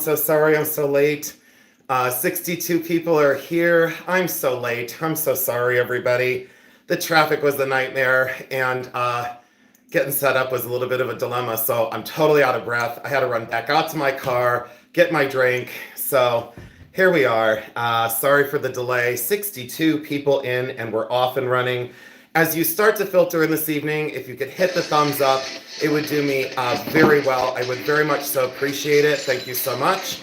So sorry I'm so late. 62 people are here. I'm so late. I'm so sorry, everybody. The traffic was a nightmare, and getting set up was a little bit of a dilemma. So I'm totally out of breath. I had to run back out to my car, get my drink. So here we are. Sorry for the delay. 62 people in, and we're off and running. As you start to filter in this evening, if you could hit the thumbs up, it would do me very well. I would very much so appreciate it. Thank you so much.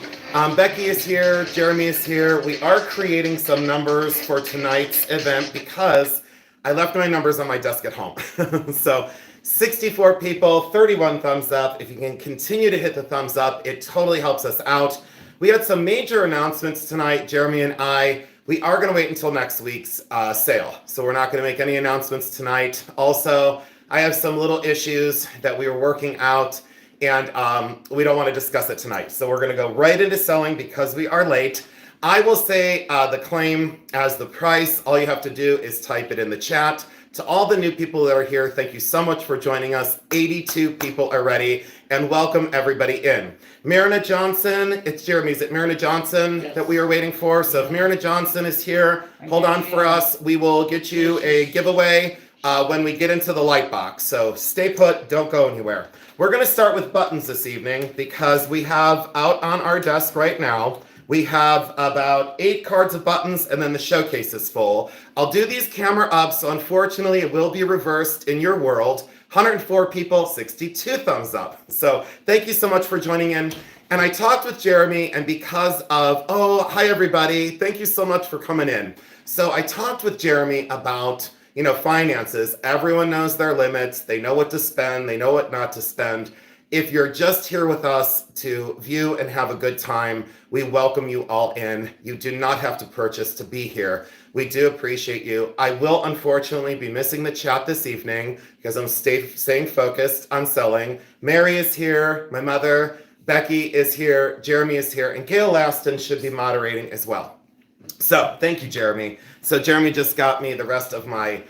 Becky is here. Jeremy is here. We are creating some numbers for tonight's event because I left my numbers on my desk at home. So 64 people, 31 thumbs up. If you can continue to hit the thumbs up, it totally helps us out. We had some major announcements tonight, Jeremy and I. We are going to wait until next week's sale. So we're not going to make any announcements tonight. Also, I have some little issues that we were working out, and we don't want to discuss it tonight. So we're going to go right into selling because we are late. I will say the claim as the price. All you have to do is type it in the chat. To all the new people that are here, thank you so much for joining us. 82 people already, and welcome everybody in. Marina Johnson, it's Jeremy. Is it Marina Johnson that we are waiting for? So if Marina Johnson is here, hold on for us. We will get you a giveaway when we get into the light box. So stay put, don't go anywhere. We're going to start with buttons this evening because we have out on our desk right now, we have about 8 cards of buttons, and then the showcase is full. I'll do these camera up, so unfortunately it will be reversed in your world. 104 people, 62 thumbs up. So thank you so much for joining in. And I talked with Jeremy, and because of, hi everybody, thank you so much for coming in. So I talked with Jeremy about, finances. Everyone knows their limits. They know what to spend. They know what not to spend. If you're just here with us to view and have a good time, we welcome you all in. You do not have to purchase to be here. We do appreciate you. I will unfortunately be missing the chat this evening because I'm staying focused on selling. Mary is here, my mother, Becky is here, Jeremy is here, and Gail Laston should be moderating as well. So thank you, Jeremy. So Jeremy just got me the rest of my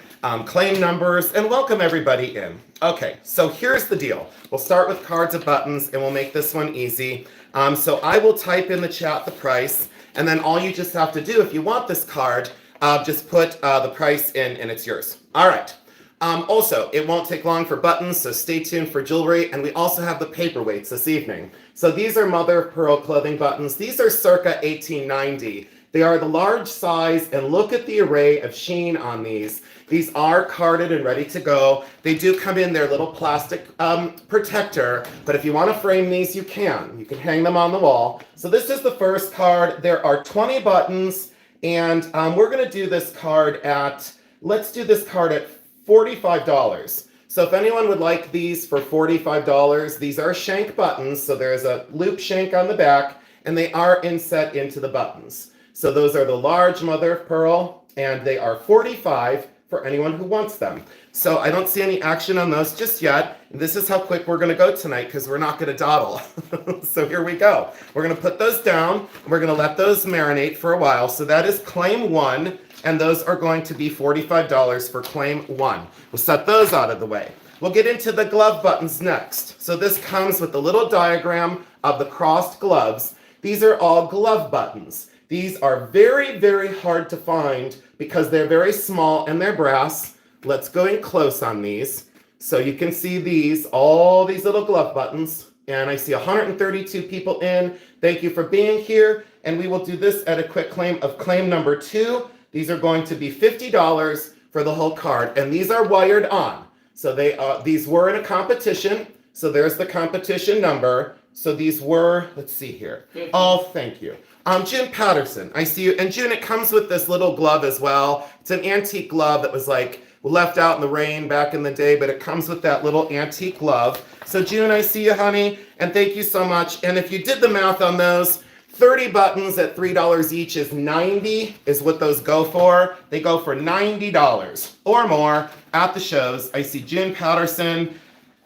claim numbers, and welcome everybody in. Okay, so here's the deal. We'll start with cards and buttons, and we'll make this one easy. So I will type in the chat the price, and then all you just have to do, if you want this card, just put the price in, and it's yours. All right. Also, it won't take long for buttons, so stay tuned for jewelry, and we also have the paperweights this evening. So these are mother of pearl clothing buttons. These are circa 1890. They are the large size, and look at the array of sheen on these. These are carded and ready to go. They do come in their little plastic protector, but if you want to frame these, you can. You can hang them on the wall. So this is the first card. There are 20 buttons, and we're going to do this card at, let's do this card at $45. So if anyone would like these for $45, these are shank buttons. So there's a loop shank on the back, and they are inset into the buttons. So those are the large mother of pearl, and they are $45 for anyone who wants them. So I don't see any action on those just yet. This is how quick we're going to go tonight because we're not going to dawdle. So here we go. We're going to put those down. We're going to let those marinate for a while. So that is claim 1, and those are going to be $45 for claim 1. We'll set those out of the way. We'll get into the glove buttons next. So this comes with the little diagram of the crossed gloves. These are all glove buttons. These are very, very hard to find because they're very small and they're brass. Let's go in close on these. So you can see these, all these little glove buttons. And I see 132 people in. Thank you for being here. And we will do this at a quick claim of claim number 2. These are going to be $50 for the whole card. And these are wired on. So these were in a competition. So there's the competition number. So these were, let's see here. Oh, thank you. June Patterson, I see you. And June, it comes with this little glove as well. It's an antique glove that was like left out in the rain back in the day, but it comes with that little antique glove. So June, I see you, honey, and thank you so much. And if you did the math on those, 30 buttons at $3 each is 90 is what those go for. They go for $90 or more at the shows. I see June Patterson.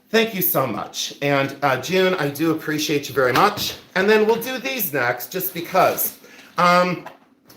Thank you so much. And June, I do appreciate you very much. And then we'll do these next just because.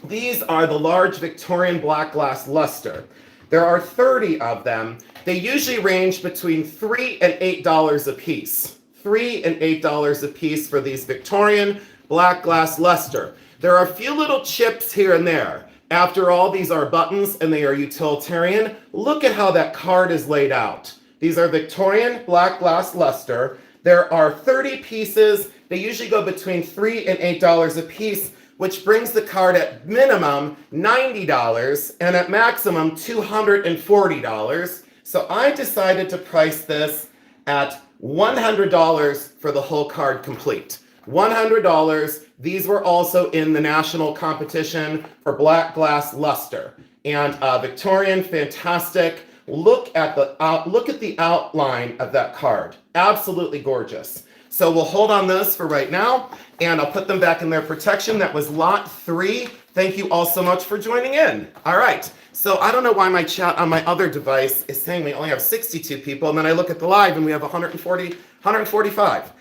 These are the large Victorian black glass luster. There are 30 of them. They usually range between $3 and $8 a piece. $3 and $8 a piece for these Victorian black glass luster. There are a few little chips here and there. After all, these are buttons and they are utilitarian. Look at how that card is laid out. These are Victorian black glass luster. There are 30 pieces. They usually go between $3 and $8 a piece, which brings the card at minimum $90 and at maximum $240. So I decided to price this at $100 for the whole card complete. $100. These were also in the national competition for black glass luster. And Victorian, fantastic. Look at the outline of that card. Absolutely gorgeous. So we'll hold on those for right now, and I'll put them back in their protection. That was lot 3. Thank you all so much for joining in. All right. So I don't know why my chat on my other device is saying we only have 62 people, and then I look at the live and we have 145.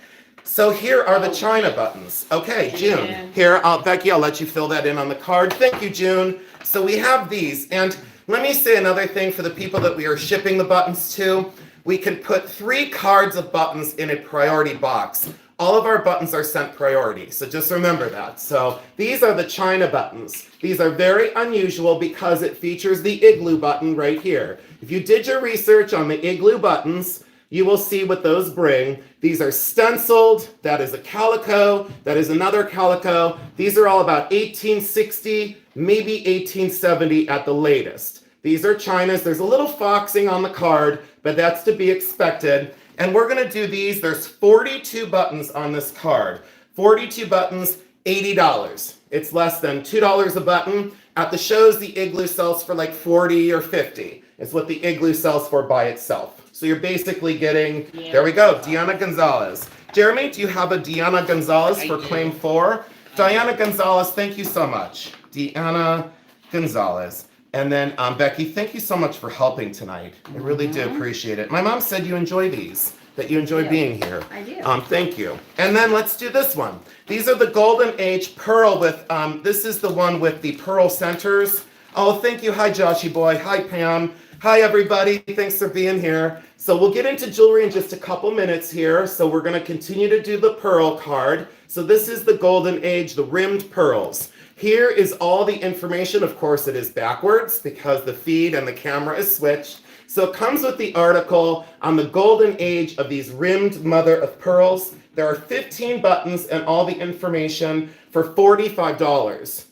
So here are the China buttons. Okay, June. Here, Becky, I'll let you fill that in on the card. Thank you, June. So we have these, and let me say another thing for the people that we are shipping the buttons to. We can put 3 cards of buttons in a priority box. All of our buttons are sent priority, so just remember that. So these are the China buttons. These are very unusual because it features the igloo button right here. If you did your research on the igloo buttons, you will see what those bring. These are stenciled. That is a calico. That is another calico. These are all about 1860, maybe 1870 at the latest. These are China's. There's a little foxing on the card, but that's to be expected. And we're going to do these. There's 42 buttons on this card. 42 buttons, $80. It's less than $2 a button. At the shows, the igloo sells for like 40 or 50. It's what the igloo sells for by itself. So you're basically getting, there we go, Diana Gonzalez. Jeremy, do you have a Diana Gonzalez for claim 4? Diana Gonzalez, thank you so much. Diana Gonzalez. And then Becky, thank you so much for helping tonight. I really do appreciate it. My mom said you enjoy these, that you enjoy being here. I do. Thank you. And then let's do this one. These are the Golden Age Pearl with, this is the one with the pearl centers. Oh, thank you. Hi, Joshy boy. Hi, Pam. Hi, everybody. Thanks for being here. So we'll get into jewelry in just a couple minutes here. So we're going to continue to do the pearl card. So this is the Golden Age, the rimmed pearls. Here is all the information. Of course, it is backwards because the feed and the camera is switched. So it comes with the article on the Golden Age of these rimmed mother of pearls. There are 15 buttons and all the information for $45.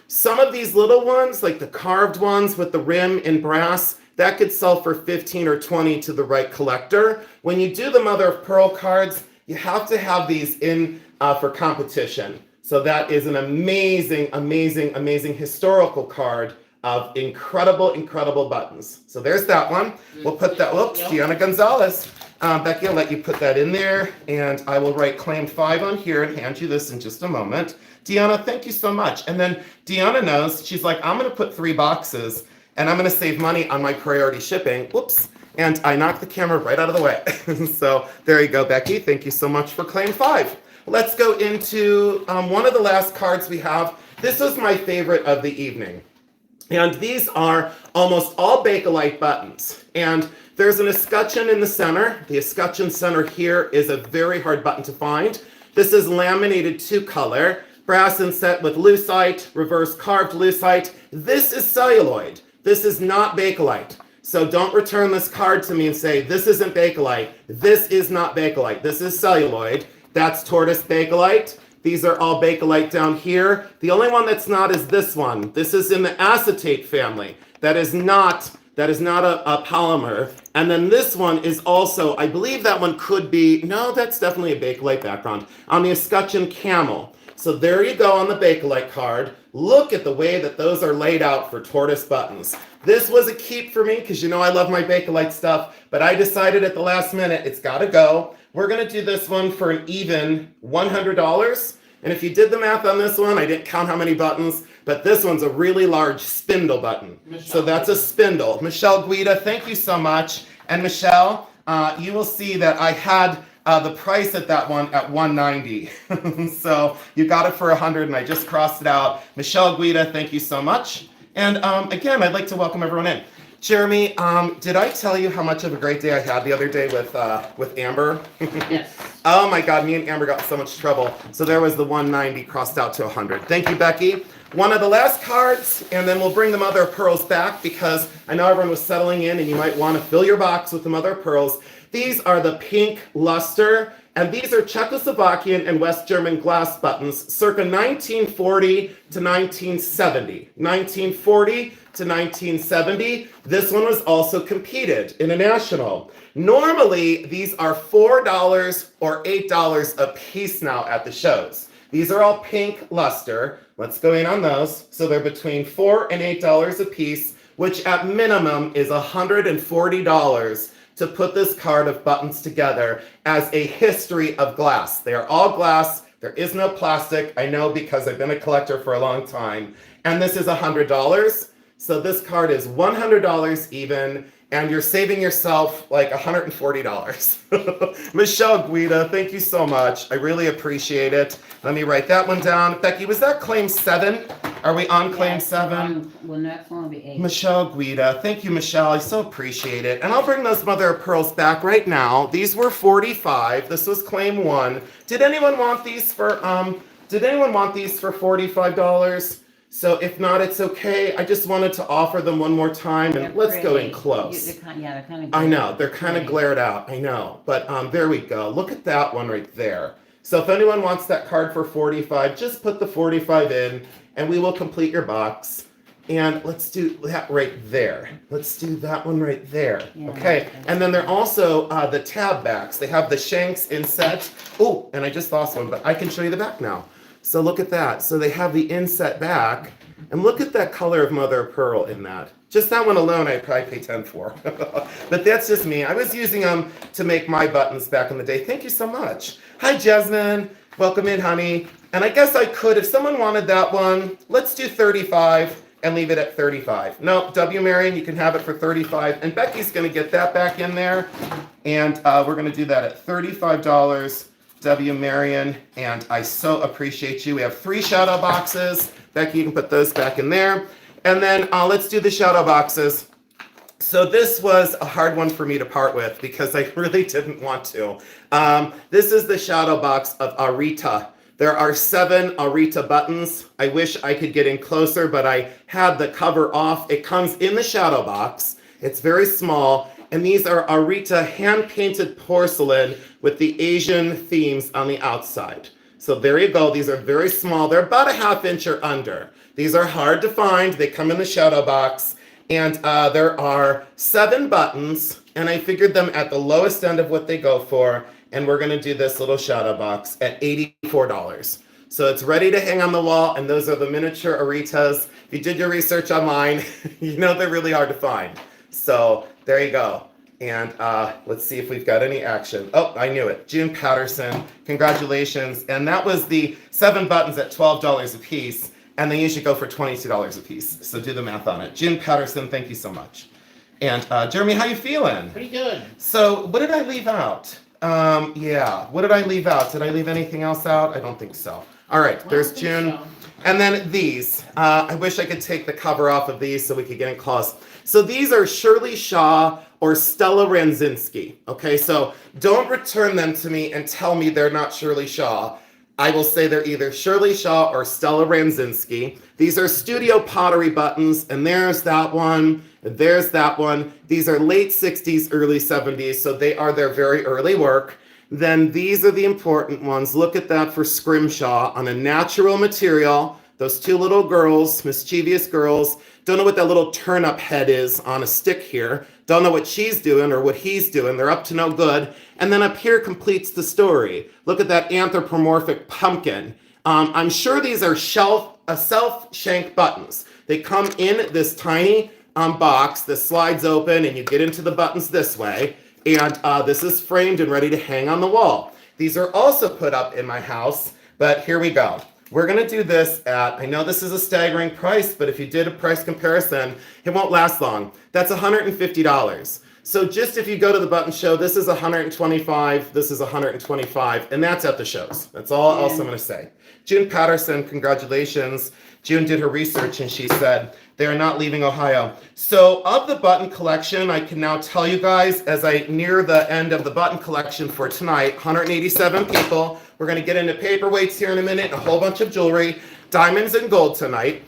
Some of these little ones, like the carved ones with the rim in brass, that could sell for 15 or 20 to the right collector. When you do the mother of pearl cards, you have to have these in for competition. So that is an amazing, amazing, amazing historical card of incredible, incredible buttons. So there's that one. We'll put that, whoops, Diana Gonzalez. Becky, I'll let you put that in there, and I will write claim 5 on here and hand you this in just a moment. Deanna, thank you so much. And then Deanna knows, she's like, I'm going to put 3 boxes, and I'm going to save money on my priority shipping. Whoops. And I knocked the camera right out of the way. So there you go, Becky. Thank you so much for claim 5. Let's go into one of the last cards we have. This was my favorite of the evening. And these are almost all Bakelite buttons. And there's an escutcheon in the center. The escutcheon center here is a very hard button to find. This is laminated 2-color, brass inset with lucite, reverse carved lucite. This is celluloid. This is not Bakelite. So don't return this card to me and say, this isn't Bakelite. This is not Bakelite. This is celluloid. That's tortoise Bakelite. These are all Bakelite down here. The only one that's not is this one. This is in the acetate family. That is not a polymer. And then this one is also, I believe that one could be, no, that's definitely a Bakelite background, on the escutcheon camel. So there you go on the Bakelite card. Look at the way that those are laid out for tortoise buttons. This was a keep for me because you know I love my Bakelite stuff, but I decided at the last minute it's got to go. We're going to do this one for an even $100. And if you did the math on this one, I didn't count how many buttons, but this one's a really large spindle button. So that's a spindle. Michelle Guida, thank you so much. And Michelle, you will see that I had the price at that one at $190. So you got it for $100 and I just crossed it out. Michelle Guida, thank you so much. And again, I'd like to welcome everyone in. Jeremy, did I tell you how much of a great day I had the other day with Amber? Yes. Oh my God, me and Amber got in so much trouble. So there was the 190 crossed out to 100. Thank you, Becky. One of the last cards, and then we'll bring the mother of pearls back because I know everyone was settling in and you might want to fill your box with the mother of pearls. These are the pink luster, and these are Czechoslovakian and West German glass buttons circa 1940 to 1970. 1940 to 1970. This one was also competed international. Normally, these are $4 or $8 a piece now at the shows. These are all pink luster. Let's go in on those. So they're between $4 and $8 a piece, which at minimum is $140 to put this card of buttons together as a history of glass. They are all glass. There is no plastic. I know because I've been a collector for a long time. And this is $100. So this card is $100 even, and you're saving yourself like $140. Michelle Guida, thank you so much. I really appreciate it. Let me write that one down. Becky, was that claim 7? Are we on claim 7? Well, next one will be 8. Michelle Guida, thank you, Michelle. I so appreciate it. And I'll bring those mother of pearls back right now. These were 45. This was claim 1. Did anyone want these for $45? So if not, it's okay. I just wanted to offer them one more time, and let's go in close. They're kind of I know, they're kind of glared out. I know, but there we go. Look at that one right there. So if anyone wants that card for 45, just put the 45 in, and we will complete your box. And let's do that right there. Let's do that one right there. Yeah, okay, and then they're also the tab backs. They have the shanks inset. Oh, and I just lost one, but I can show you the back now. So look at that. So they have the inset back, and look at that color of mother of pearl in that. Just that one alone, I'd probably pay 10 for. But that's just me. I was using them to make my buttons back in the day. Thank you so much. Hi, Jasmine. Welcome in, honey. And I guess I could, if someone wanted that one, let's do 35 and leave it at 35. No, W. Marion, you can have it for 35. And Becky's going to get that back in there. And we're going to do that at $35. W. Marion, and I so appreciate you. We have 3 shadow boxes. Becky, you can put those back in there. And then let's do the shadow boxes. So this was a hard one for me to part with because I really didn't want to. This is the shadow box of Arita. There are 7 Arita buttons. I wish I could get in closer, but I had the cover off. It comes in the shadow box. It's very small. And these are Arita hand-painted porcelain with the Asian themes on the outside. So there you go. These are very small. They're about a ½ inch or under. These are hard to find. They come in the shadow box. And there are 7 buttons. And I figured them at the lowest end of what they go for. And we're going to do this little shadow box at $84. So it's ready to hang on the wall. And those are the miniature Aritas. If you did your research online, you know they're really hard to find. So there you go. And let's see if we've got any action. Oh, I knew it. June Patterson, congratulations. And that was the 7 buttons at $12 a piece. And they usually go for $22 a piece. So do the math on it. June Patterson, thank you so much. And Jeremy, how you feeling? Pretty good. So what did I leave out? Yeah, what did I leave out? Did I leave anything else out? I don't think so. All right, there's June. So. And then these. I wish I could take the cover off of these so we could get in close. So these are Shirley Shaw or Stella Ranzinski. Okay, so don't return them to me and tell me they're not Shirley Shaw. I will say they're either Shirley Shaw or Stella Ranzinski. These are studio pottery buttons, and there's that one, and there's that one. These are late 60s, early 70s, so they are their very early work. Then these are the important ones. Look at that for Scrimshaw on a natural material. Those 2 little girls, mischievous girls. Don't know what that little turnip head is on a stick here. Don't know what she's doing or what he's doing. They're up to no good. And then up here completes the story. Look at that anthropomorphic pumpkin. I'm sure these are self-shank buttons. They come in this tiny box. This slides open and you get into the buttons this way. And this is framed and ready to hang on the wall. These are also put up in my house, but here we go. We're going to do this at, I know this is a staggering price, but if you did a price comparison, it won't last long. That's $150. So just if you go to the button show, this is 125, this is 125, and that's at the shows. That's all else I'm going to say. June Patterson, congratulations. June did her research and she said they are not leaving Ohio. So of the button collection, I can now tell you guys as I near the end of the button collection for tonight, 187 people. We're going to get into paperweights here in a minute and a whole bunch of jewelry, diamonds and gold tonight.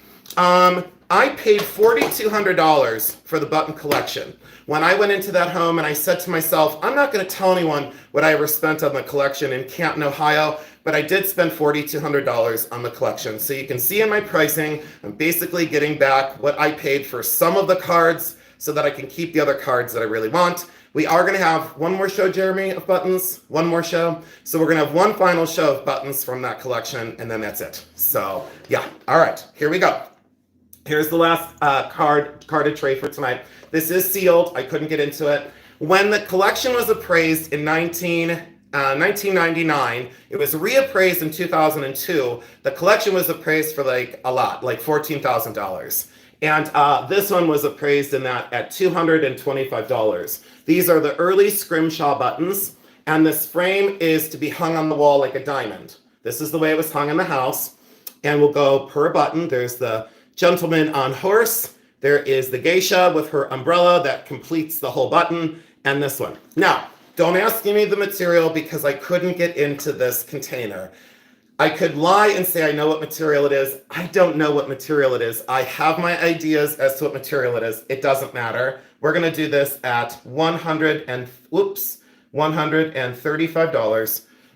I paid $4,200 for the button collection. When I went into that home and I said to myself, I'm not going to tell anyone what I ever spent on the collection in Canton, Ohio, but I did spend $4,200 on the collection. So you can see in my pricing, I'm basically getting back what I paid for some of the cards so that I can keep the other cards that I really want. We are going to have one more show, Jeremy, of buttons, one more show. So we're going to have one final show of buttons from that collection, and then that's it. So yeah, all right, here we go. Here's the last carded tray for tonight. This is sealed. I couldn't get into it. When the collection was appraised in 1999, it was reappraised in 2002. The collection was appraised for like a lot, like $14,000. And this one was appraised in that at $225. These are the early scrimshaw buttons. And this frame is to be hung on the wall like a diamond. This is the way it was hung in the house. And we'll go per button. There's the gentleman on horse. There is the geisha with her umbrella that completes the whole button, and this one. Now, don't ask me the material because I couldn't get into this container. I could lie and say I know what material it is. I don't know what material it is. I have my ideas as to what material it is. It doesn't matter. We're going to do this at $135.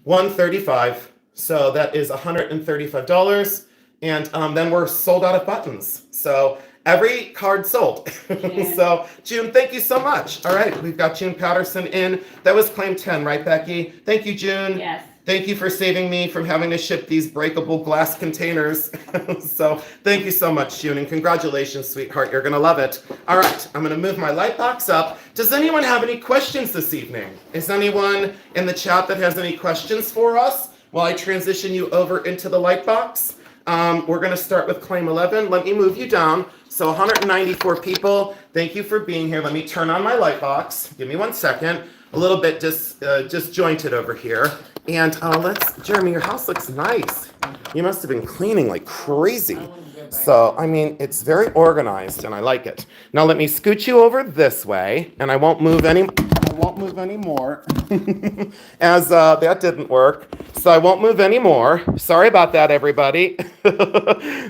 $135. So that is $135. And then we're sold out of buttons. So every card sold. Yeah. So June, thank you so much. All right, we've got June Patterson in. That was claim 10, right, Becky? Thank you, June. Yes. Thank you for saving me from having to ship these breakable glass containers. So thank you so much, June, and congratulations, sweetheart. You're gonna love it. All right, I'm gonna move my light box up. Does anyone have any questions this evening? Is anyone in the chat that has any questions for us while I transition you over into the light box? We're going to start with claim 11. Let me move you down. So 194 people. Thank you for being here. Let me turn on my light box. Give me 1 second. A little bit disjointed over here. And Jeremy, your house looks nice. You must have been cleaning like crazy. So, I mean, it's very organized and I like it. Now let me scoot you over this way and I won't move any more as that didn't work. So I won't move any more. Sorry about that, everybody.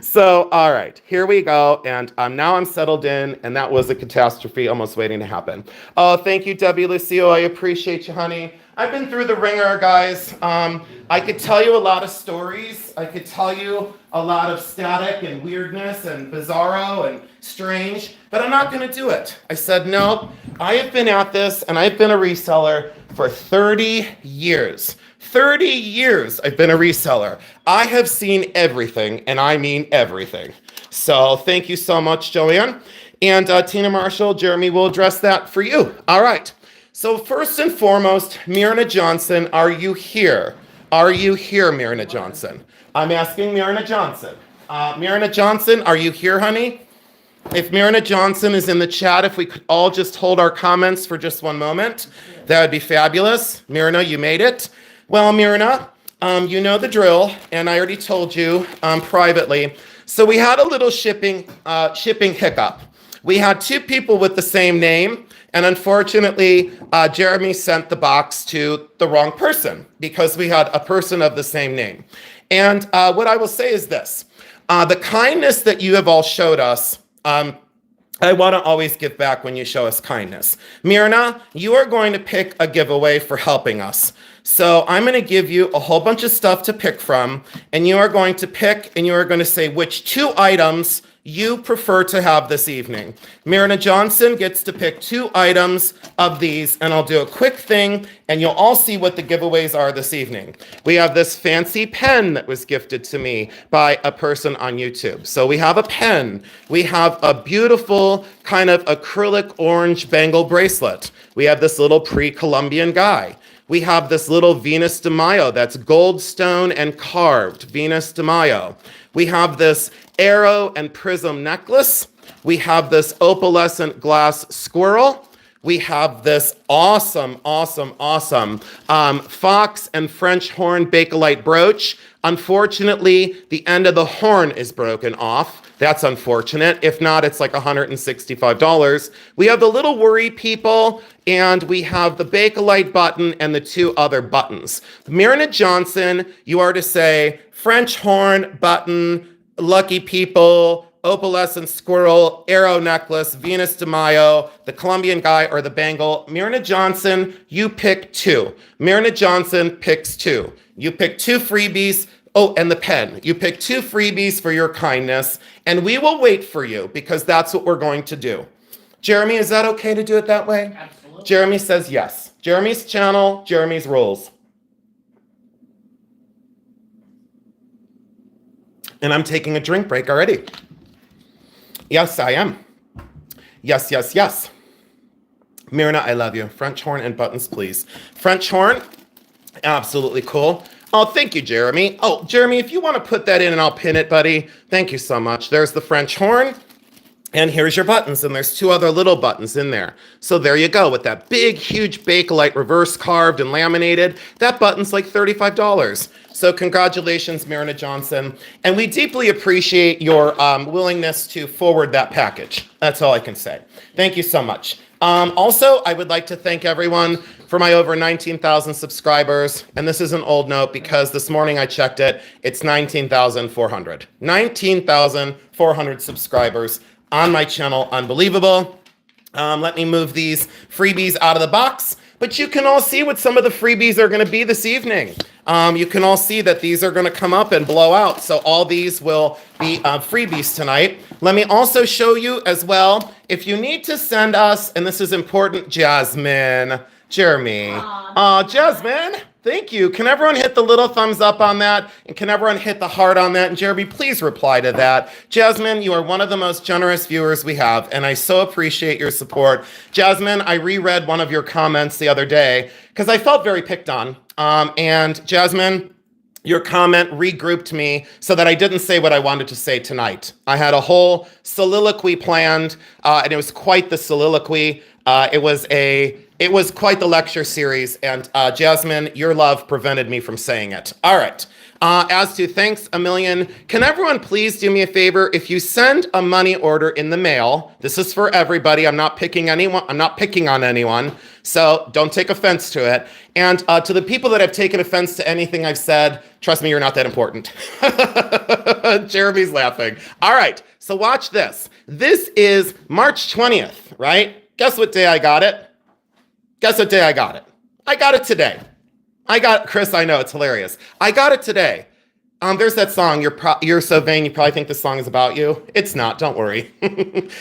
So, all right, here we go. And now I'm settled in and that was a catastrophe almost waiting to happen. Oh, thank you, Debbie Lucio. I appreciate you, honey. I've been through the ringer, guys. I could tell you a lot of stories. I could tell you a lot of static and weirdness and bizarro and strange, but I'm not going to do it. I said, no, I have been at this and I've been a reseller for 30 years. 30 years I've been a reseller. I have seen everything, and I mean everything. So thank you so much, Joanne. And Tina Marshall, Jeremy will address that for you. All right. So first and foremost, Myrna Johnson, are you here? Are you here, Myrna Johnson? I'm asking Myrna Johnson. Myrna Johnson, are you here, honey? If Myrna Johnson is in the chat, if we could all just hold our comments for just 1 moment, that would be fabulous. Myrna, you made it. Well, Myrna, you know the drill, and I already told you privately. So we had a little shipping hiccup. We had 2 people with the same name. And unfortunately, Jeremy sent the box to the wrong person because we had a person of the same name. And what I will say is this. The kindness that you have all showed us, I want to always give back when you show us kindness. Myrna, you are going to pick a giveaway for helping us. So I'm going to give you a whole bunch of stuff to pick from, and you are going to pick and you are going to say which 2 items you prefer to have this evening. Myrna Johnson gets to pick 2 items of these, and I'll do a quick thing, and you'll all see what the giveaways are this evening. We have this fancy pen that was gifted to me by a person on YouTube. So we have a pen. We have a beautiful kind of acrylic orange bangle bracelet. We have this little pre-Columbian guy. We have this little Venus de Mayo that's gold stone and carved, Venus de Mayo. We have this arrow and prism necklace. We have this opalescent glass squirrel. we have this awesome fox and French horn Bakelite brooch. Unfortunately, the end of the horn is broken off. That's unfortunate. If not, it's like $165. We have the little worry people, and we have the Bakelite button and the two other buttons. Myrna Johnson, you are to say French horn button, lucky people, opalescent squirrel, arrow necklace, Venus de Mayo, the Colombian guy, or the bangle. Myrna Johnson, you pick two. Myrna Johnson picks two. You pick two freebies. Oh, and the pen. You pick two freebies for your kindness, and we will wait for you because that's what we're going to do. Jeremy, is that okay to do it that way? Absolutely. Jeremy says yes. Jeremy's channel, Jeremy's rules. And I'm taking a drink break already. Yes, I am. Yes. Myrna, I love you. French horn and buttons, please. French horn, absolutely cool. Oh, thank you, Jeremy. Oh, Jeremy, if you want to put that in and I'll pin it, buddy. Thank you so much. There's the French horn. And here's your buttons. And there's two other little buttons in there. So there you go with that big, huge Bakelite reverse carved and laminated. That button's like $35. So congratulations, Myrna Johnson. And we deeply appreciate your willingness to forward that package. That's all I can say. Thank you so much. Also, I would like to thank everyone for my over 19,000 subscribers. And this is an old note because this morning I checked it. It's 19,400. 19,400 subscribers on my channel. Unbelievable. Let me move these freebies out of the box. But you can all see what some of the freebies are going to be this evening. You can all see that these are going to come up and blow out. So all these will be freebies tonight. Let me also show you as well, if you need to send us, and this is important, Jasmine, Jeremy. Jasmine, thank you. Can everyone hit the little thumbs up on that? And can everyone hit the heart on that? And Jeremy, please reply to that. Jasmine, you are one of the most generous viewers we have, and I so appreciate your support. Jasmine, I reread one of your comments the other day because I felt very picked on. And Jasmine, your comment regrouped me so that I didn't say what I wanted to say tonight. I had a whole soliloquy planned, and it was quite the soliloquy. It was quite the lecture series, and Jasmine, your love prevented me from saying it. All right. As to thanks a million, can everyone please do me a favor? If you send a money order in the mail, this is for everybody. I'm not picking on anyone, so don't take offense to it. And to the people that have taken offense to anything I've said, trust me, you're not that important. Jeremy's laughing. All right, so watch this. This is March 20th, right? Guess what day I got it? Guess what day I got it? I got it today. Chris, I know, it's hilarious. I got it today. There's that song, You're So Vain, you probably think this song is about you. It's not, don't worry.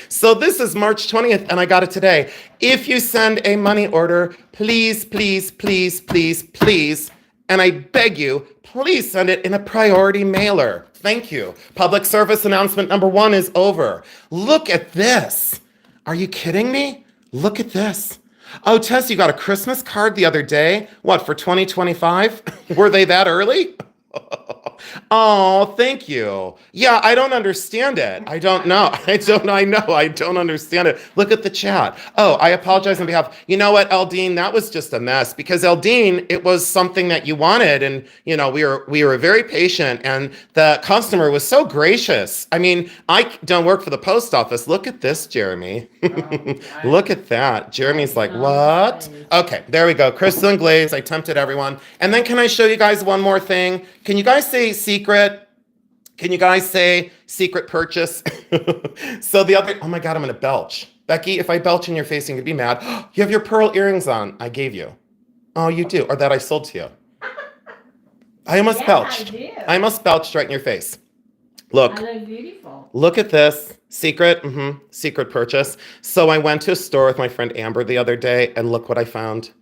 So this is March 20th, and I got it today. If you send a money order, please, and I beg you, please send it in a priority mailer. Thank you. Public service announcement number 1 is over. Look at this. Are you kidding me? Look at this. Oh, Tess, you got a Christmas card the other day? What, for 2025? Were they that early? Oh, thank you. Yeah, I don't understand it. I don't know. I don't understand it. Look at the chat. Oh, I apologize on behalf. You know what, Eldine, that was just a mess because Eldine, it was something that you wanted. And, you know, we were very patient and the customer was so gracious. I mean, I don't work for the post office. Look at this, Jeremy. Look at that. Jeremy's like, what? Okay, there we go. Crystal and glaze. I tempted everyone. And then can I show you guys one more thing? Can you guys say secret? Can you guys say secret purchase? So the other, oh my God, I'm gonna belch. Becky, if I belch in your face, you could be mad. You have your pearl earrings on. I gave you. Oh, you do, or that I sold to you. I almost belched. I almost belched right in your face. Look. I look beautiful. Look at this. Secret, secret purchase. So I went to a store with my friend Amber the other day, and look what I found.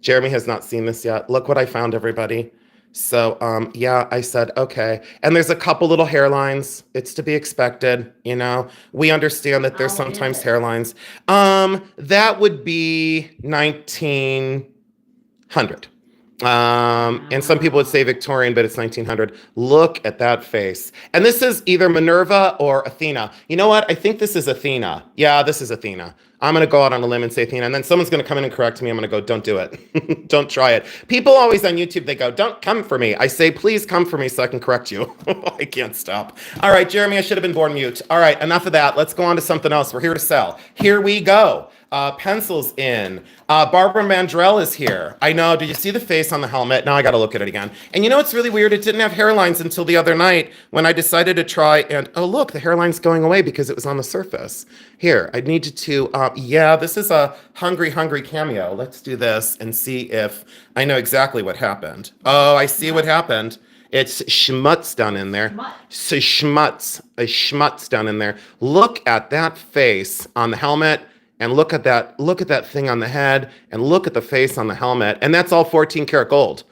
Jeremy has not seen this yet. Look what I found, everybody. So, yeah, I said, okay. And there's a couple little hairlines. It's to be expected, you know. We understand that there's sometimes hairlines. That would be 1900. And some people would say Victorian, but it's 1900. Look at that face. And this is either Minerva or Athena. You know what? I think this is Athena. Yeah, this is Athena. I'm going to go out on a limb and say Athena. And then someone's going to come in and correct me. I'm going to go, don't do it. Don't try it. People always on YouTube, they go, don't come for me. I say, please come for me so I can correct you. I can't stop. All right, Jeremy, I should have been born mute. All right, enough of that. Let's go on to something else. We're here to sell. Here we go. Pencils in. Barbara Mandrell is here. I know. Did you see the face on the helmet? Now I got to look at it again. And you know what's really weird? It didn't have hairlines until the other night when I decided to try and, oh, look, the hairline's going away because it was on the surface. Here, I needed to, yeah, this is a hungry cameo. Let's do this and see if I know exactly what happened. Oh, I see what happened. It's schmutz down in there. So schmutz down in there. Look at that face on the helmet. And look at that thing on the head, and look at the face on the helmet. And that's all 14 karat gold.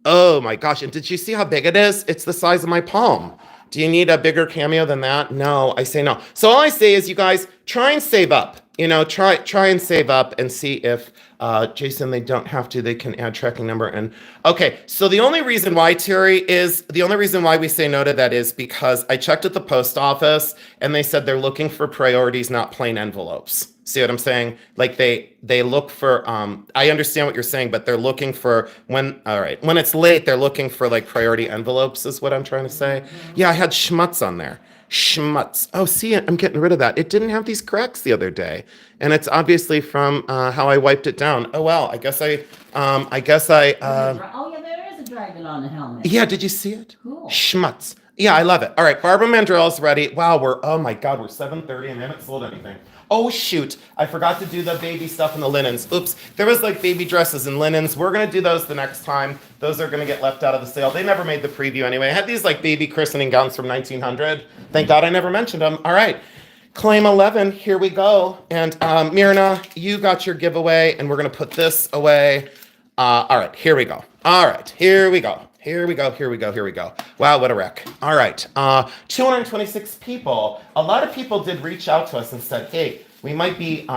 Oh my gosh. And did you see how big it is? It's the size of my palm. Do you need a bigger cameo than that? No, I say no. So all I say is, you guys, try and save up. You know, try and save up and see if, Jason, they don't have to, they can add tracking number. And okay, so the only reason why, Terry, we say no to that is because I checked at the post office and they said they're looking for priorities, not plain envelopes. See what I'm saying? Like they look for, I understand what you're saying, but they're looking for when it's late, they're looking for like priority envelopes is what I'm trying to say. Yeah, I had schmutz on there. Schmutz. Oh, see, I'm getting rid of that. It didn't have these cracks the other day. And it's obviously from how I wiped it down. Oh, well, I guess I. Oh, yeah, there is a dragon on the helmet. Yeah, did you see it? Cool. Schmutz. Yeah, I love it. All right, Barbara Mandrell's ready. Wow, oh my God, we're 7:30 and I haven't sold anything. Oh, shoot. I forgot to do the baby stuff and the linens. Oops. There was like baby dresses and linens. We're going to do those the next time. Those are going to get left out of the sale. They never made the preview anyway. I had these like baby christening gowns from 1900. Thank God I never mentioned them. All right. Claim 11. Here we go. And Myrna, you got your giveaway and we're going to put this away. All right. Here we go. All right. Here we go. Here we go. Wow, what a wreck. All right, 226 people. A lot of people did reach out to us and said, hey, we might be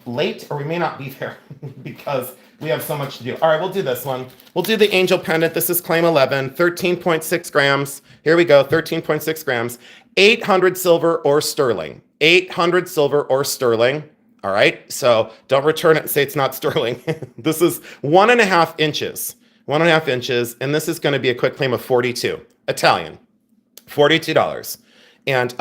late or we may not be there because we have so much to do. All right, we'll do this one. We'll do the angel pendant. This is claim 11, 13.6 grams. Here we go, 13.6 grams. 800 silver or sterling. 800 silver or sterling. All right, so don't return it and say it's not sterling. This is 1.5 inches. 1.5 inches, and this is going to be a quick claim of 42. Italian, $42. And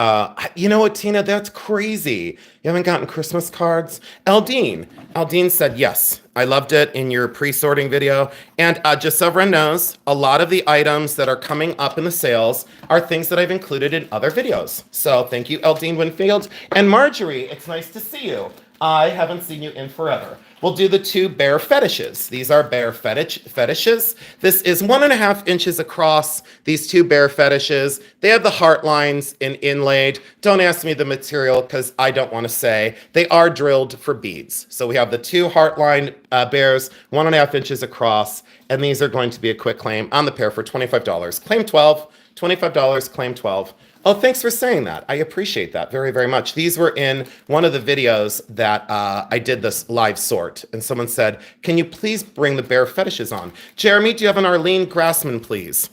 you know what, Tina? That's crazy. You haven't gotten Christmas cards? Aldine said yes. I loved it in your pre-sorting video. And just so everyone knows, a lot of the items that are coming up in the sales are things that I've included in other videos. So thank you, Aldine Winfield. And Marjorie, it's nice to see you. I haven't seen you in forever. We'll do the 2 bear fetishes. These are bear fetishes. This is 1.5 inches across, these 2 bear fetishes. They have the heart lines and inlaid. Don't ask me the material because I don't want to say. They are drilled for beads. So we have the 2 heart line bears, 1.5 inches across, and these are going to be a quick claim on the pair for $25. Claim 12, $25, claim 12. Oh, thanks for saying that. I appreciate that very, very much. These were in one of the videos that I did this live sort. And someone said, can you please bring the bear fetishes on? Jeremy, do you have an Arlene Grassman, please?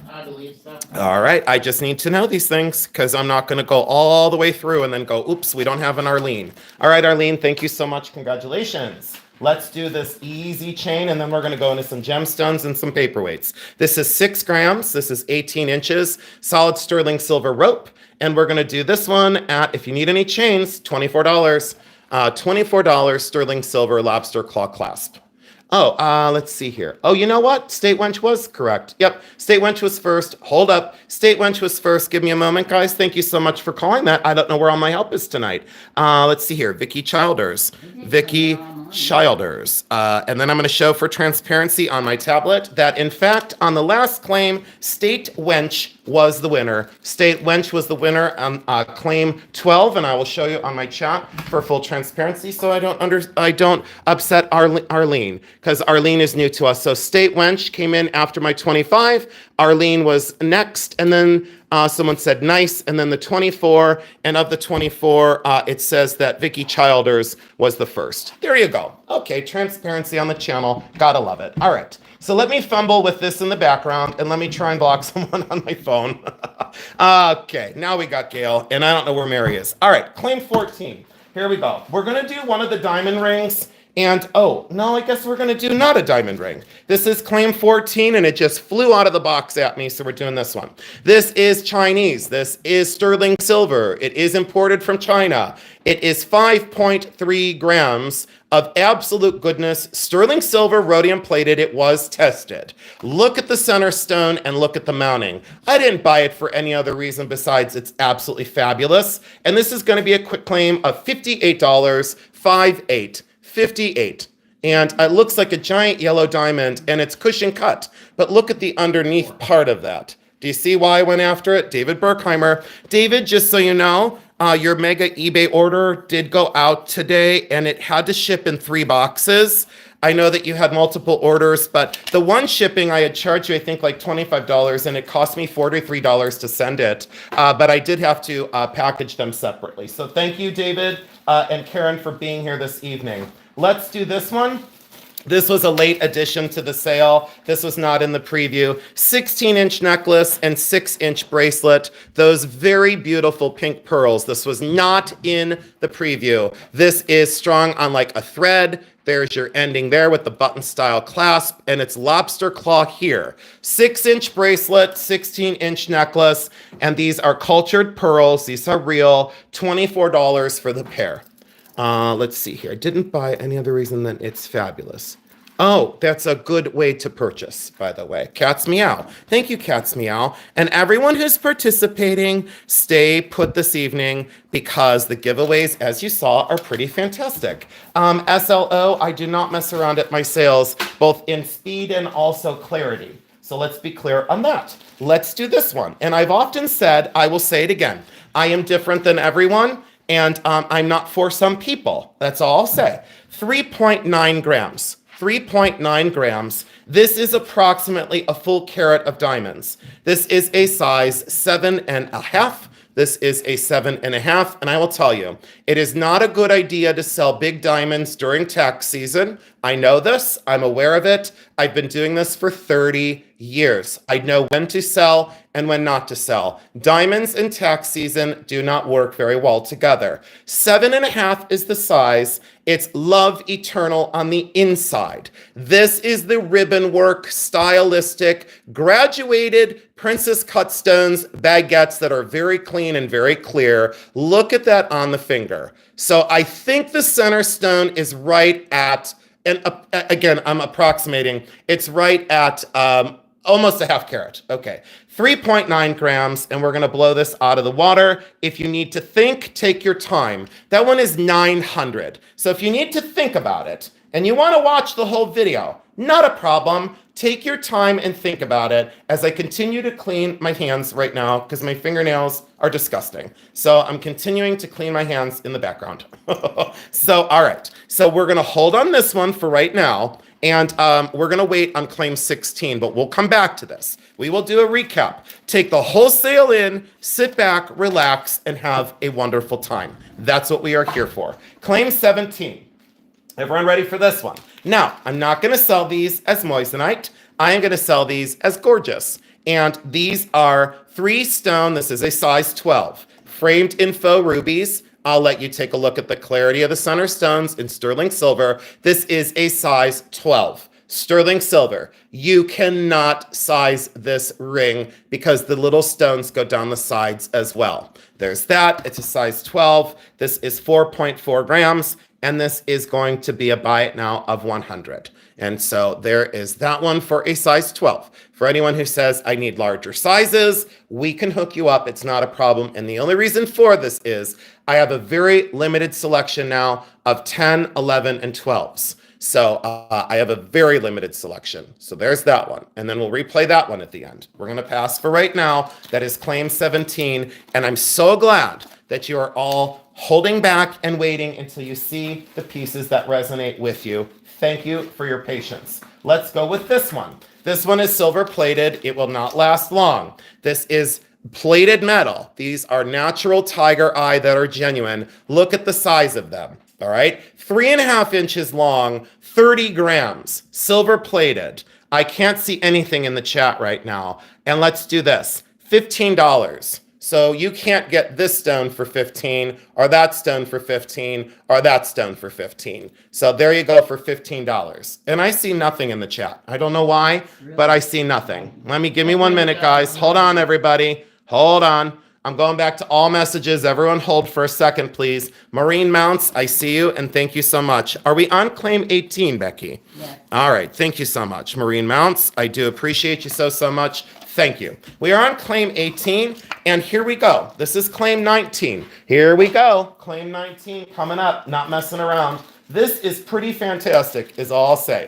I believe so. All right. I just need to know these things because I'm not going to go all the way through and then go, oops, we don't have an Arlene. All right, Arlene, thank you so much. Congratulations. Let's do this easy chain, and then we're going to go into some gemstones and some paperweights. This is 6 grams. This is 18 inches, solid sterling silver rope. And we're going to do this one at, if you need any chains, $24. $24 sterling silver lobster claw clasp. Oh, let's see here. Oh, you know what? State Wench was correct. Yep, State Wench was first. Hold up. State Wench was first. Give me a moment, guys. Thank you so much for calling that. I don't know where all my help is tonight. Let's see here. Vicky Childers. Vicky Childers. And then I'm going to show for transparency on my tablet that, in fact, on the last claim, State Wench was the winner. State Wench was the winner on claim 12, and I will show you on my chat for full transparency so I don't upset Arlene, because Arlene is new to us. So State Wench came in after my 25. Arlene was next, and then someone said nice, and then the 24, and of the 24, it says that Vicky Childers was the first. There you go. Okay, transparency on the channel. Gotta love it. All right. So let me fumble with this in the background and let me try and block someone on my phone. Okay, now we got Gail, and I don't know where Mary is. All right, claim 14. Here we go. We're going to do one of the diamond rings. And, oh, no, I guess we're going to do not a diamond ring. This is claim 14, and it just flew out of the box at me, so we're doing this one. This is Chinese. This is sterling silver. It is imported from China. It is 5.3 grams of absolute goodness. Sterling silver, rhodium plated. It was tested. Look at the center stone and look at the mounting. I didn't buy it for any other reason besides it's absolutely fabulous. And this is going to be a quick claim of $58, 58. And it looks like a giant yellow diamond, and it's cushion cut. But look at the underneath part of that. Do you see why I went after it? David Berkheimer. David, just so you know, your mega eBay order did go out today, and it had to ship in 3 boxes. I know that you had multiple orders, but the one shipping I had charged you, I think, like $25, and it cost me $43 to send it. But I did have to package them separately. So thank you, David and Karen, for being here this evening. Let's do this one. This was a late addition to the sale. This was not in the preview. 16-inch necklace and 6-inch bracelet. Those very beautiful pink pearls. This was not in the preview. This is strung on like a thread. There's your ending there with the button style clasp, and it's lobster claw here. 6-inch bracelet, 16-inch necklace, and these are cultured pearls. These are real. $24 for the pair. Let's see here. I didn't buy any other reason than it's fabulous. Oh, that's a good way to purchase, by the way. Cat's Meow. Thank you, Cat's Meow. And everyone who's participating, stay put this evening because the giveaways, as you saw, are pretty fantastic. SLO, I do not mess around at my sales, both in speed and also clarity. So let's be clear on that. Let's do this one. And I've often said, I will say it again, I am different than everyone. And I'm not for some people. That's all I'll say. 3.9 grams. 3.9 grams. This is approximately a full carat of diamonds. This is a size 7.5. This is a 7.5. And I will tell you, it is not a good idea to sell big diamonds during tax season. I know this. I'm aware of it. I've been doing this for 30 years. I know when to sell and when not to sell. Diamonds in tax season do not work very well together. 7.5 is the size. It's love eternal on the inside. This is the ribbon work, stylistic, graduated princess cut stones, baguettes that are very clean and very clear. Look at that on the finger. So I think the center stone is right at, and again, I'm approximating, it's right at almost a half carat. Okay, 3.9 grams, and we're gonna blow this out of the water. If you need to think, take your time. That one is 900. So if you need to think about it, and you wanna watch the whole video, not a problem. Take your time and think about it as I continue to clean my hands right now because my fingernails are disgusting. So I'm continuing to clean my hands in the background. So, all right. So we're going to hold on this one for right now. And we're going to wait on claim 16, but we'll come back to this. We will do a recap. Take the wholesale in, sit back, relax, and have a wonderful time. That's what we are here for. Claim 17. Everyone ready for this one? Now, I'm not going to sell these as moissanite. I am going to sell these as gorgeous. And these are 3 stone. This is a size 12. Framed in faux rubies. I'll let you take a look at the clarity of the center stones in sterling silver. This is a size 12. Sterling silver. You cannot size this ring because the little stones go down the sides as well. There's that. It's a size 12. This is 4.4 grams. And this is going to be a buy it now of 100. And so there is that one for a size 12. For anyone who says, I need larger sizes, we can hook you up. It's not a problem. And the only reason for this is I have a very limited selection now of 10, 11, and 12s. So I have a very limited selection. So there's that one. And then we'll replay that one at the end. We're going to pass for right now. That is claim 17. And I'm so glad that you are all holding back and waiting until you see the pieces that resonate with you. Thank you for your patience. Let's go with this one. This one is silver plated. It will not last long. This is plated metal. These are natural tiger eye that are genuine. Look at the size of them. All right. 3.5 inches long, 30 grams, silver plated. I can't see anything in the chat right now. And let's do this. $15. So you can't get this stone for 15, or that stone for 15, or that stone for 15. So there you go for $15. And I see nothing in the chat. I don't know why, but I see nothing. Give me 1 minute, guys. Hold on, everybody. Hold on. I'm going back to all messages. Everyone hold for a second, please. Marine Mounts, I see you, and thank you so much. Are we on claim 18, Becky? Yes. All right, thank you so much. Marine Mounts, I do appreciate you so much. Thank you. We are on claim 18, and here we go. This is claim 19. Here we go. Claim 19 coming up, not messing around. This is pretty fantastic, is all I'll say.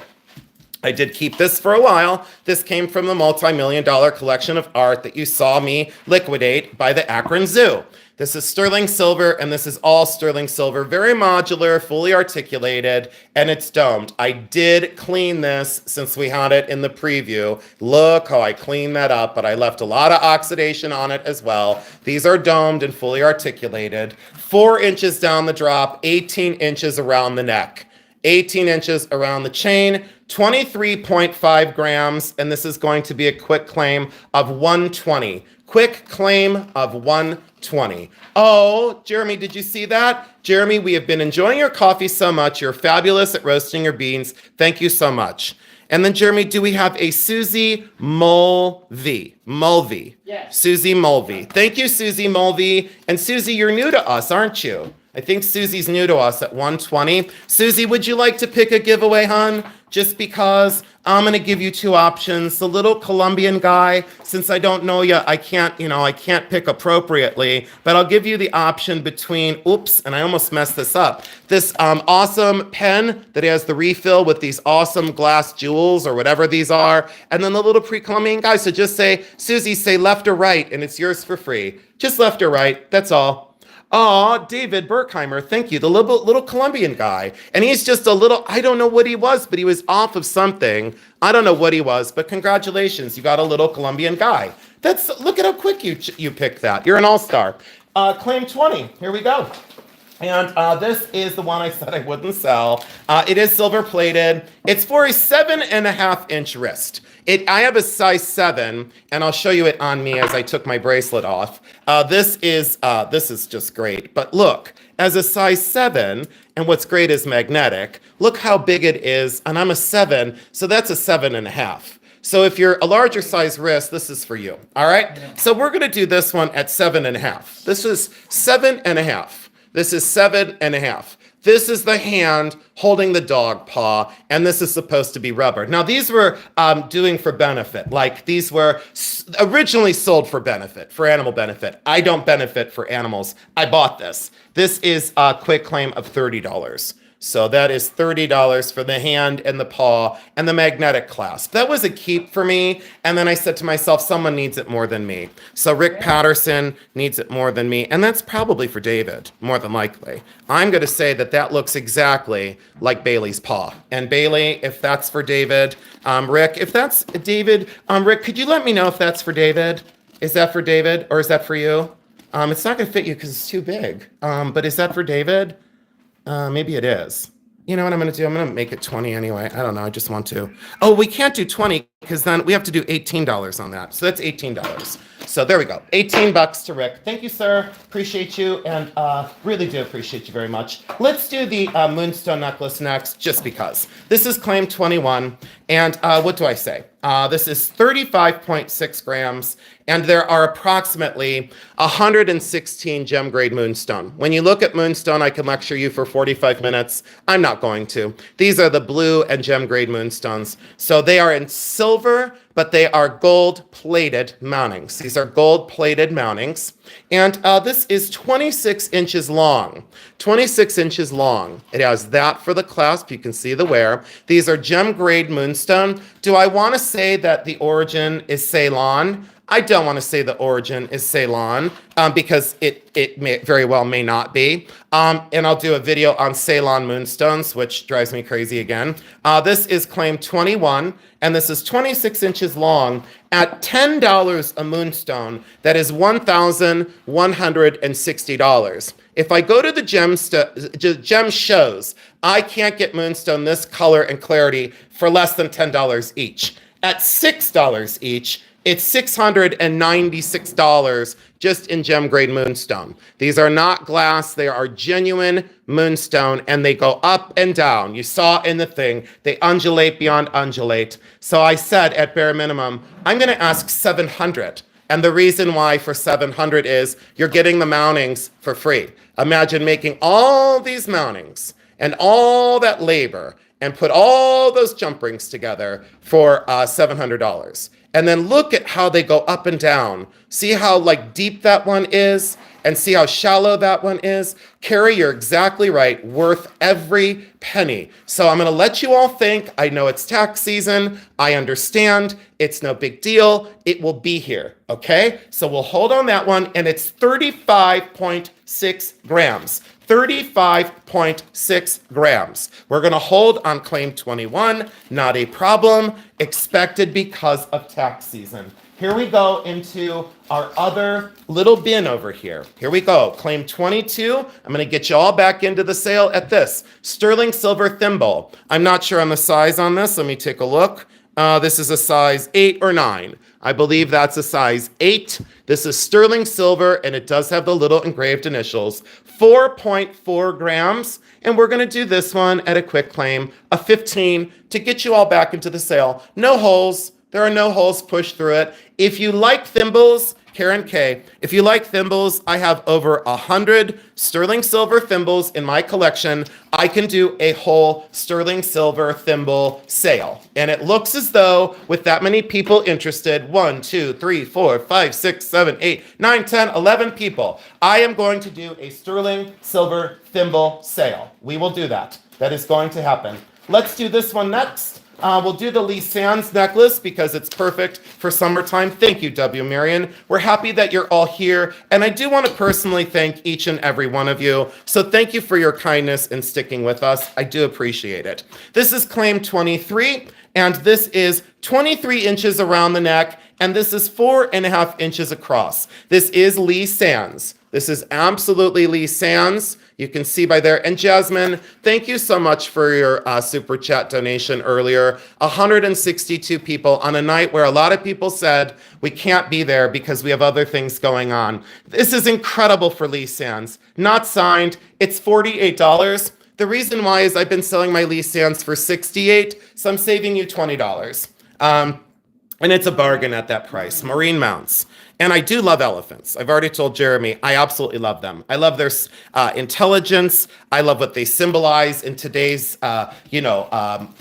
I did keep this for a while. This came from the multi-million-dollar collection of art that you saw me liquidate by the Akron Zoo. This is sterling silver, and this is all sterling silver. Very modular, fully articulated, and it's domed. I did clean this since we had it in the preview. Look how I cleaned that up, but I left a lot of oxidation on it as well. These are domed and fully articulated. 4 inches down the drop, 18 inches around the neck. 18 inches around the chain, 23.5 grams, and this is going to be a quick claim of 120. Quick claim of 120. Oh, Jeremy, did you see that? Jeremy, we have been enjoying your coffee so much. You're fabulous at roasting your beans. Thank you so much. And then, Jeremy, do we have a Susie Mulvey? Mulvey. Yes. Susie Mulvey. Thank you, Susie Mulvey. And Susie, you're new to us, aren't you? I think Susie's new to us at 120. Susie, would you like to pick a giveaway, hon? Just because I'm going to give you 2 options. The little Colombian guy, since I don't know you, I can't pick appropriately, but I'll give you the option between, oops, and I almost messed this up. This awesome pen that has the refill with these awesome glass jewels or whatever these are, and then the little pre-Colombian guy. So just say, Susie, say left or right, and it's yours for free. Just left or right, that's all. Oh, David Berkheimer, thank you. The little Colombian guy. And he's just a little, I don't know what he was, but he was off of something. I don't know what he was, but congratulations. You got a little Colombian guy. Look at how quick you picked that. You're an all-star. Claim 20, here we go. And this is the one I said I wouldn't sell. It is silver plated. It's for a 7.5-inch wrist. I have a size 7, and I'll show you it on me as I took my bracelet off. This is just great. But look, as a size 7, and what's great is magnetic. Look how big it is, and I'm a 7, so that's a 7.5. So if you're a larger size wrist, this is for you. All right. Yeah. So we're gonna do this one at 7.5. This is 7.5. This is 7.5. This is the hand holding the dog paw, and this is supposed to be rubber. Now, these were doing for benefit. Like, these were originally sold for benefit, for animal benefit. I don't benefit for animals. I bought this. This is a quick claim of $30. So that is $30 for the hand and the paw and the magnetic clasp. That was a keep for me. And then I said to myself, someone needs it more than me. So Rick Patterson needs it more than me. And that's probably for David, more than likely. I'm going to say that looks exactly like Bailey's paw. And Bailey, if that's for David, Rick, if that's David, Rick, could you let me know if that's for David? Is that for David or is that for you? It's not going to fit you because it's too big. But is that for David? Maybe it is. You know what I'm going to do? I'm going to make it 20 anyway. I don't know. I just want to. Oh, we can't do 20 because then we have to do $18 on that. So that's $18. So there we go. $18 to Rick. Thank you, sir. Appreciate you. And really do appreciate you very much. Let's do the moonstone necklace next, just because. This is claim 21. And what do I say? This is 35.6 grams. And there are approximately 116 gem grade moonstone. When you look at moonstone, I can lecture you for 45 minutes. I'm not going to. These are the blue and gem grade moonstones. So they are in silver, but they are gold-plated mountings. These are gold-plated mountings. And this is 26 inches long. 26 inches long. It has that for the clasp. You can see the wear. These are gem grade moonstone. Do I want to say that the origin is Ceylon? I don't want to say the origin is Ceylon because it may very well may not be. And I'll do a video on Ceylon moonstones, which drives me crazy again. This is claim 21, and this is 26 inches long at $10 a moonstone. That is $1,160. If I go to the gem shows, I can't get moonstone this color and clarity for less than $10 each. At $6 each, it's $696 just in gem grade moonstone. These are not glass, they are genuine moonstone, and they go up and down. You saw in the thing, they undulate beyond undulate. So I said at bare minimum, I'm gonna ask 700. And the reason why for 700 is you're getting the mountings for free. Imagine making all these mountings and all that labor and put all those jump rings together for $700. And then look at how they go up and down. See how like deep that one is and see how shallow that one is? Carrie, you're exactly right, worth every penny. So I'm gonna let you all think. I know it's tax season, I understand, it's no big deal, it will be here, okay? So we'll hold on that one, and it's 35.6 grams. 35.6 grams. We're gonna hold on claim 21, not a problem, expected because of tax season. Here we go into our other little bin over here. Here we go, claim 22. I'm gonna get you all back into the sale at this. Sterling silver thimble. I'm not sure on the size on this, let me take a look. This is a size 8 or 9. I believe that's a size 8. This is sterling silver, and it does have the little engraved initials. 4.4 grams, and we're gonna do this one at a quick claim, a 15, to get you all back into the sale. No holes, there are no holes pushed through it. If you like thimbles, Karen K, if you like thimbles, I have over 100 sterling silver thimbles in my collection. I can do a whole sterling silver thimble sale. And it looks as though with that many people interested, 1, 2, 3, 4, 5, 6, 7, 8, 9, 10, 11 people, I am going to do a sterling silver thimble sale. We will do that. That is going to happen. Let's do this one next. We'll do the Lee Sands necklace because it's perfect for summertime. Thank you, W. Marion. We're happy that you're all here. And I do want to personally thank each and every one of you. So thank you for your kindness in sticking with us. I do appreciate it. This is claim 23, and this is 23 inches around the neck, and this is 4.5 inches across. This is Lee Sands. This is absolutely Lee Sands. You can see by there. And Jasmine, thank you so much for your super chat donation earlier. 162 people on a night where a lot of people said we can't be there because we have other things going on. This is incredible for Lee Sands. Not signed. It's $48. The reason why is I've been selling my Lee Sands for $68, so I'm saving you $20. And it's a bargain at that price. Marine mounts. And I do love elephants. I've already told Jeremy, I absolutely love them. I love their intelligence. I love what they symbolize in today's,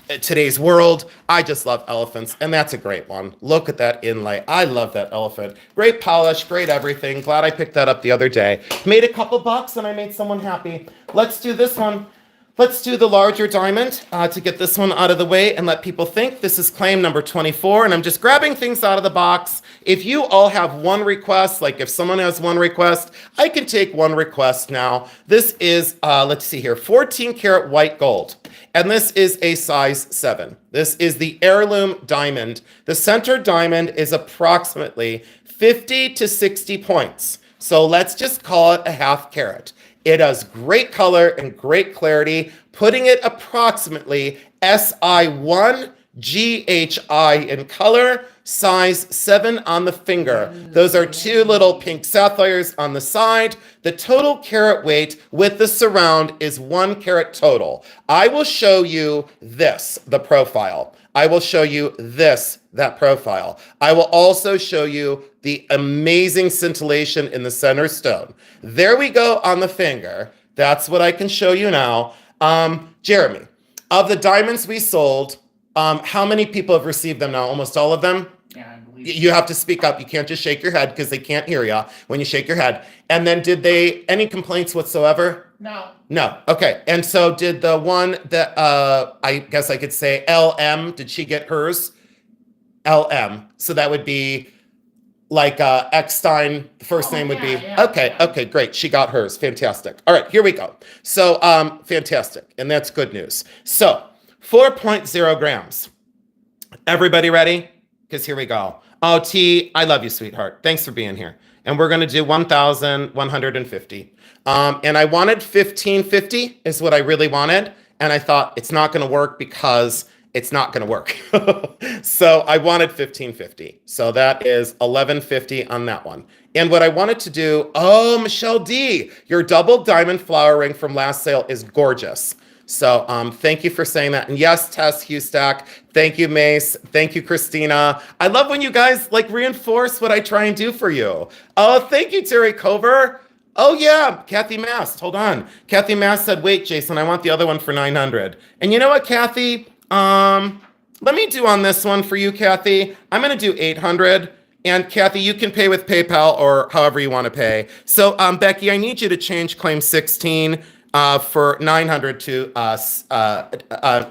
today's world. I just love elephants, and that's a great one. Look at that inlay. I love that elephant. Great polish, great everything. Glad I picked that up the other day. Made a couple bucks, and I made someone happy. Let's do this one. Let's do the larger diamond to get this one out of the way and let people think. This is claim number 24, and I'm just grabbing things out of the box. If you all have one request, like if someone has one request, I can take one request now. This is, let's see here, 14 karat white gold, and this is a size 7. This is the heirloom diamond. The center diamond is approximately 50 to 60 points. So let's just call it a half carat. It has great color and great clarity, putting it approximately SI1 GHI in color, size 7 on the finger. Those are 2 little pink sapphires on the side. The total carat weight with the surround is 1 carat total. I will show you this, the profile. I will show you this, that profile. I will also show you the amazing scintillation in the center stone. There we go on the finger. That's what I can show you now. Jeremy, of the diamonds we sold, how many people have received them now? Almost all of them? Yeah, I believe. You have to speak up. You can't just shake your head because they can't hear you when you shake your head. And then did they, any complaints whatsoever? No. No. Okay. And so did the one that, I guess I could say LM, did she get hers? LM. So that would be like Eckstein, the first name would be. Okay, great. She got hers. Fantastic. All right, here we go. So fantastic. And that's good news. So 4.0 grams. Everybody ready? Because here we go. Oh, T, I love you, sweetheart. Thanks for being here. And we're going to do 1,150. And I wanted 1,550 is what I really wanted. And I thought it's not going to work because it's not going to work. So I wanted 1550. So that is 1150 on that one. And what I wanted to do, oh, Michelle D, your double diamond flower ring from last sale is gorgeous. So thank you for saying that. And yes, Tess Hustack, thank you, Mace. Thank you, Christina. I love when you guys like reinforce what I try and do for you. Oh, thank you, Terry Cover. Oh yeah, Kathy Mast, hold on. Kathy Mast said, wait, Jason, I want the other one for 900. And you know what, Kathy? Let me do on this one for you, Kathy. I'm gonna do 800. And Kathy, you can pay with PayPal or however you want to pay. So Becky, I need you to change claim 16 for 900 to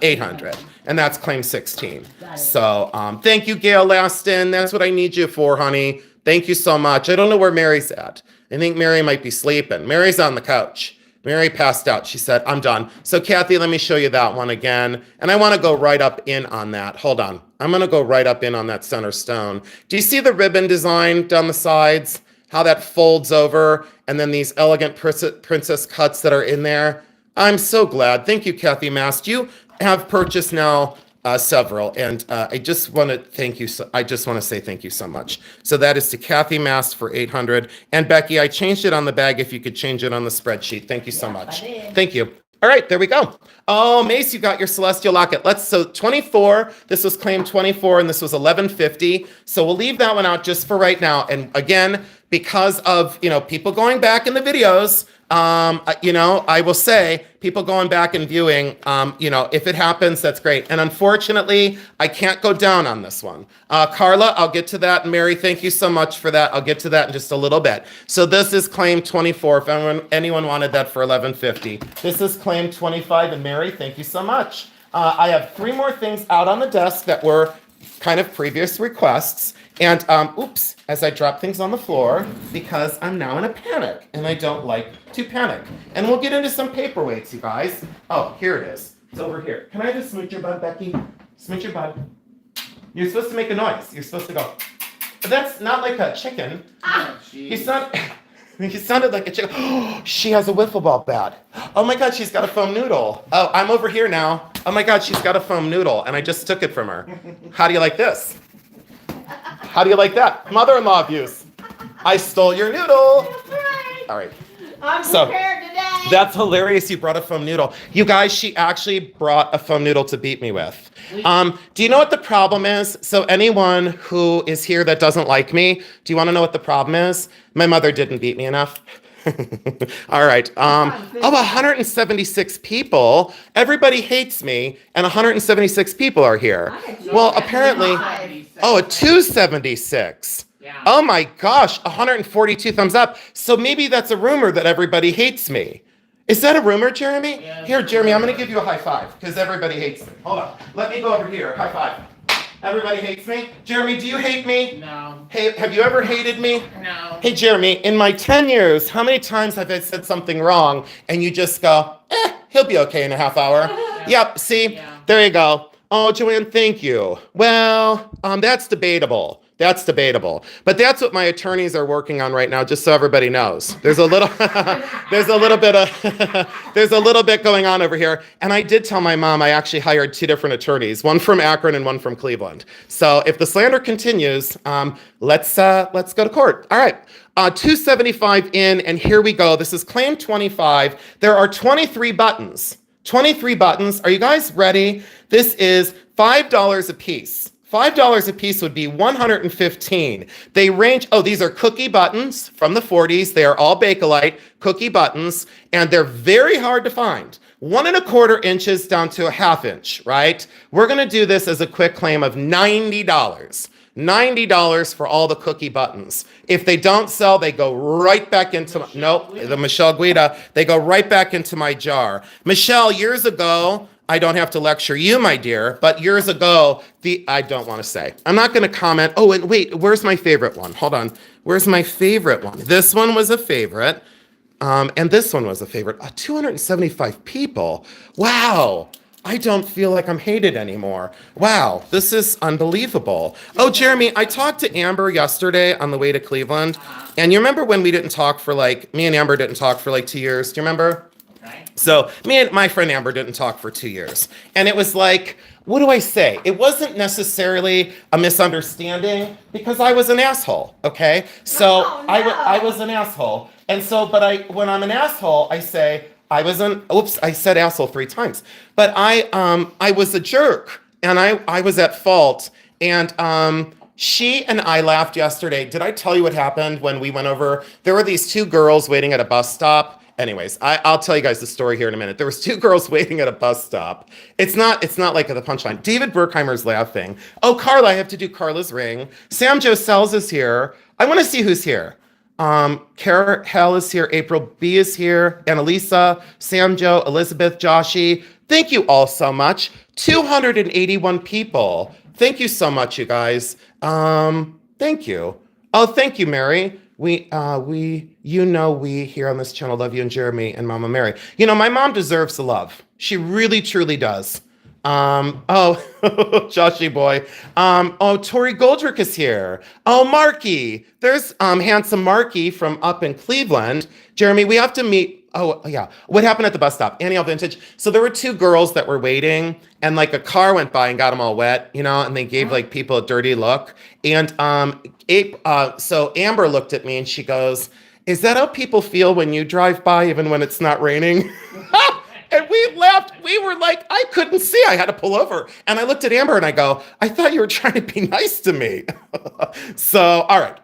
800. And that's claim 16. So thank you, Gail Laston. That's what I need you for, honey. Thank you so much. I don't know where Mary's at. I think Mary might be sleeping. Mary's on the couch. Mary passed out. She said, I'm done. So Kathy, let me show you that one again. And I want to go right up in on that. Hold on. I'm going to go right up in on that center stone. Do you see the ribbon design down the sides? How that folds over and then these elegant princess cuts that are in there? I'm so glad. Thank you, Kathy Mast. You have purchased now several, and I just want to thank you. I just want to say thank you so much. So that is to Kathy Mast for 800. And Becky, I changed it on the bag. If you could change it on the spreadsheet. Thank you so much. Thank you. All right, there we go. Oh, Mace, you got your celestial locket. So 24, this was claim 24, and this was 1150. So we'll leave that one out just for right now. And again, because of, people going back in the videos, I will say people going back and viewing, if it happens, that's great. And unfortunately, I can't go down on this one. Carla, I'll get to that. Mary, thank you so much for that. I'll get to that in just a little bit. So this is claim 24. If anyone wanted that for 1150. This is claim 25. And Mary, thank you so much. I have 3 more things out on the desk that were kind of previous requests. And oops, as I drop things on the floor, because I'm now in a panic, and I don't like to panic. And we'll get into some paperweights, you guys. Oh, here it is. It's over here. Can I just smooch your bud, Becky? Smooch your bud. You're supposed to make a noise. You're supposed to go. But that's not like a chicken. You sounded like a chicken. Oh, she has a wiffle ball bat. Oh my God, she's got a foam noodle. Oh, I'm over here now. Oh my God, she's got a foam noodle, and I just took it from her. How do you like this? How do you like that? Mother-in-law abuse. I stole your noodle. That's right. All right. I'm prepared today. That's hilarious. You brought a foam noodle. You guys, she actually brought a foam noodle to beat me with. Do you know what the problem is? So anyone who is here that doesn't like me, do you want to know what the problem is? My mother didn't beat me enough. All right. 176 people. Everybody hates me, and 176 people are here. Well, apparently, 276. Yeah. Oh my gosh, 142 thumbs up. So maybe that's a rumor that everybody hates me. Is that a rumor, Jeremy? Yeah, Here, Jeremy, I'm going to give you a high five because everybody hates me. Hold on. Let me go over here. High five. Everybody hates me? Jeremy, do you hate me? No. Hey, have you ever hated me? No. Hey, Jeremy, in my 10 years, how many times have I said something wrong and you just go, he'll be okay in a half hour? Yep, see? Yeah. There you go. Oh, Joanne, thank you. Well, that's debatable. That's debatable. But that's what my attorneys are working on right now, just so everybody knows. There's a little there's a little bit going on over here. And I did tell my mom I actually hired 2 different attorneys, one from Akron and one from Cleveland. So if the slander continues, let's go to court. All right. 275 in, and here we go. This is claim 25. There are 23 buttons. 23 buttons. Are you guys ready? This is $5 a piece. $5 a piece would be 115. They range, these are cookie buttons from the 40s. They are all Bakelite cookie buttons, and they're very hard to find. 1 1/4 inches down to a 1/2 inch, right? We're gonna do this as a quick claim of $90. $90 for all the cookie buttons. If they don't sell, they go right back into, the Michelle Guida, they go right back into my jar. Michelle, years ago, I don't have to lecture you, my dear, but years ago, I don't want to say. I'm not going to comment. Oh, and wait, where's my favorite one? Hold on. Where's my favorite one? This one was a favorite, and this one was a favorite. 275 people. Wow. I don't feel like I'm hated anymore. Wow, this is unbelievable. Oh, Jeremy, I talked to Amber yesterday on the way to Cleveland, and you remember when me and Amber didn't talk for like 2 years? Do you remember? So me and my friend Amber didn't talk for 2 years. And it was like, what do I say? It wasn't necessarily a misunderstanding because I was an asshole, okay? So Oh, no. I was an asshole. And so, but when I'm an asshole, I say, oops, I said asshole 3 times. But I was a jerk and I was at fault. And she and I laughed yesterday. Did I tell you what happened when we went over? There were these 2 girls waiting at a bus stop. Anyways, I'll tell you guys the story here in a minute. There was 2 girls waiting at a bus stop. It's not like the punchline. David Berkheimer's laughing. Oh, Carla, I have to do Carla's ring. Sam Joe Sells is here. I want to see who's here. Kara Hell is here. April B is here. Annalisa, Sam Joe, Elizabeth, Joshi. Thank you all so much. 281 people. Thank you so much, you guys. Thank you. Oh, thank you, Mary. We here on this channel love you and Jeremy and Mama Mary. You know, my mom deserves the love. She really, truly does. Joshy boy. Tori Goldrick is here. Oh, Marky. There's handsome Marky from up in Cleveland. Jeremy, we have to meet. Oh, yeah. What happened at the bus stop? Annie L. Vintage. So there were 2 girls that were waiting, and like a car went by and got them all wet, you know, and they gave like people a dirty look. And so Amber looked at me and she goes, "Is that how people feel when you drive by, even when it's not raining?" And we laughed. We were like, I couldn't see. I had to pull over. And I looked at Amber and I go, "I thought you were trying to be nice to me." So, all right.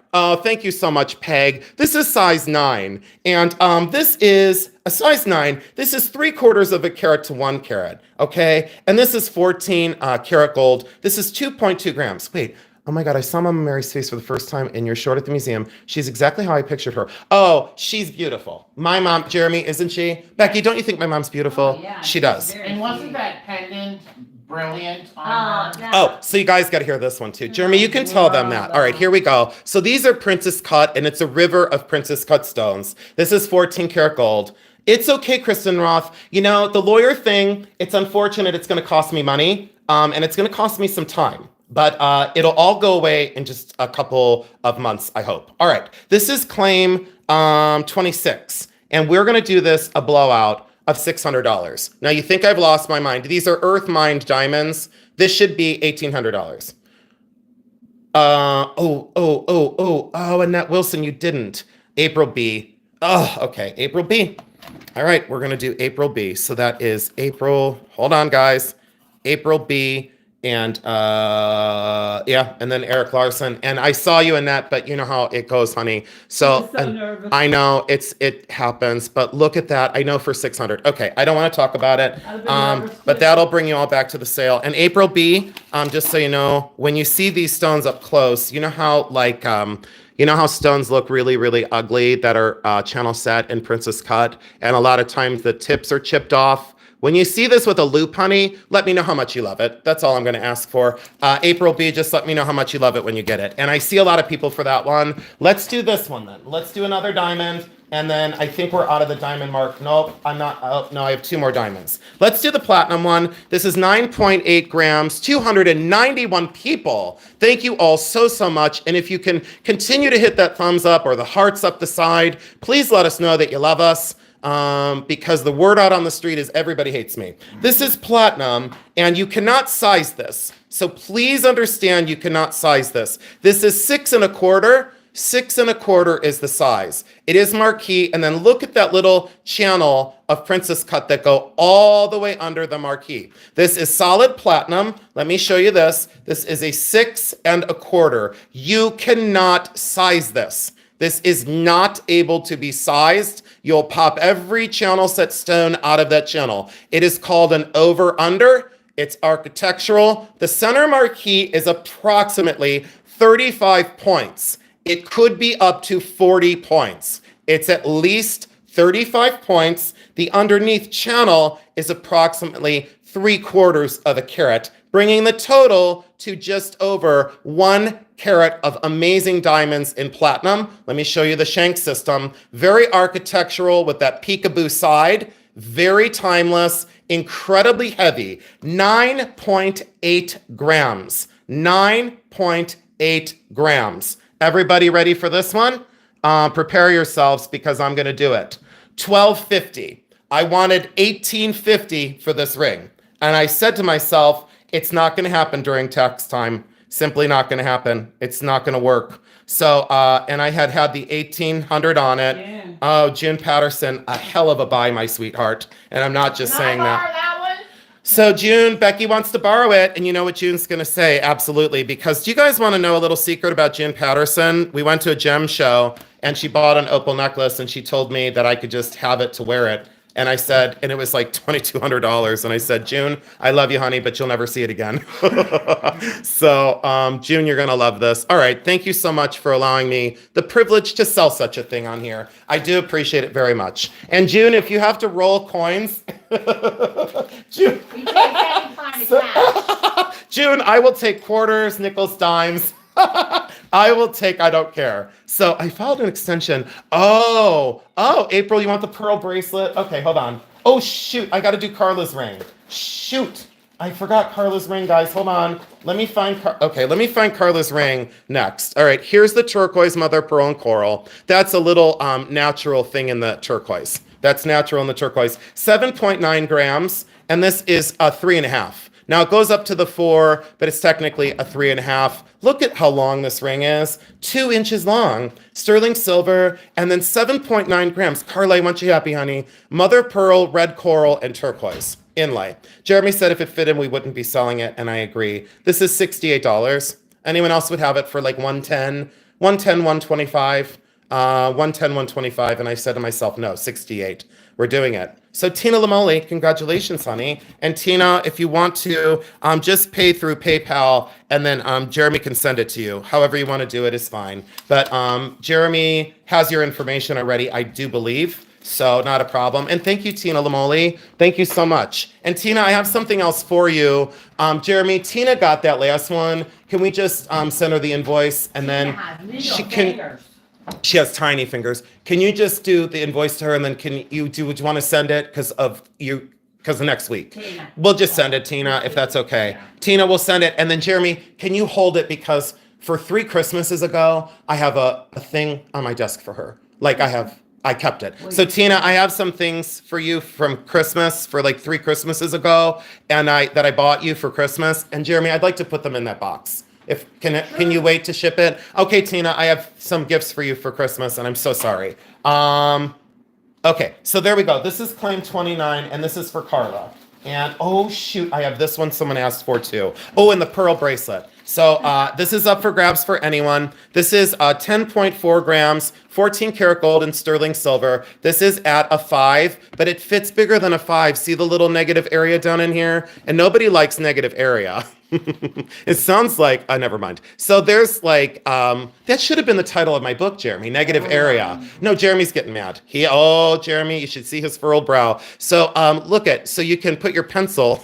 Thank you so much, Peg. This is size 9. And this is a size 9. This is 3/4 of a carat to 1 carat. Okay. And this is 14 karat gold. This is 2.2 grams. Wait. Oh my God, I saw Mama Mary's face for the first time in your short at the museum. She's exactly how I pictured her. Oh, she's beautiful. My mom, Jeremy, isn't she? Becky, don't you think my mom's beautiful? Oh, yeah, she does. And wasn't that pendant brilliant on her? Oh, so you guys got to hear this one too. Jeremy, you can tell them that. All right, here we go. So these are princess cut, and it's a river of princess cut stones. This is 14 karat gold. It's okay, Kristen Roth. You know, the lawyer thing, it's unfortunate. It's going to cost me money, and it's going to cost me some time. But it'll all go away in just a couple of months, I hope. All right, this is claim 26. And we're going to do this a blowout of $600. Now, you think I've lost my mind. These are earth mined diamonds. This should be $1,800. Annette Wilson, you didn't. April B. Oh, okay, April B. All right, we're going to do April B. So that is April. Hold on, guys. April B. And and then Eric Larson. And I saw you in that, but you know how it goes, honey. So nervous. I know it happens, but look at that. I know for 600. Okay, I don't want to talk about it. But that'll bring you all back to the sale. And April B, just so you know, when you see these stones up close, you know how you know how stones look really, really ugly that are channel set and princess cut, and a lot of times the tips are chipped off. When you see this with a loop, honey, let me know how much you love it. That's all I'm going to ask for. April B, just let me know how much you love it when you get it. And I see a lot of people for that one. Let's do this one then. Let's do another diamond. And then I think we're out of the diamond mark. Nope, I'm not. Oh, no, I have 2 more diamonds. Let's do the platinum one. This is 9.8 grams, 291 people. Thank you all so, so much. And if you can continue to hit that thumbs up or the hearts up the side, please let us know that you love us. Because the word out on the street is everybody hates me. This is platinum, and you cannot size this. So please understand you cannot size this. This is 6 1/4. 6 1/4 is the size. It is marquee, and then look at that little channel of princess cut that go all the way under the marquee. This is solid platinum. Let me show you this. This is a 6 1/4. You cannot size this. This is not able to be sized. You'll pop every channel set stone out of that channel. It is called an over-under. It's architectural. The center marquee is approximately 35 points. It could be up to 40 points. It's at least 35 points. The underneath channel is approximately 3/4 of a carat, bringing the total to just over 1 carat of amazing diamonds in platinum. Let me show you the shank system. Very architectural with that peekaboo side. Very timeless, incredibly heavy. 9.8 grams. 9.8 grams. Everybody ready for this one? Prepare yourselves because I'm going to do it. $12.50. I wanted $18.50 for this ring. And I said to myself, It's not going to happen during tax time. Simply not going to happen. It's not going to work. So, and I had the 1800 on it. Yeah. Oh, June Patterson, a hell of a buy, my sweetheart. And I'm not just saying that. that one? So June, Becky wants to borrow it, and you know what June's going to say? Absolutely, because do you guys want to know a little secret about June Patterson? We went to a gem show, and she bought an opal necklace, and she told me that I could just have it to wear it. And I said, and it was like $2,200. And I said, June, I love you, honey, but you'll never see it again. So, June, you're going to love this. All right. Thank you so much for allowing me the privilege to sell such a thing on here. I do appreciate it very much. And June, if you have to roll coins, June, You take any kind of cash. June, I will take quarters, nickels, dimes. I don't care. So I filed an extension. Oh, April, you want the pearl bracelet? Okay, hold on. Oh, shoot, I got to do Carla's ring. Shoot, I forgot Carla's ring, guys. Hold on. Let me find Carla's ring next. All right, here's the turquoise mother pearl and coral. That's a little natural thing in the turquoise. That's natural in the turquoise. 7.9 grams, and this is a 3.5. Now it goes up to the 4, but it's technically a 3.5. Look at how long this ring is. 2 inches long. Sterling silver, and then 7.9 grams. Carla, I want you happy, honey. Mother pearl, red coral, and turquoise. Inlay. Jeremy said if it fit him, we wouldn't be selling it, and I agree. This is $68. Anyone else would have it for like 110, 125, 125, and I said to myself, no, 68. We're doing it. So Tina Lamoli, congratulations, honey. And Tina, if you want to, just pay through PayPal, and then Jeremy can send it to you. However you want to do it is fine. But Jeremy has your information already, I do believe. So not a problem. And thank you, Tina Lamoli. Thank you so much. And Tina, I have something else for you. Jeremy, Tina got that last one. Can we just send her the invoice, and then she can... She has tiny fingers. Can you just do the invoice to her, and then would you want to send it because of next week? Tina. We'll just send it, Tina, if that's okay. Yeah. Tina will send it. And then Jeremy, can you hold it? Because for 3 Christmases ago, I have a thing on my desk for her. Like I kept it. So Tina, I have some things for you from Christmas for like 3 Christmases ago, and that I bought you for Christmas. And Jeremy, I'd like to put them in that box. Can you wait to ship it? Okay, Tina, I have some gifts for you for Christmas, and I'm so sorry. Okay, so there we go. This is claim 29, and this is for Carla. And oh shoot, I have this one someone asked for too. Oh, and the pearl bracelet. So this is up for grabs for anyone. This is 10.4 grams, 14 karat gold and sterling silver. This is at a 5, but it fits bigger than a 5. See the little negative area down in here? And nobody likes negative area. It sounds like, never mind. So there's like, that should have been the title of my book, Jeremy, Negative Area. No, Jeremy's getting mad. Jeremy, you should see his furrowed brow. So so you can put your pencil,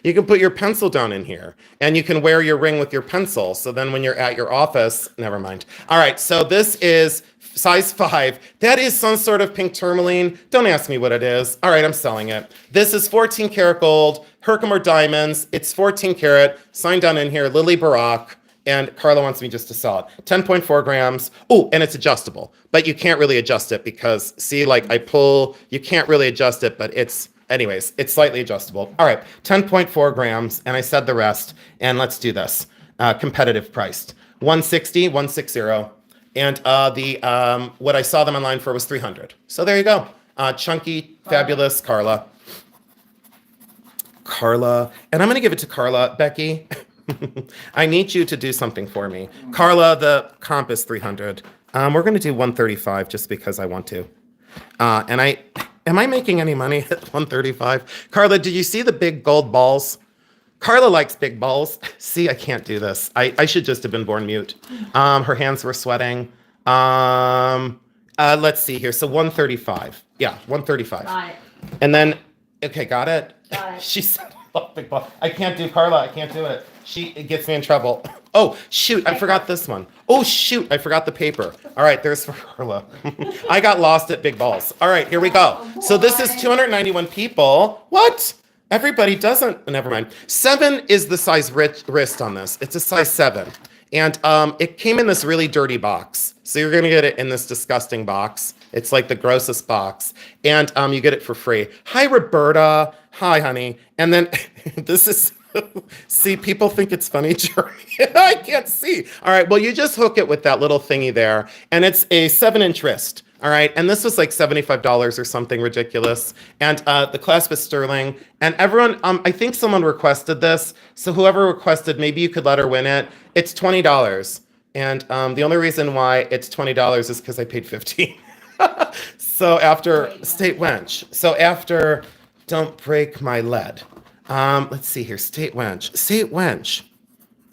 you can put your pencil down in here, and you can wear your ring with your pencil. So then when you're at your office, never mind. All right, so this is size 5. That is some sort of pink tourmaline. Don't ask me what it is. All right, I'm selling it. This is 14 karat gold, Herkimer diamonds. It's 14 karat. Signed down in here, Lily Barak. And Carla wants me just to sell it. 10.4 grams. Oh, and it's adjustable. But you can't really adjust it because, see, like I pull, you can't really adjust it, but it's slightly adjustable. All right, 10.4 grams. And I said the rest. And let's do this. Competitive priced. 160. And what I saw them online for was 300. So there you go. Chunky, fabulous Carla. And I'm going to give it to Carla. Becky, I need you to do something for me. Carla, the comp is 300. We're going to do 135 just because I want to. Am I making any money at 135? Carla, did you see the big gold balls? Carla likes big balls. See, I can't do this. I should just have been born mute. Her hands were sweating. Let's see here. So 135. Yeah, 135. Got it. And then, okay, got it? Got it. She said, oh, big ball. I can't do Carla. I can't do it. It gets me in trouble. Oh, shoot. I forgot this one. Oh, shoot. I forgot the paper. All right, there's for Carla. I got lost at big balls. All right, here we go. So this is 291 people. What? Everybody doesn't. Never mind. 7 is the size wrist on this. It's a size 7. And it came in this really dirty box. So you're going to get it in this disgusting box. It's like the grossest box. And you get it for free. Hi, Roberta. Hi, honey. And then this is See, people think it's funny, Jeremy. I can't see. All right, well, you just hook it with that little thingy there, and it's a 7-inch wrist. All right, and this was like $75 or something ridiculous. And the clasp is sterling. And everyone, I think someone requested this. So whoever requested, maybe you could let her win it. It's $20. And the only reason why it's $20 is because I paid $15. So after State Wench. So after Don't Break My Lead. Let's see here. State Wench. State Wench.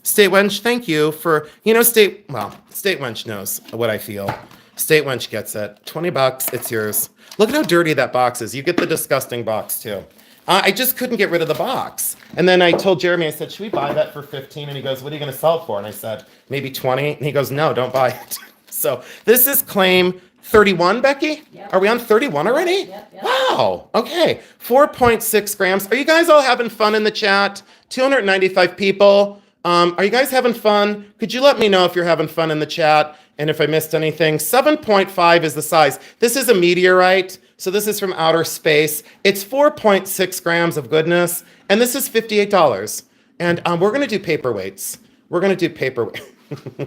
State Wench, thank you for, State Wench knows what I feel. State Wench gets it. $20, it's yours. Look at how dirty that box is. You get the disgusting box too. I just couldn't get rid of the box. And then I told Jeremy, I said, should we buy that for 15? And he goes, what are you going to sell it for? And I said, maybe 20. And he goes, no, don't buy it. So this is claim 31, Becky? Yep. Are we on 31 already? Yep. Wow. Okay. 4.6 grams. Are you guys all having fun in the chat? 295 people. Are you guys having fun? Could you let me know if you're having fun in the chat and if I missed anything? 7.5 is the size. This is a meteorite, so this is from outer space. It's 4.6 grams of goodness, and this is $58. And we're going to do paperweights. We're going to do paperweight.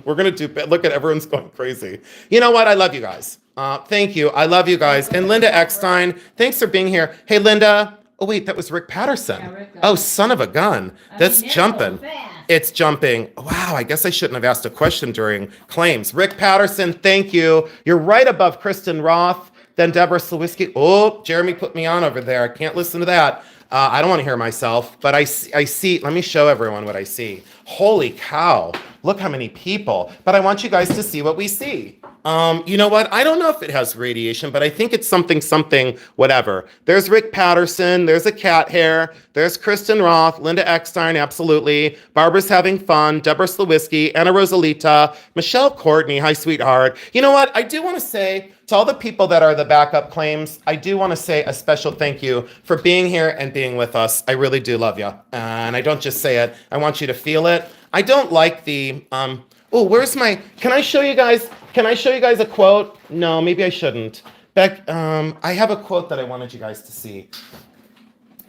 We're going to do, look at everyone's going crazy. You know what? I love you guys. Thank you. I love you guys. And Linda Eckstein, thanks for being here. Hey, Linda. Oh, wait, that was Rick Patterson. Yeah, Rick, oh, son of a gun. That's they're jumping. so fast. It's jumping. Wow, I guess I shouldn't have asked a question during claims. Rick Patterson, thank you. You're right above Kristen Roth, then Deborah Slawicki. Oh, Jeremy put me on over there. I can't listen to that. I don't want to hear myself, but I see, let me show everyone what I see. Holy cow, look how many people. But I want you guys to see what we see. You know what? I don't know if it has radiation, but I think it's something, whatever. There's Rick Patterson. There's a cat hair. There's Kristen Roth, Linda Eckstein, absolutely. Barbara's having fun. Deborah Slawicki, Anna Rosalita, Michelle Courtney, hi, sweetheart. You know what? I do want to say to all the people that are the backup claims, I do want to say a special thank you for being here and being with us. I really do love you. And I don't just say it. I want you to feel it. I don't like the, oh, where's my, can I show you guys a quote? No, maybe I shouldn't. Beck, I have a quote that I wanted you guys to see.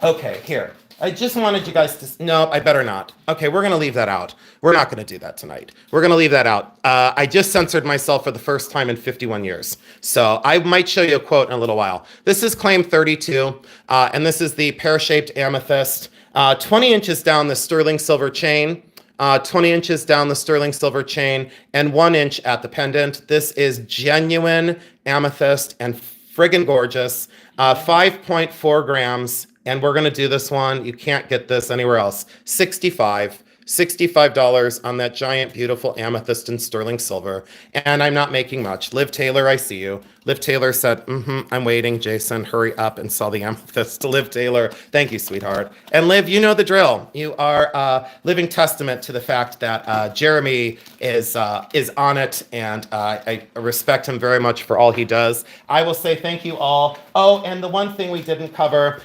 Okay, here. I just wanted you guys to, no, I better not. Okay, we're going to leave that out. We're not going to do that tonight. We're going to leave that out. I just censored myself for the first time in 51 years. So I might show you a quote in a little while. This is claim 32, and this is the pear-shaped amethyst. 20 inches down the sterling silver chain. 20 inches down the sterling silver chain, and 1 inch at the pendant. This is genuine amethyst and friggin' gorgeous. 5.4 grams, and we're gonna do this one. You can't get this anywhere else. $65 on that giant, beautiful amethyst and sterling silver. And I'm not making much. Liv Taylor, I see you. Liv Taylor said, I'm waiting, Jason, hurry up and sell the amethyst to Liv Taylor. Thank you, sweetheart. And Liv, you know the drill. You are a living testament to the fact that Jeremy is on it, and I respect him very much for all he does. I will say thank you all. Oh, and the one thing we didn't cover,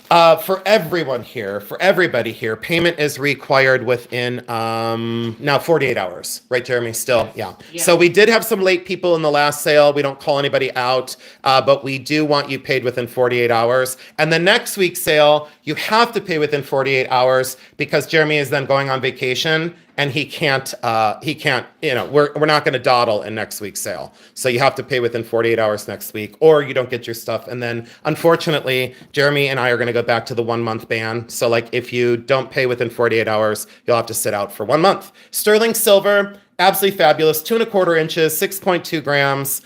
for everyone here, for everybody here, payment is required within now 48 hours, right, Jeremy? Still, yeah. So we did have some late people in the last sale. We don't call anybody out, but we do want you paid within 48 hours. And the next week's sale, you have to pay within 48 hours because Jeremy is then going on vacation. And he can't, we're not going to dawdle in next week's sale. So you have to pay within 48 hours next week, or you don't get your stuff. And then, unfortunately, Jeremy and I are going to go back to the 1 month ban. So, like, if you don't pay within 48 hours, you'll have to sit out for 1 month. Sterling silver, absolutely fabulous. 2¼ inches, 6.2 grams.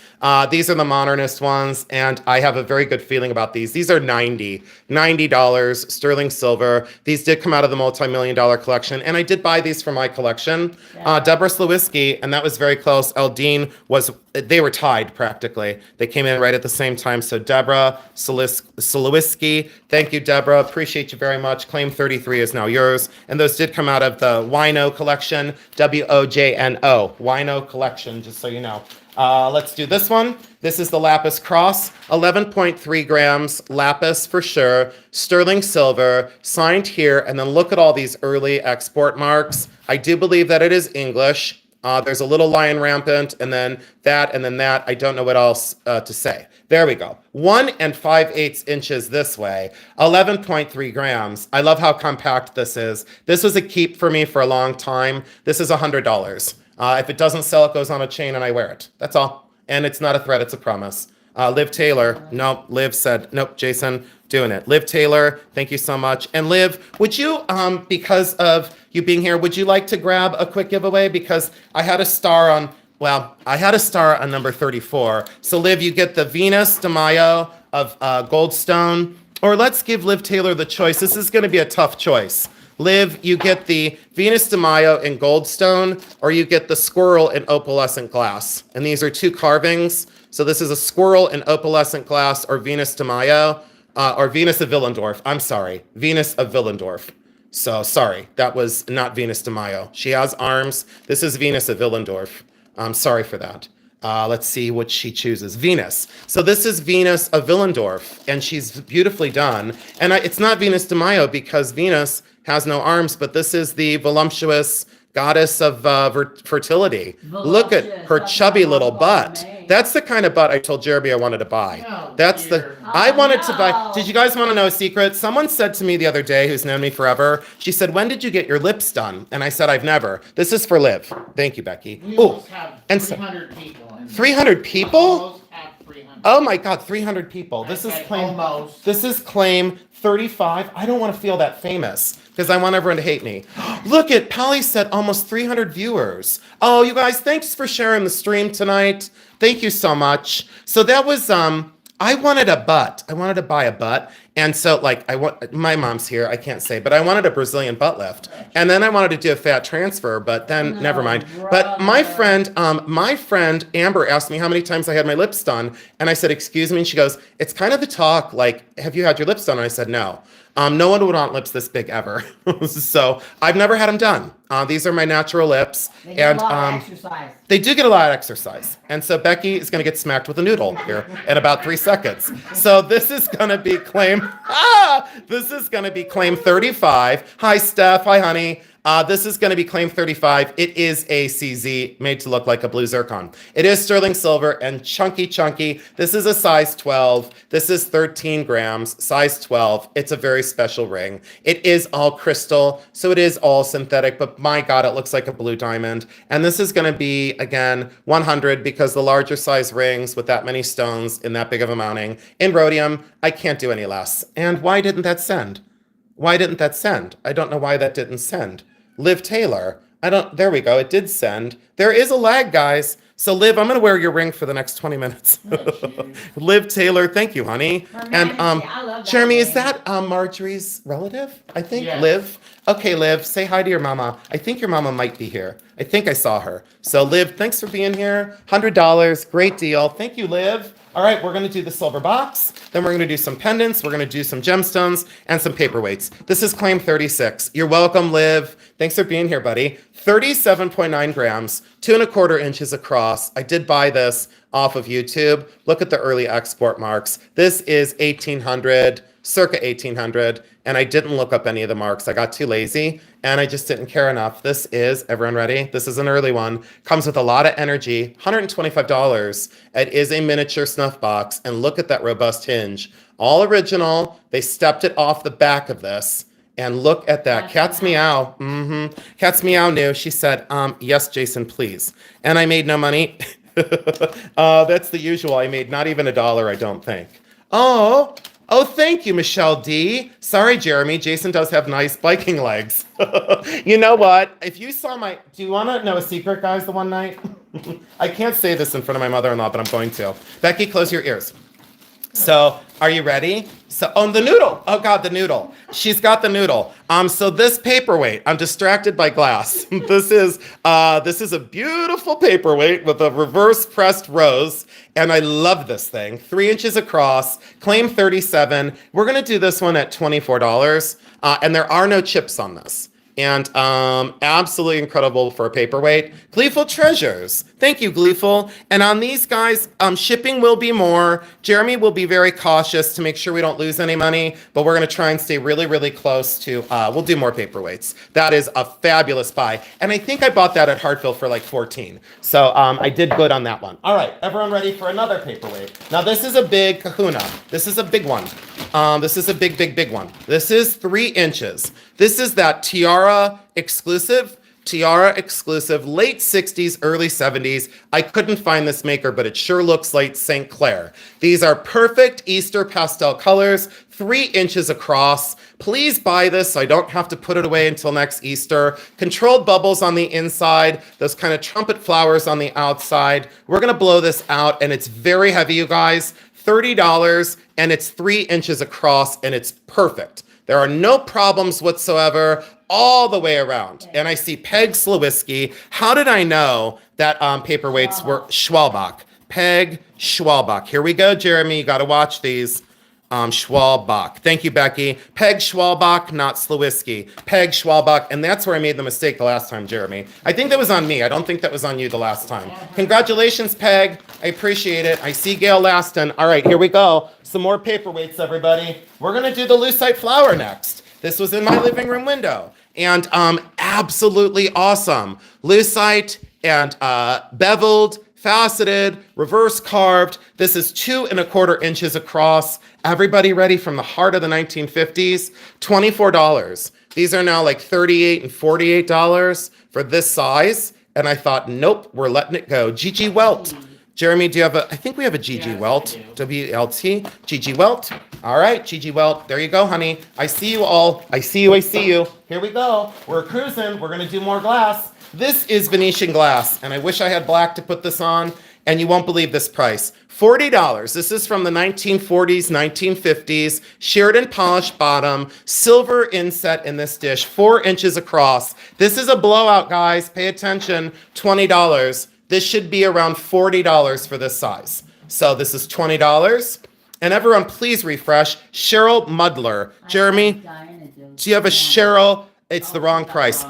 These are the modernist ones, and I have a very good feeling about these. These are $90 sterling silver. These did come out of the multi-million-dollar collection, and I did buy these for my collection. Deborah Slawicki, and that was very close. Eldine they were tied practically. They came in right at the same time. So Deborah Slawicki, thank you, Deborah. Appreciate you very much. Claim 33 is now yours. And those did come out of the Wino collection, WOJNO, Wino collection, just so you know. Let's do this one. This is the lapis cross, 11.3 grams, lapis for sure, sterling silver, signed here, and then look at all these early export marks. I do believe that it is English. There's a little lion rampant, and then that, and then that. I don't know what else to say. There we go. 1 5/8 inches this way, 11.3 grams. I love how compact this is. This was a keep for me for a long time. This is $100. If it doesn't sell, it goes on a chain and I wear it. That's all. And it's not a threat, it's a promise. Liv Taylor, nope, Liv said, nope, Jason, doing it. Liv Taylor, thank you so much. And Liv, would you, because of you being here, would you like to grab a quick giveaway? Because I had a star on, number 34. So Liv, you get the Venus de Mayo of Goldstone, or let's give Liv Taylor the choice. This is gonna be a tough choice. Liv, you get the Venus de Mayo in Goldstone, or you get the squirrel in opalescent glass. And these are 2 carvings. So this is a squirrel in opalescent glass, or Venus de Mayo, or Venus of Willendorf. I'm sorry, Venus of Willendorf. So sorry, that was not Venus de Mayo. She has arms. This is Venus of Willendorf. I'm sorry for that. Let's see what she chooses. Venus. So this is Venus of Willendorf, and she's beautifully done. And it's not Venus de Mayo because Venus has no arms, but this is the voluptuous goddess of fertility. Look at her chubby little butt. That's the kind of butt I told Jeremy I wanted to buy. I wanted to buy. Did you guys want to know a secret? Someone said to me the other day, who's known me forever, she said, when did you get your lips done? And I said, I've never. This is for Liv. Thank you, Becky. We almost have 300 people. 300 people? Almost have 300. Oh my God, 300 people. This is claim 35. I don't want to feel that famous because I want everyone to hate me. Look at Polly said almost 300 viewers. Oh, you guys, thanks for sharing the stream tonight. Thank you so much. So that was I wanted a butt. I wanted to buy a butt. And so my mom's here, I can't say, but I wanted a Brazilian butt lift. And then I wanted to do a fat transfer, but then never mind. But my friend Amber asked me how many times I had my lips done. And I said, excuse me. And she goes, it's kind of the talk, like, have you had your lips done? And I said, no. No one would want lips this big ever. So I've never had them done. These are my natural lips. They get a lot of exercise. They do get a lot of exercise. And so Becky is going to get smacked with a noodle here in about 3 seconds. So this is going to be claim 35. Hi, Steph. Hi, honey. This is going to be claim 35. It is a CZ made to look like a blue zircon. It is sterling silver and chunky. This is a size 12. This is 13 grams, size 12. It's a very special ring. It is all crystal, so it is all synthetic, but my God, it looks like a blue diamond. And this is going to be, again, 100 because the larger size rings with that many stones in that big of a mounting in rhodium, I can't do any less. And why didn't that send? Why didn't that send? I don't know why that didn't send. Liv Taylor, there we go, it did send. There is a lag, guys. So Liv, I'm gonna wear your ring for the next 20 minutes. Liv Taylor, thank you, honey. And I love that Jeremy, ring. is that Marjorie's relative? I think, Yes. Liv. Okay, Liv, say hi to your mama. I think your mama might be here. I think I saw her. So Liv, thanks for being here. $100, great deal. Thank you, Liv. All right, we're gonna do the silver box, then we're gonna do some pendants, we're gonna do some gemstones, and some paperweights. This is claim 36. You're welcome, Liv. Thanks for being here, buddy. 37.9 grams, 2¼ inches across. I did buy this off of YouTube. Look at the early export marks. This is 1800, circa 1800, and I didn't look up any of the marks. I got too lazy, and I just didn't care enough. This is, everyone ready? This is an early one. Comes with a lot of energy, $125. It is a miniature snuff box, and look at that robust hinge. All original. They stepped it off the back of this. And look at that. Cat's meow. Cat's meow knew. She said, yes, Jason, please. And I made no money. That's the usual. I made not even $1, I don't think. Oh, thank you, Michelle D. Sorry, Jeremy. Jason does have nice biking legs. You know what? If you saw do you want to know a secret, guys, the one night? I can't say this in front of my mother-in-law, but I'm going to. Becky, close your ears. So, are you ready? So, the noodle. Oh God, the noodle. She's got the noodle. So this paperweight, I'm distracted by glass. This is a beautiful paperweight with a reverse pressed rose, and I love this thing. 3 inches across, claim 37. We're gonna do this one at $24, and there are no chips on this. And absolutely incredible for a paperweight. Gleeful Treasures. Thank you, Gleeful. And on these guys, shipping will be more. Jeremy will be very cautious to make sure we don't lose any money, but we're going to try and stay really, really close to, we'll do more paperweights. That is a fabulous buy. And I think I bought that at Hartville for like 14. So I did good on that one. All right, everyone ready for another paperweight? Now this is a big kahuna. This is a big one. This is a big, big, big one. This is 3 inches. This is that Tiara exclusive, late 60s, early 70s. I couldn't find this maker, but it sure looks like St. Clair. These are perfect Easter pastel colors, 3 inches across. Please buy this so I don't have to put it away until next Easter. Controlled bubbles on the inside, those kind of trumpet flowers on the outside. We're gonna blow this out, and it's very heavy, you guys. $30, and it's 3 inches across, and it's perfect. There are no problems whatsoever all the way around. And I see Peg Slowinski. How did I know that paperweights were Schwalbach? Peg Schwalbach. Here we go, Jeremy. You got to watch these. Schwalbach. Thank you, Becky. Peg Schwalbach, not Slowinski. Peg Schwalbach. And that's where I made the mistake the last time, Jeremy. I think that was on me. I don't think that was on you the last time. Congratulations, Peg. I appreciate it. I see Gail Laston. All right, here we go. Some more paperweights, everybody. We're going to do the lucite flower next. This was in my living room window. And absolutely awesome. Lucite and beveled, faceted, reverse carved. This is 2 1/4 inches across. Everybody ready from the heart of the 1950s? $24. These are now like $38 and $48 for this size. And I thought, nope, we're letting it go. Gigi Welt. Jeremy, do you have I think we have a Gigi Welt. WLT. Gigi Welt. All right, Gigi Welt. There you go, honey. I see you all. I see you. Here we go. We're cruising. We're going to do more glass. This is Venetian glass, and I wish I had black to put this on, and you won't believe this price. $40. This is from the 1940s, 1950s. Sheridan polished bottom, silver inset in this dish, 4 inches across. This is a blowout, guys. Pay attention. $20. This should be around $40 for this size. So this is $20. And everyone, please refresh. Cheryl Mudler. Jeremy, do you have a Cheryl? It's the wrong price.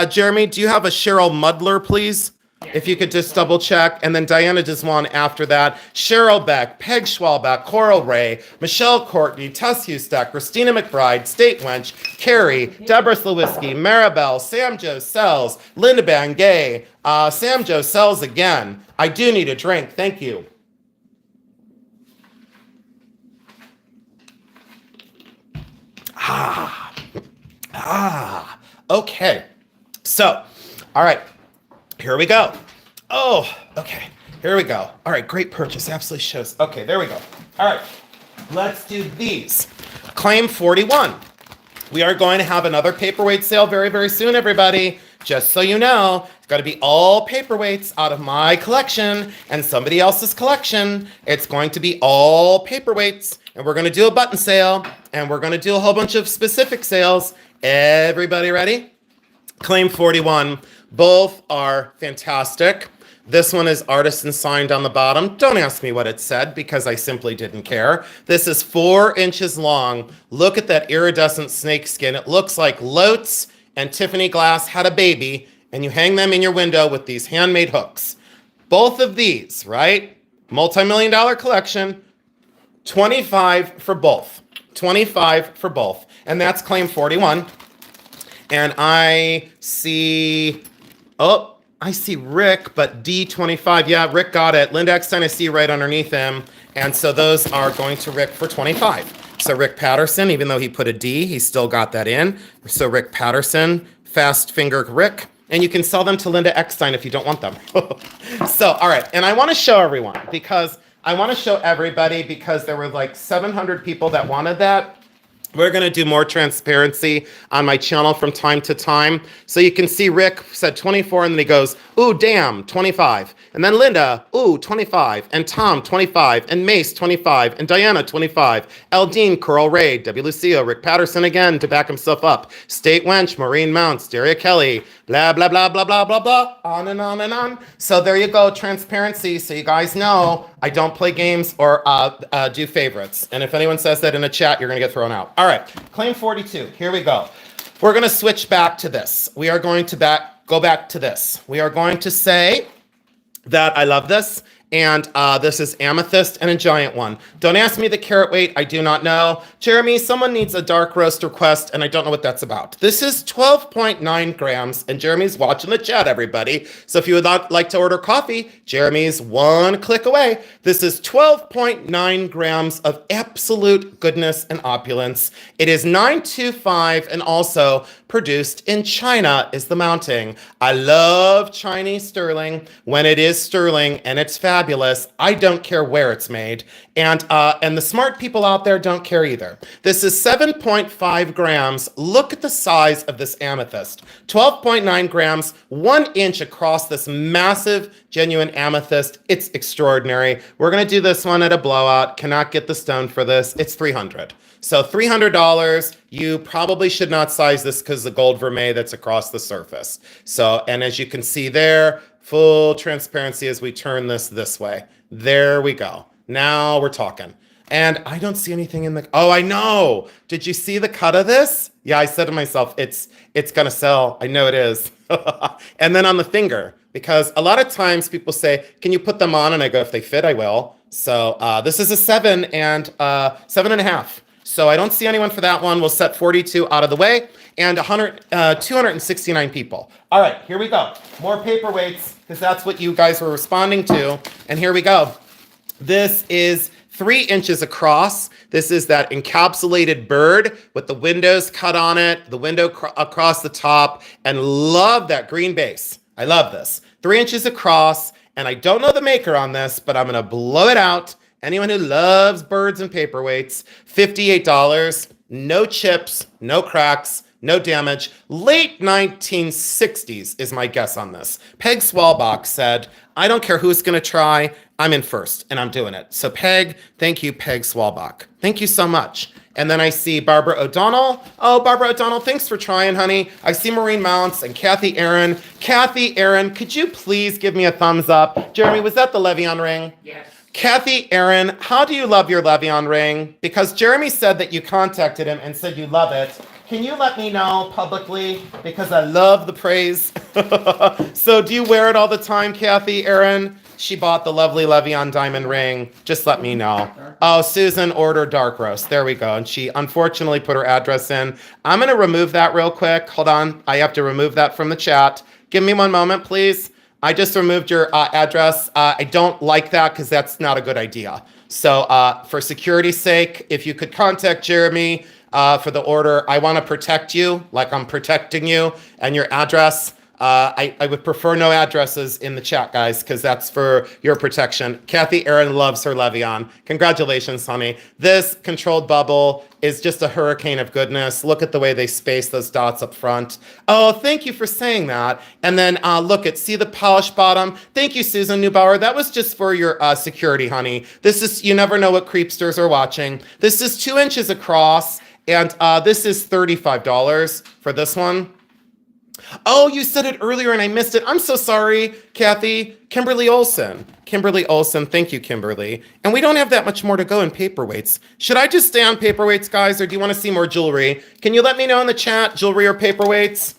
Jeremy, do you have a Cheryl Mudler, please? If you could just double check. And then Diana does one after that. Cheryl Beck, Peg Schwalbach, Coral Ray, Michelle Courtney, Tess Hustack, Christina McBride, State Wench, Carrie, Deborah Slowinski, Maribel, Sam Joe Sells, Linda Bangay, Sam Joe Sells again. I do need a drink. Thank you. Okay. So, all right, here we go. Oh, okay, here we go. All right, great purchase, absolutely shows. Okay, there we go. All right, let's do these. Claim 41. We are going to have another paperweight sale very, very soon, everybody. Just so you know, it's got to be all paperweights out of my collection and somebody else's collection. It's going to be all paperweights, and we're going to do a button sale, and we're going to do a whole bunch of specific sales. Everybody ready? Claim 41. Both are fantastic. This one is artisan signed on the bottom. Don't ask me what it said because I simply didn't care. This is 4 inches long. Look at that iridescent snake skin. It looks like Lotz and Tiffany Glass had a baby, and you hang them in your window with these handmade hooks. Both of these, right? Multi-million-dollar collection. 25 for both. 25 for both. And that's claim 41. And I see Rick, but D25. Yeah, Rick got it. Linda Eckstein, I see right underneath him. And so those are going to Rick for 25. So Rick Patterson, even though he put a D, he still got that in. So Rick Patterson, fast finger Rick. And you can sell them to Linda Eckstein if you don't want them. So, all right. And I want to show everyone because there were like 700 people that wanted that. We're going to do more transparency on my channel from time to time. So you can see Rick said 24, and then he goes, ooh, damn, 25. And then Linda, ooh, 25. And Tom, 25. And Mace, 25. And Diana, 25. Eldine, Coral Ray, W. Lucio, Rick Patterson again to back himself up. State Wench, Maureen Mounts, Daria Kelly, blah, blah, blah, blah, blah, blah, blah, on and on and on. So there you go, transparency. So you guys know I don't play games or do favorites. And if anyone says that in a chat, you're going to get thrown out. All right, claim 42. Here we go. we're going to switch back to this. We are going to go back to this. We are going to say that I love this. And this is amethyst and a giant one. Don't ask me the carat weight. I do not know. Jeremy, someone needs a dark roast request, and I don't know what that's about. This is 12.9 grams, and Jeremy's watching the chat, everybody. So if you would like to order coffee, Jeremy's one click away. This is 12.9 grams of absolute goodness and opulence. It is 925 and also produced in China is the mounting. I love Chinese sterling when it is sterling and it's fabulous. I don't care where it's made. And the smart people out there don't care either. This is 7.5 grams. Look at the size of this amethyst. 12.9 grams, 1 inch across this massive, genuine amethyst. It's extraordinary. We're gonna do this one at a blowout. Cannot get the stone for this. It's $300. So $300, you probably should not size this because the gold vermeil that's across the surface. So, and as you can see there, full transparency as we turn this way. There we go. Now we're talking. And I don't see anything in the, oh, I know. Did you see the cut of this? Yeah, I said to myself, it's gonna sell. I know it is. And then on the finger, because a lot of times people say, can you put them on? And I go, if they fit, I will. So this is a 7 and 7.5. So I don't see anyone for that one. We'll set 42 out of the way and 269 people. All right, here we go. More paperweights because that's what you guys were responding to. And here we go. This is 3 inches across. This is that encapsulated bird with the windows cut on it, the window across the top, and love that green base. I love this. 3 inches across, and I don't know the maker on this, but I'm gonna blow it out. Anyone who loves birds and paperweights, $58, no chips, no cracks, no damage. Late 1960s is my guess on this. Peg Swalbach said, I don't care who's gonna try, I'm in first, and I'm doing it. So Peg, thank you, Peg Swalbach. Thank you so much. And then I see Barbara O'Donnell. Oh, Barbara O'Donnell, thanks for trying, honey. I see Maureen Mounts and Kathy Aaron. Kathy Aaron, could you please give me a thumbs up? Jeremy, was that the Levion ring? Yes. Kathy Aaron, how do you love your Levion ring? Because Jeremy said that you contacted him and said you love it. Can you let me know publicly? Because I love the praise. So do you wear it all the time, Kathy Aaron? She bought the lovely Levion diamond ring. Just let me know. Oh, Susan ordered dark roast. There we go. And she unfortunately put her address in. I'm going to remove that real quick. Hold on. I have to remove that from the chat. Give me one moment, please. I just removed your address. I don't like that because that's not a good idea. So for security's sake, if you could contact Jeremy for the order, I want to protect you like I'm protecting you and your address. I would prefer no addresses in the chat, guys, because that's for your protection. Kathy Aaron loves her Levion. Congratulations, honey. This controlled bubble is just a hurricane of goodness. Look at the way they space those dots up front. Oh, thank you for saying that. And then see the polished bottom. Thank you, Susan Neubauer. That was just for your security, honey. This is, you never know what creepsters are watching. This is 2 inches across, and this is $35 for this one. Oh, you said it earlier and I missed it. I'm so sorry, Kathy. Kimberly Olson. Kimberly Olson. Thank you, Kimberly. And we don't have that much more to go in paperweights. Should I just stay on paperweights, guys, or do you want to see more jewelry? Can you let me know in the chat, jewelry or paperweights?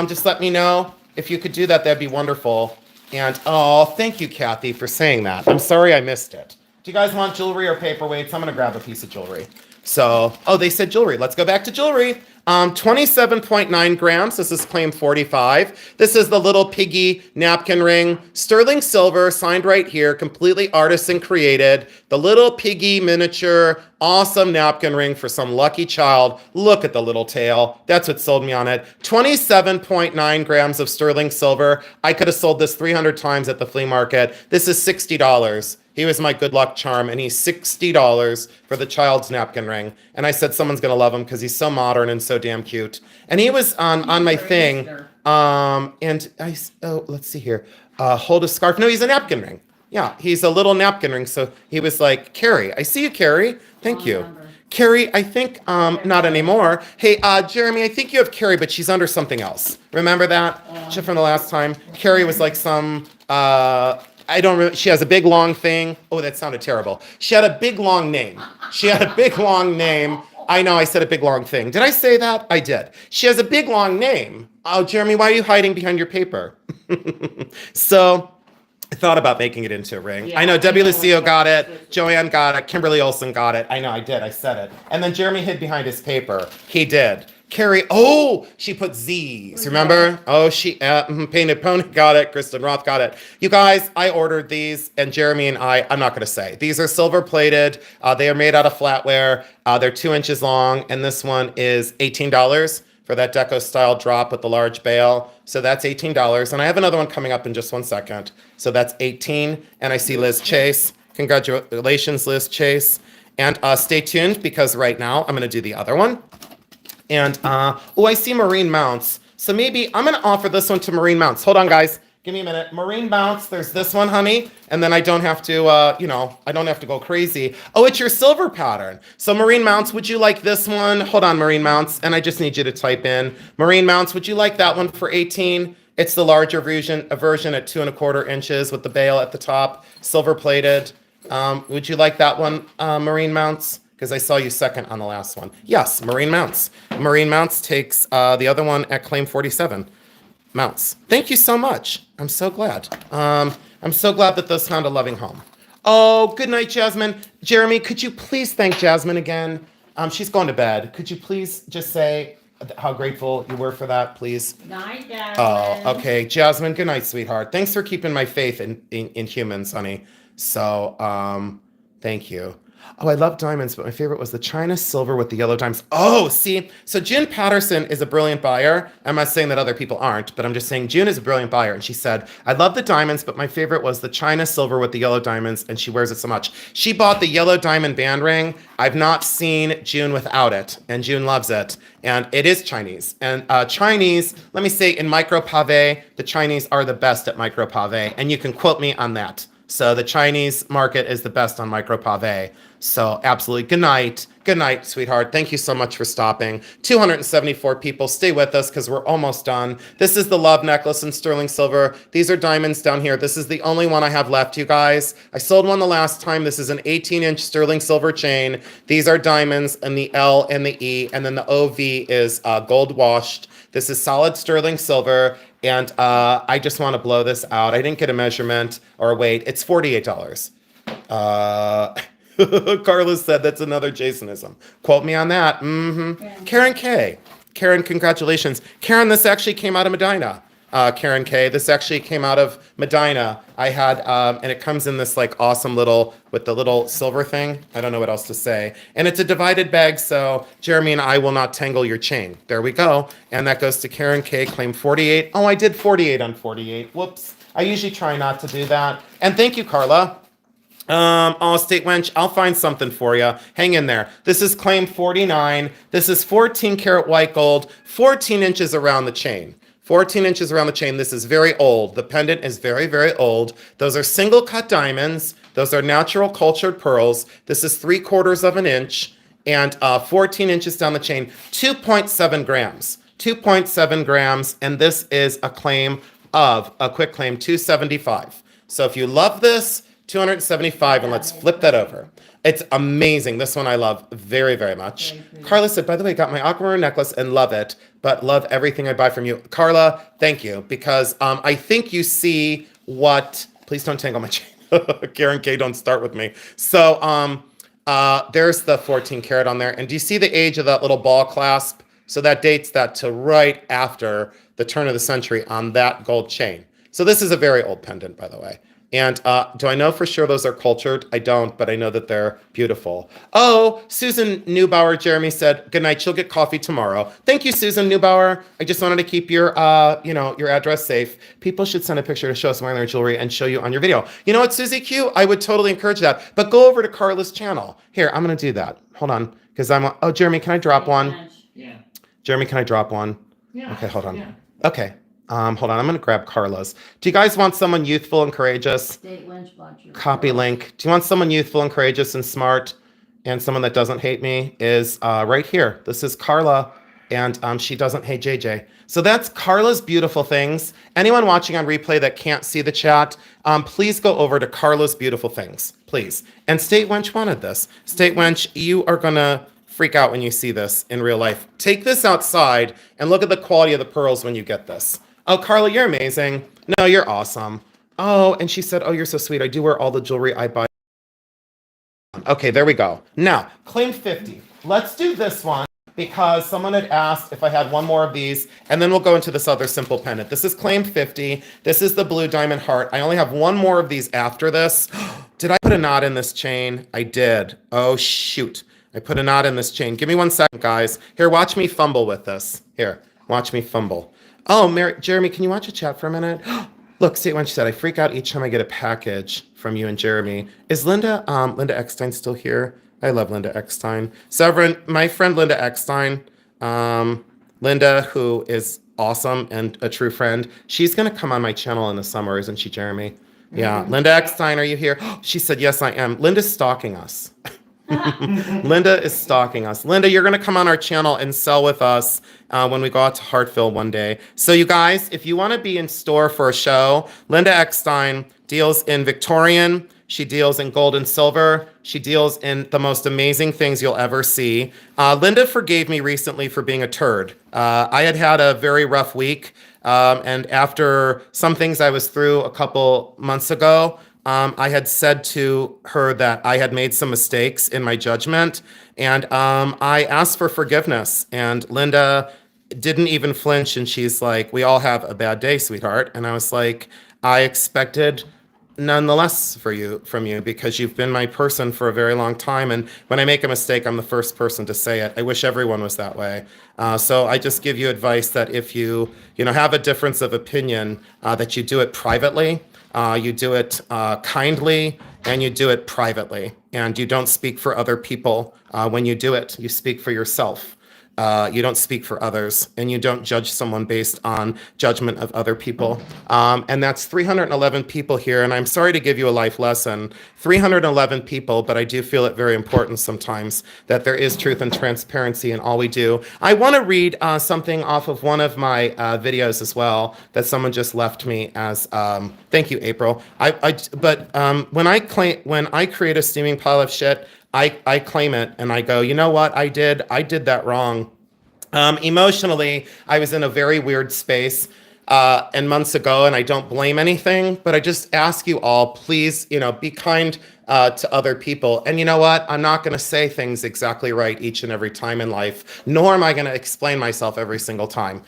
Just let me know. If you could do that, that'd be wonderful. And, oh, thank you, Kathy, for saying that. I'm sorry I missed it. Do you guys want jewelry or paperweights? I'm going to grab a piece of jewelry. So, oh, they said jewelry. Let's go back to jewelry. 27.9 grams. This is claim 45. This is the little piggy napkin ring. Sterling silver, signed right here, completely artisan created. The little piggy miniature, awesome napkin ring for some lucky child. Look at the little tail. That's what sold me on it. 27.9 grams of sterling silver. I could have sold this 300 times at the flea market. This is $60. He was my good luck charm, and he's $60 for the child's napkin ring. And I said someone's gonna love him because he's so modern and so damn cute. And he was on my thing, and let's see here. Hold a scarf. No, he's a napkin ring. Yeah, he's a little napkin ring. So he was like, Carrie, I see you, Carrie. Thank you. Carrie, I think, not anymore. Hey, Jeremy, I think you have Carrie, but she's under something else. Remember that? From the last time? Carrie was like some, I don't remember. She has a big long thing. Oh, that sounded terrible. She had a big long name. She had a big long name. I know I said a big long thing. Did I say that? I did. She has a big long name. Oh, Jeremy, why are you hiding behind your paper? So I thought about making it into a ring. Yeah, I know Debbie I know Lucio what got that it. is. Joanne got it. Kimberly Olsen got it. I know I did. I said it. And then Jeremy hid behind his paper. He did. Carrie, she put Z's, remember? Oh, she, Painted Pony got it. Kristen Roth got it. You guys, I ordered these, and Jeremy and I'm not going to say. These are silver plated. They are made out of flatware. They're 2 inches long, and this one is $18 for that deco style drop with the large bail. So that's $18. And I have another one coming up in just 1 second. So that's 18. And I see Liz Chase. Congratulations, Liz Chase. And stay tuned, because right now I'm going to do the other one. And, I see Marine Mounts. So maybe I'm going to offer this one to Marine Mounts. Hold on, guys. Give me a minute. Marine Mounts, there's this one, honey. And then I don't have to, I don't have to go crazy. Oh, it's your silver pattern. So Marine Mounts, would you like this one? Hold on, Marine Mounts. And I just need you to type in. Marine Mounts, would you like that one for 18? It's the larger version at 2¼ inches with the bail at the top, silver plated. Would you like that one, Marine Mounts? Because I saw you second on the last one. Yes, Marine Mounts. Marine Mounts takes the other one at claim 47. Mounts. Thank you so much. I'm so glad. I'm so glad that those found a loving home. Oh, good night, Jasmine. Jeremy, could you please thank Jasmine again? She's going to bed. Could you please just say how grateful you were for that, please? Good night, Jasmine. Oh, okay. Jasmine, good night, sweetheart. Thanks for keeping my faith in humans, honey. So, thank you. Oh, I love diamonds, but my favorite was the China silver with the yellow diamonds. Oh, see, so June Patterson is a brilliant buyer. I'm not saying that other people aren't, but I'm just saying June is a brilliant buyer. And she said, I love the diamonds, but my favorite was the China silver with the yellow diamonds, and she wears it so much. She bought the yellow diamond band ring. I've not seen June without it, and June loves it. And it is Chinese. And Chinese, let me say, in micro pave, the Chinese are the best at micro pave, and you can quote me on that. So the Chinese market is the best on micro pave. So absolutely. Good night. Good night, sweetheart. Thank you so much for stopping. 274 people. Stay with us because we're almost done. This is the love necklace in sterling silver. These are diamonds down here. This is the only one I have left, you guys. I sold one the last time. This is an 18-inch sterling silver chain. These are diamonds and the L and the E. And then the OV is gold washed. This is solid sterling silver. And I just want to blow this out. I didn't get a measurement or a weight. It's $48. Carlos said that's another Jasonism. Quote me on that. Mm-hmm. Karen K. Karen, congratulations. Karen, this actually came out of Medina. Karen K. This actually came out of Medina. I had, and it comes in this like awesome little, with the little silver thing. I don't know what else to say. And it's a divided bag, so Jeremy and I will not tangle your chain. There we go. And that goes to Karen K. Claim 48. Oh, I did 48 on 48. Whoops. I usually try not to do that. And thank you, Carla. State Wench, I'll find something for you. Hang in there. This is claim 49. This is 14 karat white gold, 14 inches around the chain. 14 inches around the chain. This is very old. The pendant is very, very old. Those are single cut diamonds. Those are natural cultured pearls. This is 3/4 inch and 14 inches down the chain, 2.7 grams. 2.7 grams. And this is a claim of, a quick claim, 275. So if you love this, 275, and let's flip that over. It's amazing. This one I love very, very much. Carla said, by the way, got my aquamarine necklace and love it, but love everything I buy from you. Carla, thank you, because I think you see what, please don't tangle my chain. Karen K, don't start with me. So there's the 14 karat on there. And do you see the age of that little ball clasp? So that dates that to right after the turn of the century on that gold chain. So this is a very old pendant, by the way. And do I know for sure those are cultured? I don't, but I know that they're beautiful. Oh, Susan Neubauer, Jeremy said, good night, she'll get coffee tomorrow. Thank you, Susan Neubauer. I just wanted to keep your, your address safe. People should send a picture to show us wearing their jewelry and show you on your video. You know what, Susie Q? I would totally encourage that. But go over to Carla's channel. Here, I'm going to do that. Hold on, because oh, Jeremy, can I drop one? Yeah. Jeremy, can I drop one? Yeah. Okay, hold on. Yeah. Okay. Hold on, I'm gonna grab Carla's. Do you guys want someone youthful and courageous? State Lynch bought your Copy link. Do you want someone youthful and courageous and smart and someone that doesn't hate me? Is right here. This is Carla, and she doesn't hate JJ. So that's Carla's beautiful things. Anyone watching on replay that can't see the chat, please go over to Carla's beautiful things, please. And State Wench wanted this. State Wench, you are gonna freak out when you see this in real life. Take this outside and look at the quality of the pearls when you get this. Oh, Carla, you're amazing. No, you're awesome. Oh, and she said, oh, you're so sweet. I do wear all the jewelry I buy. Okay, there we go. Now, claim 50. Let's do this one because someone had asked if I had one more of these, and then we'll go into this other simple pendant. This is claim 50. This is the blue diamond heart. I only have one more of these after this. Did I put a knot in this chain? I did. Oh, shoot. I put a knot in this chain. Give me 1 second, guys. Here, watch me fumble with this. Here, watch me fumble. Oh, Jeremy, can you watch a chat for a minute? Look, see when she said, I freak out each time I get a package from you and Jeremy. Is Linda Eckstein still here? I love Linda Eckstein. Severin, my friend Linda Eckstein, Linda, who is awesome and a true friend, she's going to come on my channel in the summer, isn't she, Jeremy? Yeah. Linda Eckstein, are you here? She said, yes, I am. Linda's stalking us. Linda is stalking us. Linda, you're going to come on our channel and sell with us when we go out to Hartville one day. So you guys, if you want to be in store for a show, Linda Eckstein deals in Victorian. She deals in gold and silver. She deals in the most amazing things you'll ever see. Linda forgave me recently for being a turd. I had a very rough week. And after some things I was through a couple months ago, I had said to her that I had made some mistakes in my judgment, and I asked for forgiveness, and Linda didn't even flinch, and she's like, we all have a bad day, sweetheart. And I was like, I expected nonetheless from you because you've been my person for a very long time, and when I make a mistake, I'm the first person to say it. I wish everyone was that way. So I just give you advice that if you have a difference of opinion, that you do it privately. You do it kindly, and you do it privately, and you don't speak for other people. When you do it, you speak for yourself. You don't speak for others, and you don't judge someone based on judgment of other people. And that's 311 people here, and I'm sorry to give you a life lesson. 311 people, but I do feel it very important sometimes that there is truth and transparency in all we do. I want to read something off of one of my videos as well that someone just left me as, thank you, April. When I create a steaming pile of shit, I claim it and I go, you know what? I did that wrong. Emotionally, I was in a very weird space and months ago, and I don't blame anything, but I just ask you all, please, be kind to other people. And you know what? I'm not going to say things exactly right each and every time in life, nor am I going to explain myself every single time.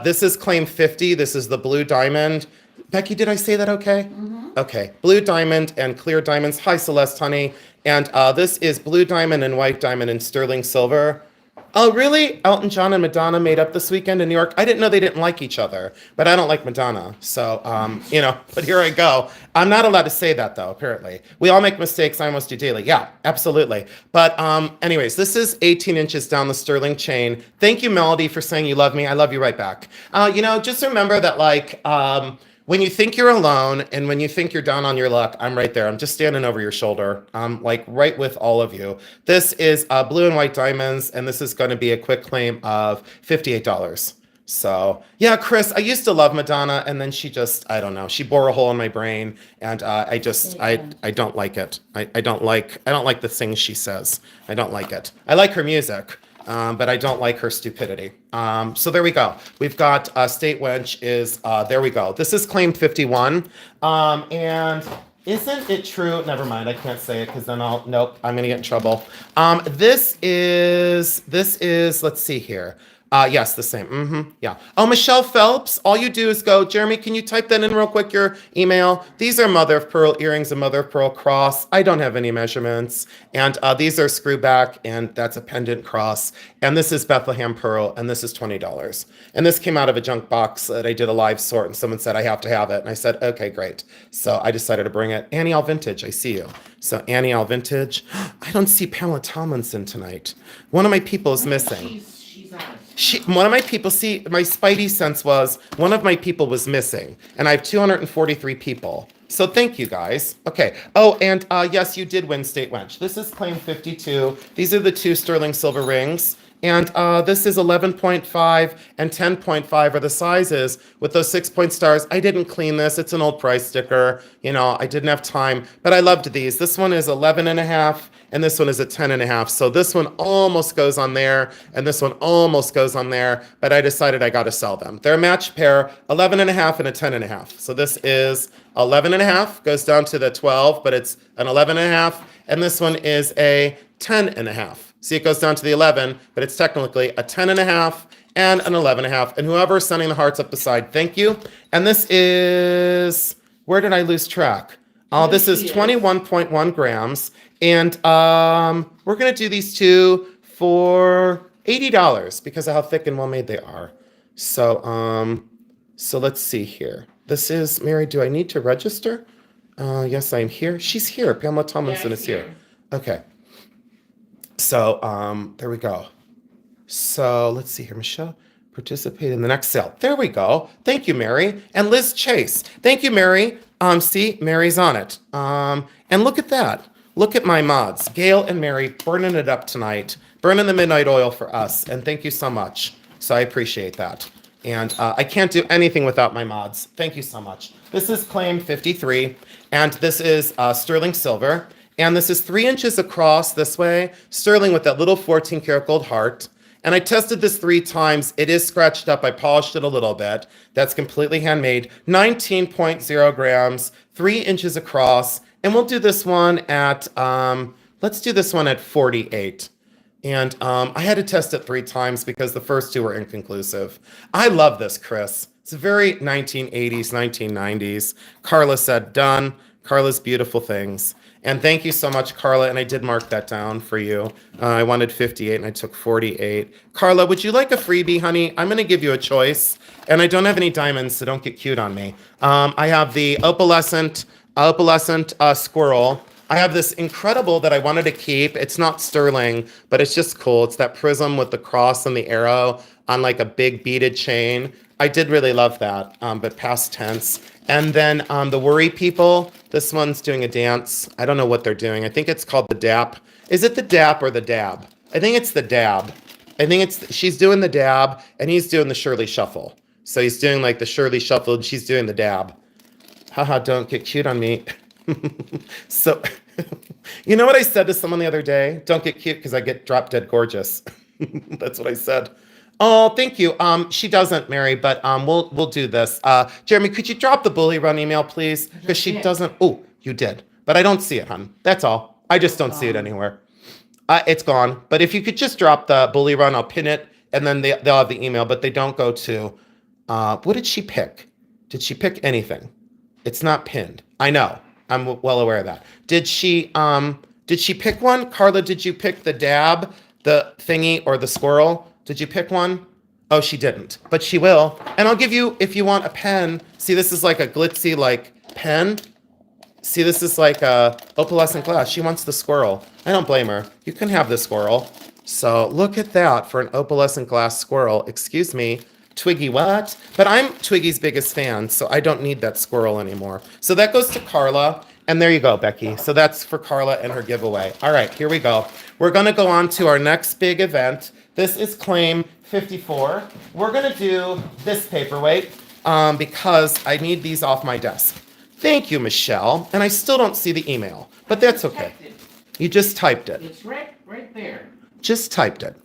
This is claim 50. This is the blue diamond. Becky, did I say that okay? Mm-hmm. Okay. Blue diamond and clear diamonds. Hi, Celeste, honey. And this is blue diamond and white diamond and sterling silver. Oh, really? Elton John and Madonna made up this weekend in New York? I didn't know they didn't like each other, but I don't like Madonna. So, but here I go. I'm not allowed to say that, though, apparently. We all make mistakes. I almost do daily. Yeah, absolutely. But anyways, this is 18 inches down the sterling chain. Thank you, Melody, for saying you love me. I love you right back. Just remember that, when you think you're alone and when you think you're down on your luck, I'm right there. I'm just standing over your shoulder. I'm right with all of you. This is blue and white diamonds, and this is going to be a quick claim of $58. So yeah, Chris, I used to love Madonna, and then she just, I don't know, she bore a hole in my brain, and I don't like it. I don't like the things she says. I don't like it. I like her music. But I don't like her stupidity. So there we go. We've got State Wench is, there we go. This is claim 51. And isn't it true? Never mind, I can't say it because then nope, I'm gonna get in trouble. This is, let's see here. Yes, the same. Yeah. Oh, Michelle Phelps. All you do is go, Jeremy, can you type that in real quick, your email? These are mother of pearl earrings and mother of pearl cross. I don't have any measurements. And these are screw back, and that's a pendant cross. And this is Bethlehem pearl, and this is $20. And this came out of a junk box that I did a live sort, and someone said I have to have it. And I said, okay, great. So I decided to bring it. Annie L. Vintage, I see you. So Annie L. Vintage. I don't see Pamela Tomlinson tonight. One of my people is missing. She's out. One of my people, see, my spidey sense was one of my people was missing, and I have 243 people. So thank you, guys. Okay. Oh, and yes, you did win State Wench. This is claim 52. These are the two sterling silver rings. And this is 11.5 and 10.5 are the sizes with those 6-point stars. I didn't clean this. It's an old price sticker. I didn't have time, but I loved these. This one is 11.5 and this one is a 10.5. So this one almost goes on there, and this one almost goes on there, but I decided I got to sell them. They're a matched pair, 11.5 and a 10.5. So this is 11.5, goes down to the 12, but it's an 11.5, and this one is a 10.5. See, it goes down to the 11, but it's technically a 10.5 and an 11.5. And whoever's sending the hearts up the side, thank you. And this is, where did I lose track? This is 21.1 grams. And we're going to do these two for $80 because of how thick and well made they are. So, so let's see here. This is, Mary, do I need to register? Yes, I'm here. She's here. Pamela Tomlinson is here. Okay. So there we go. So let's see here. Michelle, participate in the next sale. There we go. Thank you, Mary. And Liz Chase. Thank you, Mary. See, Mary's on it. And look at that. Look at my mods. Gail and Mary burning it up tonight. Burning the midnight oil for us. And thank you so much. So I appreciate that. And I can't do anything without my mods. Thank you so much. This is claim 53. And this is sterling silver. And this is 3 inches across this way, sterling with that little 14 karat gold heart. And I tested this 3 times. It is scratched up. I polished it a little bit. That's completely handmade. 19.0 grams, 3 inches across. And we'll do this one at, let's do this one at 48. And I had to test it 3 times because the first 2 were inconclusive. I love this, Chris. It's very 1980s, 1990s. Carla said, done. Carla's beautiful things. And thank you so much, Carla. And I did mark that down for you. I wanted 58 and I took 48. Carla, would you like a freebie, honey? I'm going to give you a choice. And I don't have any diamonds, so don't get cute on me. I have the opalescent squirrel. I have this incredible that I wanted to keep. It's not sterling, but it's just cool. It's that prism with the cross and the arrow on like a big beaded chain. I did really love that, but past tense. And then the Worry People, this one's doing a dance. I don't know what they're doing. I think it's called the dap. Is it the dap or the dab? I think it's the dab. I think it's, she's doing the dab and he's doing the Shirley Shuffle. So he's doing like the Shirley Shuffle and she's doing the dab. Haha, don't get cute on me. So, you know what I said to someone the other day? Don't get cute because I get drop dead gorgeous. That's what I said. Oh, thank you. She doesn't, Mary, but we'll do this. Jeremy, could you drop the Bully Run email, please? Because she doesn't. Oh, you did, but I don't see it, hon. That's all. I just don't see it anywhere. It's gone. But if you could just drop the Bully Run, I'll pin it, and then they'll have the email. But they don't go to. What did she pick? Did she pick anything? It's not pinned. I know. I'm well aware of that. Did she pick one? Carla, did you pick the dab, the thingy, or the squirrel? Did you pick one? Oh, she didn't, but she will. And I'll give you, if you want a pen, see, this is like a glitzy, like, pen. See, this is like a opalescent glass. She wants the squirrel. I don't blame her. You can have the squirrel. So look at that for an opalescent glass squirrel. Excuse me, Twiggy what? But I'm Twiggy's biggest fan, so I don't need that squirrel anymore. So that goes to Carla. And there you go, Becky. So that's for Carla and her giveaway. All right, here we go. We're going to go on to our next big event. This is claim 54. We're going to do this paperweight because I need these off my desk. Thank you, Michelle. And I still don't see the email, but that's okay. You just typed it. It's right there. Just typed it.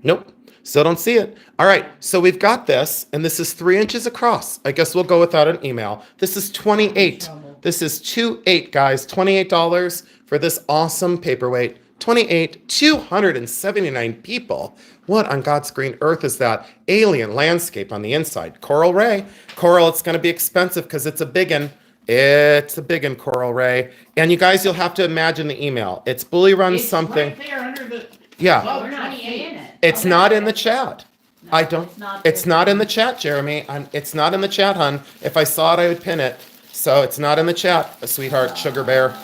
Nope. Still don't see it. All right, so we've got this, and this is 3 inches across. I guess we'll go without an email. This is 28. This is 28, guys. $28 for this awesome paperweight. 28, 279 people. What on God's green earth is that alien landscape on the inside? Coral Ray. Coral, it's going to be expensive because it's a biggin. It's a biggin, Coral Ray. And you guys, you'll have to imagine the email. It's Bully Run It's something. right there under the. Yeah. Well, We're not in it. It's not in the chat. No, I don't. It's not in the chat, Jeremy. It's not in the chat, hon. If I saw it, I would pin it. So it's not in the chat, sweetheart, sugar bear.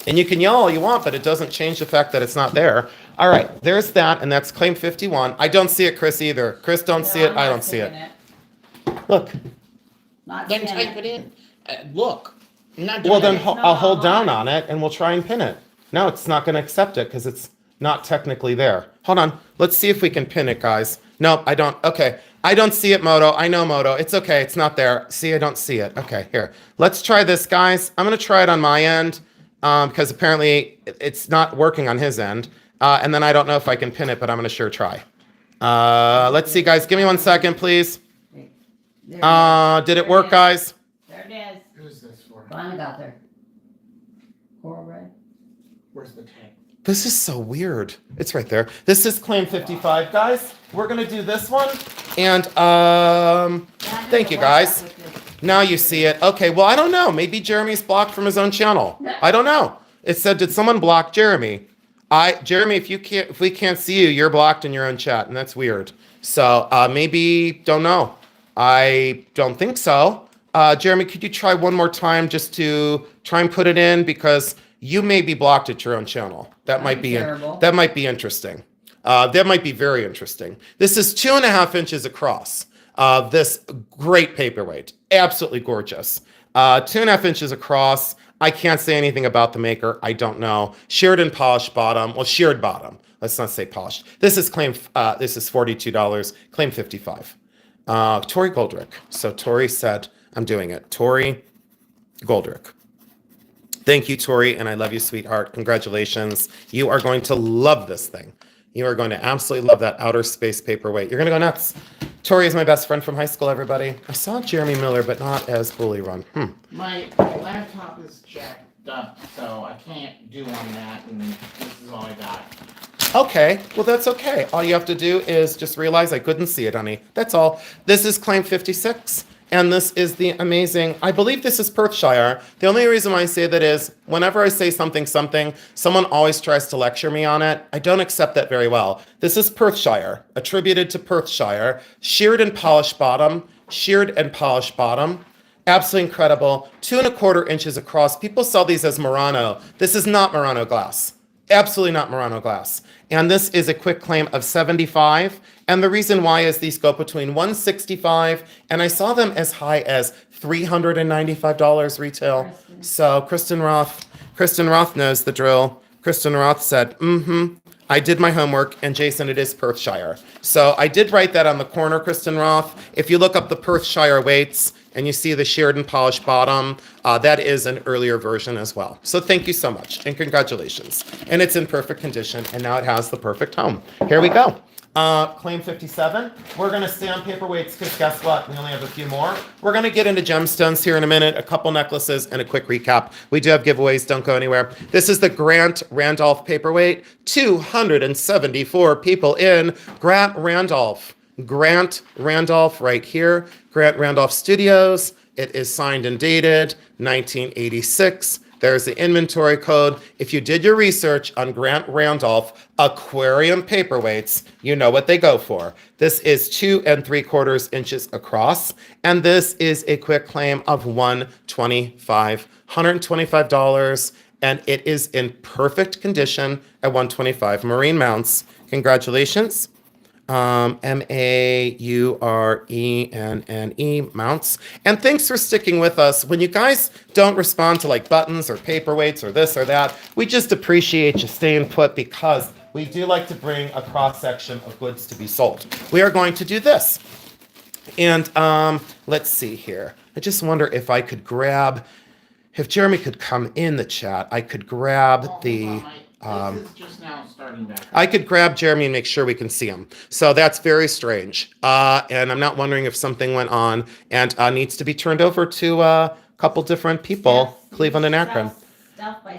And you can yell all you want, but it doesn't change the fact that it's not there. All right, there's that, and that's claim 51. I don't see it, Chris, either. Chris don't see it. I don't see it. Look. Not Then seeing type it in. Look. I'm not Well, doing then it. I'll hold down on it, and we'll try and pin it. No, it's not going to accept it because it's not technically there. Hold on. Let's see if we can pin it, guys. No, I don't. Okay. I don't see it, Moto. I know, Moto. It's okay. It's not there. See, I don't see it. Okay, here. Let's try this, guys. I'm going to try it on my end because apparently it's not working on his end. And then I don't know if I can pin it, but I'm going to sure try. Let's see, guys. Give me 1 second, please. Did it work, guys? There it is. Who's this for? Finally got there. Coral red. Where's the tag? This is so weird. It's right there. This is claim 55, guys. We're going to do this one. And thank you, guys. Now you see it. Okay, well, I don't know. Maybe Jeremy's blocked from his own channel. I don't know. It said, did someone block Jeremy? Jeremy, if we can't see you, you're blocked in your own chat, and that's weird. So maybe, don't know. I don't think so. Jeremy, could you try one more time just to try and put it in, because you may be blocked at your own channel. That might be terrible. That might be interesting. That might be very interesting. This is 2.5 inches across. This great paperweight, absolutely gorgeous. 2.5 inches across. I can't say anything about the maker. I don't know. Sheared and polished bottom. Well, sheared bottom. Let's not say polished. This is claim. This is $42. Claim 55. Tori Goldrick. So Tori said, "I'm doing it." Tori Goldrick. Thank you, Tori, and I love you, sweetheart. Congratulations. You are going to love this thing. You are going to absolutely love that outer space paperweight. You're going to go nuts. Tori is my best friend from high school, everybody. I saw Jeremy Miller, but not as Bully Run. My laptop is jacked up, so I can't do on that, and this is all I got. Okay, well, that's okay. All you have to do is just realize I couldn't see it, honey. That's all. This is claim 56. And this is the amazing, I believe this is Perthshire. The only reason why I say that is whenever I say something, someone always tries to lecture me on it. I don't accept that very well. This is Perthshire, attributed to Perthshire, sheared and polished bottom, absolutely incredible, 2.25 inches across. People sell these as Murano. This is not Murano glass. Absolutely not Murano glass. And this is a quick claim of 75. And the reason why is these go between $165 and I saw them as high as $395 retail. So Kristen Roth knows the drill. Kristen Roth said, I did my homework, and Jason, it is Perthshire. So I did write that on the corner, Kristen Roth. If you look up the Perthshire weights and you see the sheared and polished bottom, that is an earlier version as well. So thank you so much, and congratulations. And it's in perfect condition, and now it has the perfect home. Here we go. Claim 57. We're going to stay on paperweights because guess what? We only have a few more. We're going to get into gemstones here in a minute, a couple necklaces, and a quick recap. We do have giveaways. Don't go anywhere. This is the Grant Randolph paperweight. 274 people in. Grant Randolph right here. Grant Randolph Studios. It is signed and dated 1986. There's the inventory code. If you did your research on Grant Randolph aquarium paperweights, you know what they go for. This is 2 3/4 inches across, and this is a quick claim of $125, and it is in perfect condition at $125. Marine mounts. Congratulations. MAURENNE mounts. And thanks for sticking with us. When you guys don't respond to like buttons or paperweights or this or that, we just appreciate you staying put because we do like to bring a cross section of goods to be sold. We are going to do this. And let's see here. I just wonder if I could grab, if Jeremy could come in the chat, I could grab the... This is just now starting back. I could grab Jeremy and make sure we can see him. So that's very strange. And I'm not wondering if something went on and needs to be turned over to a couple different people, Cleveland and Akron.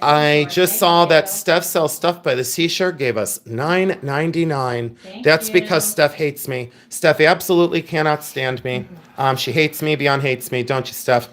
I just saw that Steph sells stuff by the Seashore, gave us $9.99. That's because Steph hates me. Steph absolutely cannot stand me. She hates me beyond hates me, don't you, Steph?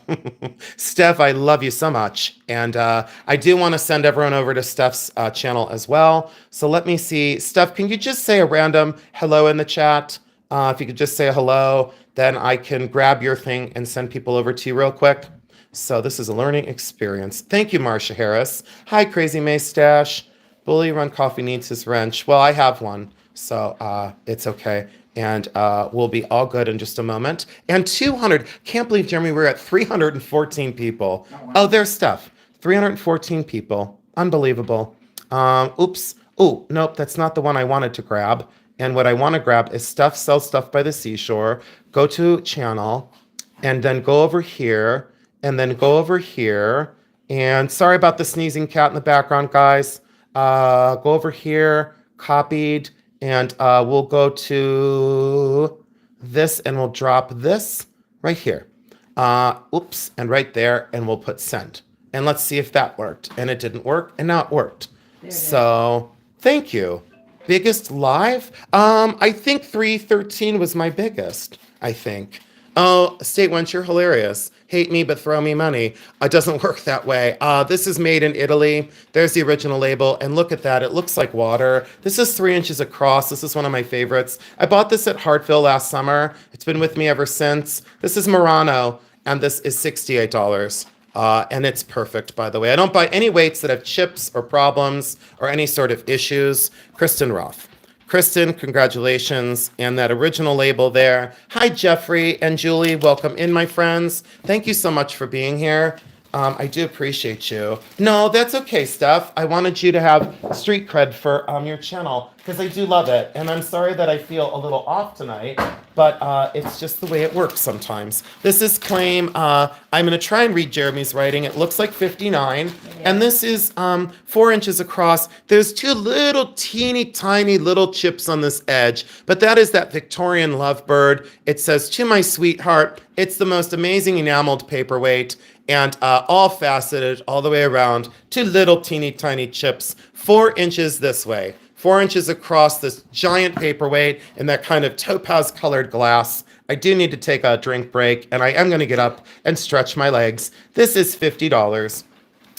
Steph, I love you so much. And I do want to send everyone over to Steph's channel as well. So let me see. Steph, can you just say a random hello in the chat? If you could just say hello, then I can grab your thing and send people over to you real quick. So this is a learning experience. Thank you, Marsha Harris. Hi, Crazy Maystache. BullyRunCoffee needs his wrench. Well, I have one, so it's okay. And we'll be all good in just a moment. And 200. Can't believe, Jeremy, we're at 314 people. Oh, there's stuff. 314 people. Unbelievable. Oops. Oh, nope, that's not the one I wanted to grab. And what I want to grab is stuff, sell stuff by the seashore, go to channel, and then go over here, and then go over here. And sorry about the sneezing cat in the background, guys. Go over here, copied, and we'll go to this, and we'll drop this right here. Oops, and right there, and we'll put send. And let's see if that worked. And it didn't work, and now it worked. So thank you. Biggest live? I think 313 was my biggest, I think. Oh, State Wench, you're hilarious. Hate me, but throw me money. It doesn't work that way. This is made in Italy. There's the original label, and look at that. It looks like water. This is 3 inches across. This is one of my favorites. I bought this at Hartville last summer. It's been with me ever since. This is Murano, and this is $68. And it's perfect, by the way. I don't buy any weights that have chips or problems or any sort of issues. Kristen Roth. Kristen, congratulations. And that original label there. Hi, Jeffrey and Julie. Welcome in, my friends. Thank you so much for being here. I do appreciate you. No, that's okay, Steph. I wanted you to have street cred for your channel because I do love it. And I'm sorry that I feel a little off tonight, but it's just the way it works sometimes. This is claim, I'm going to try and read Jeremy's writing. It looks like 59. And this is 4 inches across. There's 2 little teeny tiny little chips on this edge, but that is that Victorian lovebird. It says, "To my sweetheart." It's the most amazing enameled paperweight. And all faceted all the way around, 2 little teeny tiny chips, 4 inches this way, 4 inches across this giant paperweight in that kind of topaz colored glass. I do need to take a drink break, and I am going to get up and stretch my legs. This is $50.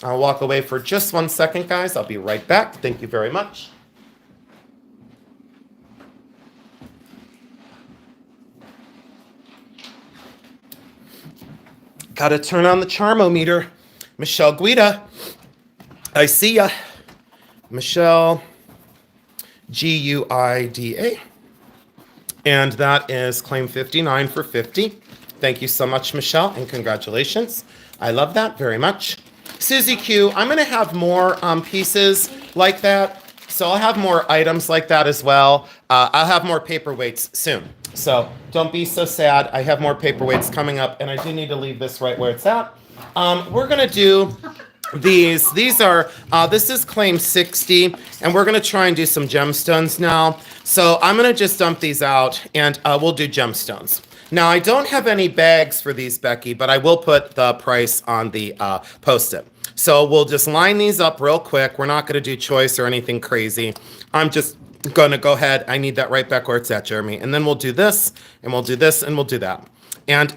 I'll walk away for just 1 second, guys. I'll be right back. Thank you very much. Gotta turn on the charmometer. Michelle Guida, I see ya. Michelle, Guida. And that is claim 59 for 50. Thank you so much, Michelle, and congratulations. I love that very much. Susie Q, I'm gonna have more pieces like that. So I'll have more items like that as well. I'll have more paperweights soon. So don't be so sad. I have more paperweights coming up, and I do need to leave this right where it's at. We're gonna do these. These are, this is claim 60, and we're gonna try and do some gemstones now. So I'm gonna just dump these out, and we'll do gemstones. Now, I don't have any bags for these, Becky, but I will put the price on the post-it. So we'll just line these up real quick. We're not gonna do choice or anything crazy. I'm just gonna go ahead. I need that right back where it's at, Jeremy. And then we'll do this, and we'll do this, and we'll do that. And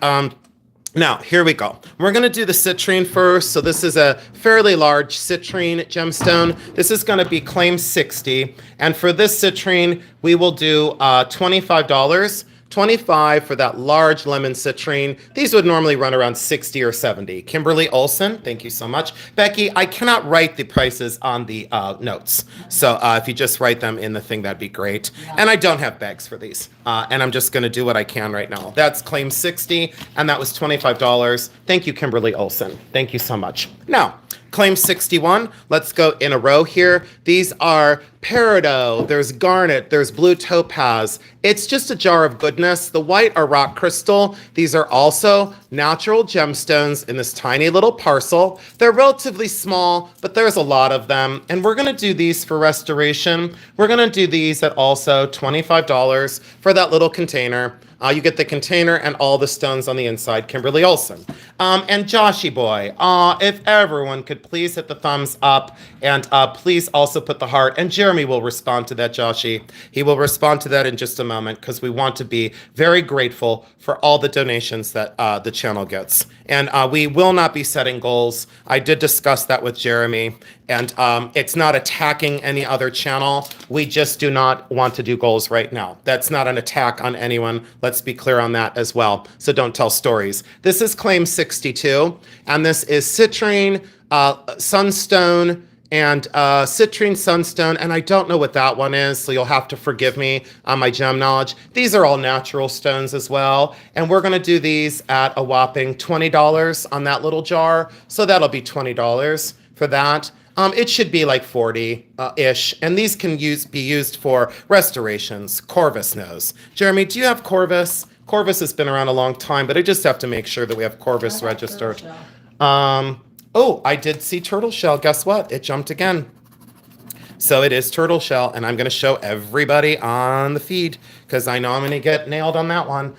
now, here we go. We're gonna do the citrine first. So this is a fairly large citrine gemstone. This is gonna be claim 60. And for this citrine, we will do $25. 25 for that large lemon citrine. These would normally run around 60 or 70. Kimberly Olson, thank you so much. Becky, I cannot write the prices on the notes. So if you just write them in the thing, that'd be great. And I don't have bags for these. And I'm just gonna do what I can right now. That's claim 60, and that was $25. Thank you, Kimberly Olson. Thank you so much. Now, claim 61, let's go in a row here. These are peridot, there's garnet, there's blue topaz. It's just a jar of goodness. The white are rock crystal. These are also natural gemstones in this tiny little parcel. They're relatively small, but there's a lot of them. And we're gonna do these for restoration. We're gonna do these at also $25 for that little container. You get the container and all the stones on the inside, Kimberly Olson. And Joshy boy, if everyone could please hit the thumbs up, and please also put the heart, and Jeremy will respond to that, Joshy. He will respond to that in just a moment, because we want to be very grateful for all the donations that the channel gets. And we will not be setting goals. I did discuss that with Jeremy, and it's not attacking any other channel. We just do not want to do goals right now. That's not an attack on anyone. Let's be clear on that as well. So don't tell stories. This is claim 62, and this is citrine, sunstone, and citrine sunstone, and I don't know what that one is, so you'll have to forgive me on my gem knowledge. These are all natural stones as well, and we're gonna do these at a whopping $20 on that little jar, so that'll be $20 for that. It should be like 40-ish, and these can be used for restorations. Corvus knows. Jeremy, do you have Corvus? Corvus has been around a long time, but I just have to make sure that we have Corvus registered. Oh, I did see turtle shell. Guess what? It jumped again. So it is turtle shell, and I'm going to show everybody on the feed because I know I'm going to get nailed on that one.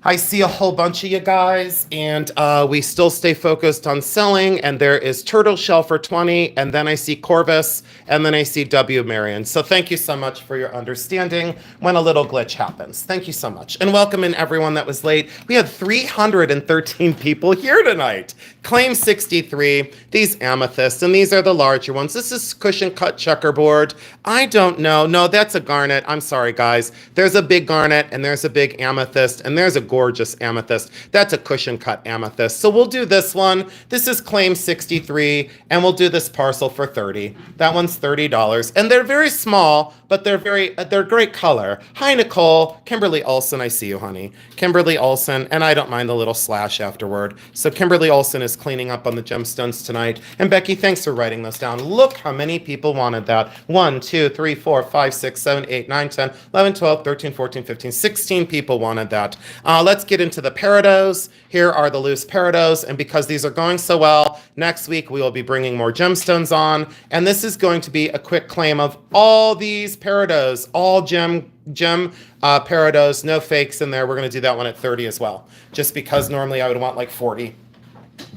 I see a whole bunch of you guys, and we still stay focused on selling, and there is turtle shell for 20, and then I see Corvus, and then I see W. Marion. So thank you so much for your understanding when a little glitch happens. Thank you so much. And welcome in everyone that was late. We had 313 people here tonight. Claim 63, these amethysts, and these are the larger ones. This is cushion cut checkerboard. I don't know. No, that's a garnet. I'm sorry, guys. There's a big garnet, and there's a big amethyst, and there's a gorgeous amethyst. That's a cushion cut amethyst. So we'll do this one. This is claim 63, and we'll do this parcel for 30. That one's $30. And they're very small, but they're great color. Hi, Nicole. Kimberly Olson, I see you, honey. Kimberly Olson, and I don't mind the little slash afterward. So Kimberly Olson is cleaning up on the gemstones tonight. And Becky, thanks for writing those down. Look how many people wanted that. 1, 2, 3, 4, 5, 6, 7, 8, 9, 10, 11, 12, 13, 14, 15, 16 people wanted that. Let's get into the peridot. Here are the loose peridot, and because these are going so well, next week we will be bringing more gemstones on, and this is going to be a quick claim of all these peridots, all gem peridots, no fakes in there. We're going to do that one at 30 as well, just because normally I would want like 40.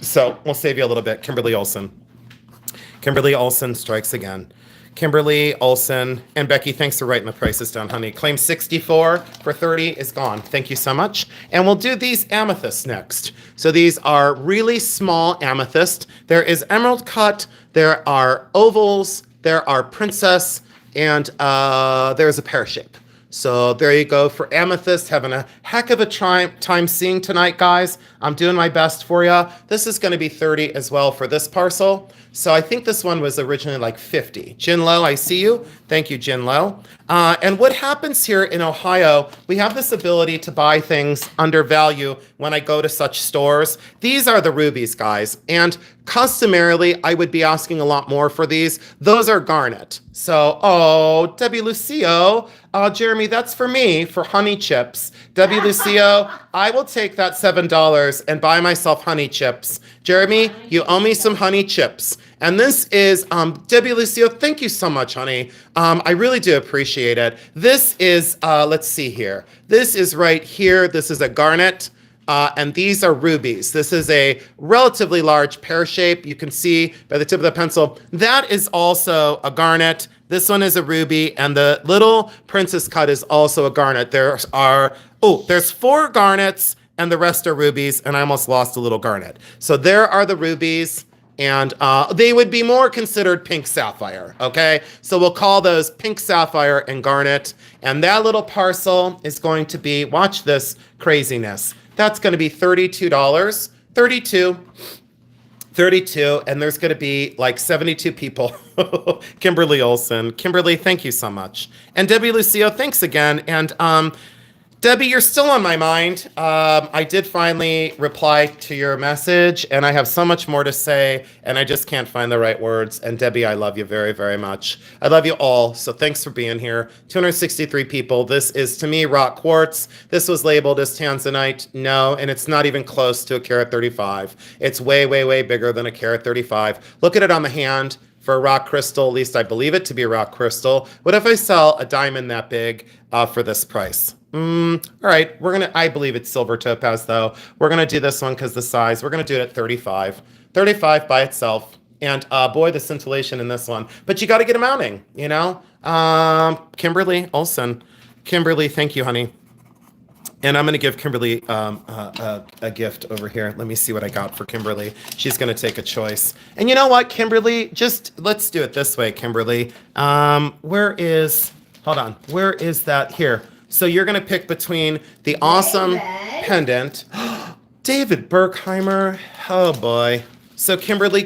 So we'll save you a little bit. Kimberly Olson. Kimberly Olson strikes again. Kimberly Olson and Becky, thanks for writing the prices down, honey. Claim 64 for 30 is gone. Thank you so much. And we'll do these amethysts next. So these are really small amethyst. There is emerald cut, there are ovals, there are princess, and there's a pear shape. So there you go for amethyst. Having a heck of a time seeing tonight, guys. I'm doing my best for you. This is going to be 30 as well for this parcel. So I think this one was originally like 50. Jinlo, I see you. Thank you, Jinlo. And what happens here in Ohio, we have this ability to buy things under value when I go to such stores. These are the rubies, guys. And customarily, I would be asking a lot more for these. Those are garnet. So, oh, Debbie Lucio, Jeremy, that's for me, for honey chips. Debbie Lucio, I will take that $7 and buy myself honey chips. Jeremy, you owe me some honey chips. And this is, Debbie Lucio, thank you so much, honey. I really do appreciate it. This is, let's see here. This is right here. This is a garnet. And these are rubies. This is a relatively large pear shape. You can see by the tip of the pencil. That is also a garnet. This one is a ruby, and the little princess cut is also a garnet. There's 4 garnets, and the rest are rubies, and I almost lost a little garnet. So there are the rubies, and they would be more considered pink sapphire, okay? So we'll call those pink sapphire and garnet, and that little parcel is going to be, watch this craziness. That's going to be $32, 32, and there's going to be like 72 people. Kimberly Olson. Kimberly, thank you so much. And Debbie Lucio, thanks again. And Debbie, you're still on my mind. I did finally reply to your message, and I have so much more to say, and I just can't find the right words. And Debbie, I love you very, very much. I love you all, so thanks for being here. 263 people. This is, to me, rock quartz. This was labeled as tanzanite. No, and it's not even close to a carat 35. It's way, way, way bigger than a carat 35. Look at it on the hand. For a rock crystal, at least I believe it to be a rock crystal. What if I sell a diamond that big for this price? All right, I believe it's silver topaz though. We're gonna do this one because the size, we're gonna do it at 35. 35 by itself. And boy, the scintillation in this one. But you gotta get a mounting, you know? Kimberly Olson. Kimberly, thank you, honey. And I'm gonna give Kimberly a gift over here. Let me see what I got for Kimberly. She's gonna take a choice. And you know what, Kimberly? Let's do it this way, Kimberly. Where is that? Here. So you're going to pick between the awesome pendant. David Berkheimer. Oh, boy. So, Kimberly,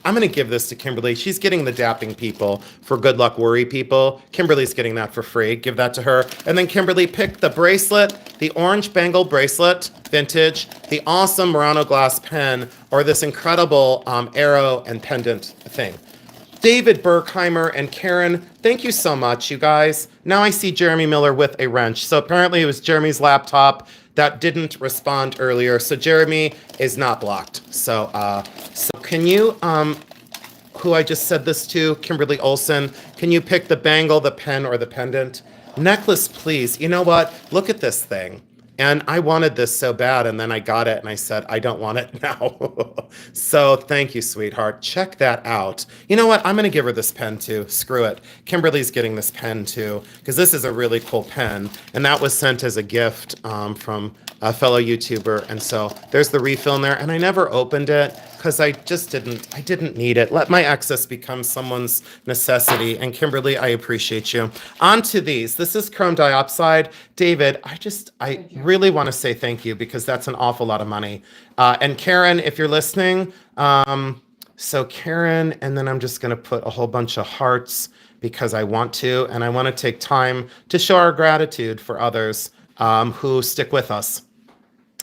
I'm going to give this to Kimberly. She's getting the dapping people for good luck worry people. Kimberly's getting that for free. Give that to her. And then, Kimberly, pick the bracelet, the orange bangle bracelet, vintage, the awesome Murano glass pen, or this incredible arrow and pendant thing. David Berkheimer and Karen, thank you so much, you guys. Now I see Jeremy Miller with a wrench. So apparently it was Jeremy's laptop that didn't respond earlier. So Jeremy is not blocked. So can you, who I just said this to, Kimberly Olson, can you pick the bangle, the pen, or the pendant? Necklace, please. You know what? Look at this thing. And I wanted this so bad, and then I got it, and I said, I don't want it now. So thank you, sweetheart. Check that out. You know what? I'm going to give her this pen, too. Screw it. Kimberly's getting this pen, too, because this is a really cool pen. And that was sent as a gift from a fellow YouTuber. And so there's the refill in there, and I never opened it because I didn't need it. Let my excess become someone's necessity. And Kimberly, I appreciate you. On to these. This is chrome diopside. David, I really want to say thank you because that's an awful lot of money. And Karen, if you're listening, so Karen, and then I'm just going to put a whole bunch of hearts because I want to, and I want to take time to show our gratitude for others who stick with us.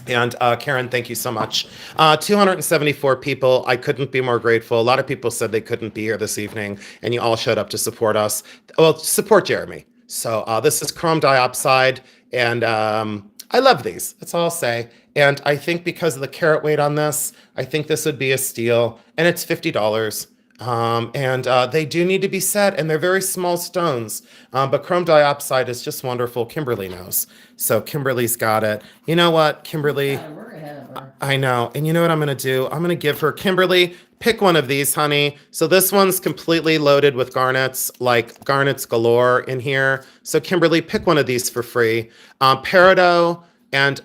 And Karen, thank you so much. 274 people. I couldn't be more grateful. A lot of people said they couldn't be here this evening, and you all showed up to support us. Well, support Jeremy. So this is chrome diopside, and I love these. That's all I'll say. And I think because of the carat weight on this, I think this would be a steal, and it's $50. And they do need to be set, and they're very small stones. But chrome diopside is just wonderful. Kimberly knows. So Kimberly's got it. You know what, Kimberly? We're ahead of her. I know. And you know what I'm going to do? I'm going to give her, Kimberly, pick one of these, honey. So this one's completely loaded with garnets, like garnets galore in here. So Kimberly, pick one of these for free. Peridot and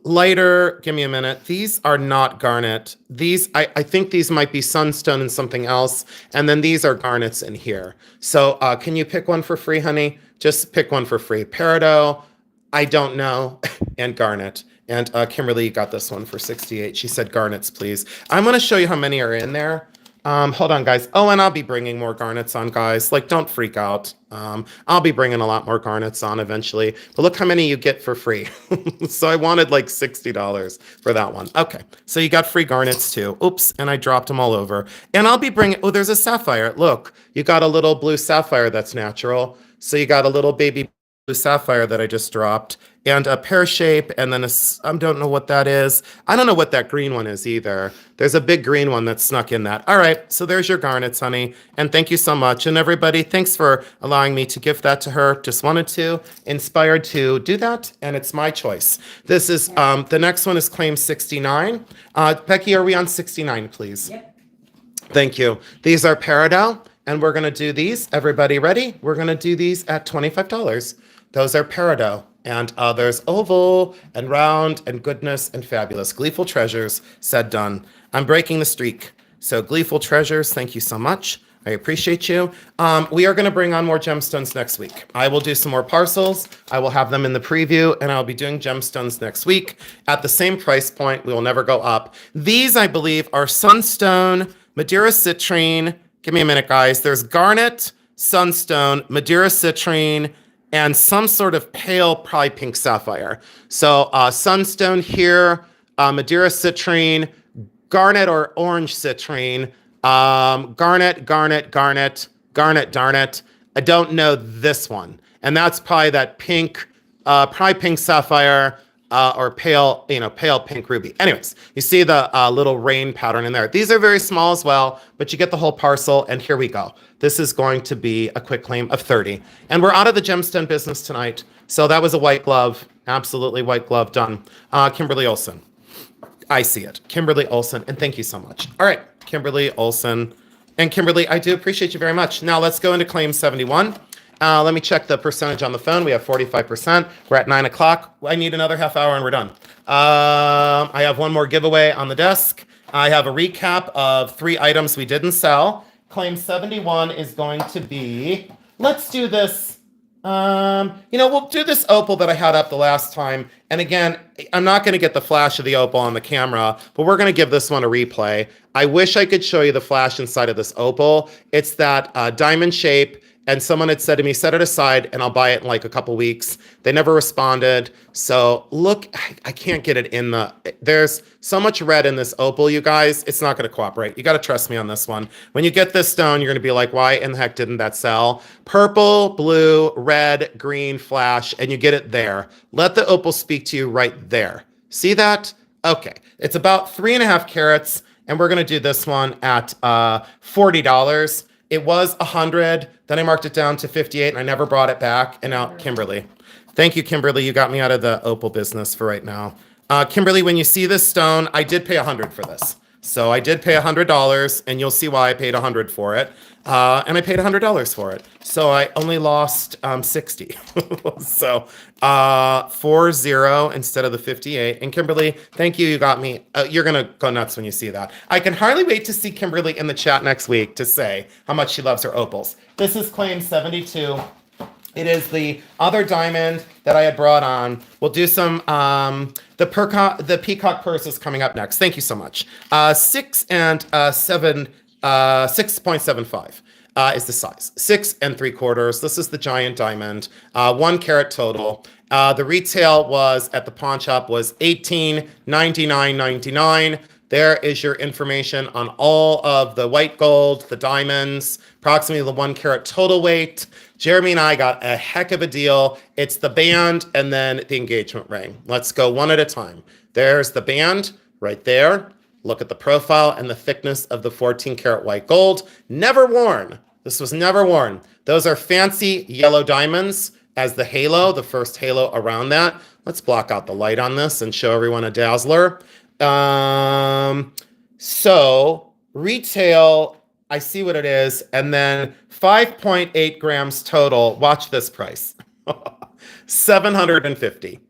lighter, give me a minute. These are not garnet. These, I think these might be sunstone and something else. And then these are garnets in here. So can you pick one for free, honey? Just pick one for free. Peridot, I don't know, and garnet. And Kimberly, you got this one for 68. She said garnets, please. I'm going to show you how many are in there. Hold on, guys. Oh, and I'll be bringing more garnets on, guys. Like, don't freak out. I'll be bringing a lot more garnets on eventually. But look how many you get for free. So I wanted like $60 for that one. Okay, so you got free garnets too. Oops, and I dropped them all over. And I'll be bringing, oh, there's a sapphire. Look, you got a little blue sapphire that's natural. So you got a little baby blue sapphire that I just dropped. And a pear shape, and then I don't know what that is. I don't know what that green one is either. There's a big green one that's snuck in that. All right, so there's your garnets, honey. And thank you so much. And everybody, thanks for allowing me to gift that to her. Just wanted to, inspired to do that, and it's my choice. This is, the next one is claim 69. Becky, are we on 69, please? Yep. Thank you. These are Peridot, and we're gonna do these. Everybody ready? We're gonna do these at $25. Those are Peridot. And there's oval and round and goodness and fabulous. Gleeful treasures, said done. I'm breaking the streak. So gleeful treasures, thank you so much. I appreciate you. We are going to bring on more gemstones next week. I will do some more parcels. I will have them in the preview, and I'll be doing gemstones next week at the same price point. We will never go up. These, I believe, are sunstone, Madeira citrine. Give me a minute, guys. There's garnet, sunstone, Madeira citrine, and some sort of pale, probably pink sapphire. So sunstone here, Madeira citrine, garnet or orange citrine, garnet, garnet, garnet, garnet, darn it. I don't know this one. And that's probably that pink, probably pink sapphire, or pale, pale pink ruby. Anyways, you see the little rain pattern in there. These are very small as well, but you get the whole parcel, and here we go. This is going to be a quick claim of 30. And we're out of the gemstone business tonight. So that was a white glove, absolutely white glove done. Kimberly Olson. I see it. Kimberly Olson, and thank you so much. All right, Kimberly Olson. And Kimberly, I do appreciate you very much. Now let's go into claim 71. Let me check the percentage on the phone. We have 45%. We're at 9 o'clock. I need another half hour and we're done. I have one more giveaway on the desk. I have a recap of 3 items we didn't sell. Claim 71 is going to be, let's do this. We'll do this opal that I had up the last time. And again, I'm not going to get the flash of the opal on the camera, but we're going to give this one a replay. I wish I could show you the flash inside of this opal. It's that diamond shape. and someone had said to me, set it aside and I'll buy it in like a couple weeks. They never responded. So look, I can't get it in there's so much red in this opal, you guys. It's not going to cooperate. You got to trust me on this one. When you get this stone, you're going to be like, why in the heck didn't that sell? Purple, blue, red, green flash, and you get it there. Let the opal speak to you right there. See that? Okay. It's about 3.5 carats, and we're going to do this one at $40. It was $100. Then I marked it down to $58, and I never brought it back. And now, Kimberly. Thank you, Kimberly. You got me out of the opal business for right now. Kimberly, when you see this stone, I did pay $100 for this. So I did pay $100, and you'll see why I paid $100 for it. And I paid $100 for it. So I only lost 60. So 40 instead of the 58. And Kimberly, thank you. You got me. You're going to go nuts when you see that. I can hardly wait to see Kimberly in the chat next week to say how much she loves her opals. This is claim 72. It is the other diamond that I had brought on. We'll do some, the peacock purse is coming up next. Thank you so much. 6.75 is the size. 6 3/4. This is the giant diamond. 1 carat total. The retail was at the pawn shop was $1899.99. There is your information on all of the white gold, the diamonds, approximately the 1 carat total weight. Jeremy and I got a heck of a deal. It's the band and then the engagement ring. Let's go one at a time. There's the band right there. Look at the profile and the thickness of the 14 karat white gold. Never worn. This was never worn. Those are fancy yellow diamonds as the halo, the first halo around that. Let's block out the light on this and show everyone a dazzler. So retail, I see what it is. And then 5.8 grams total. Watch this price. 750.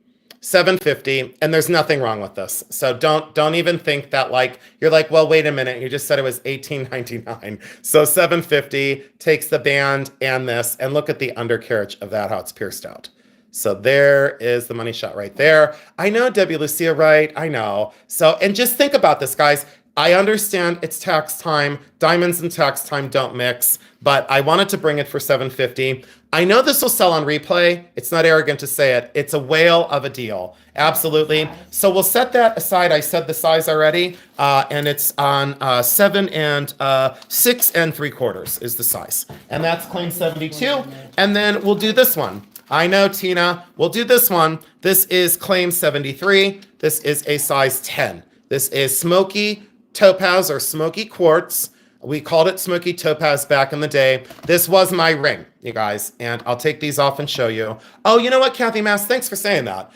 750, and there's nothing wrong with this. So don't even think that like you're like, well, wait a minute, you just said it was $18.99. So 750 takes the band and this, and look at the undercarriage of that, how it's pierced out. So there is the money shot right there. I know, Debbie Lucia, right? I know. So, and just think about this, guys. I understand it's tax time. Diamonds and tax time don't mix, but I wanted to bring it for $750. I know this will sell on replay. It's not arrogant to say it. It's a whale of a deal. Absolutely. So we'll set that aside. I said the size already, and it's on 7 6 3/4 is the size. And that's claim 72. And then we'll do this one. I know, Tina. We'll do this one. This is claim 73. This is a size 10. This is smoky topaz or smoky quartz. We called it smoky topaz back in the day. This was my ring, you guys, and I'll take these off and show you. Oh, you know what, Kathy Mass? Thanks for saying that.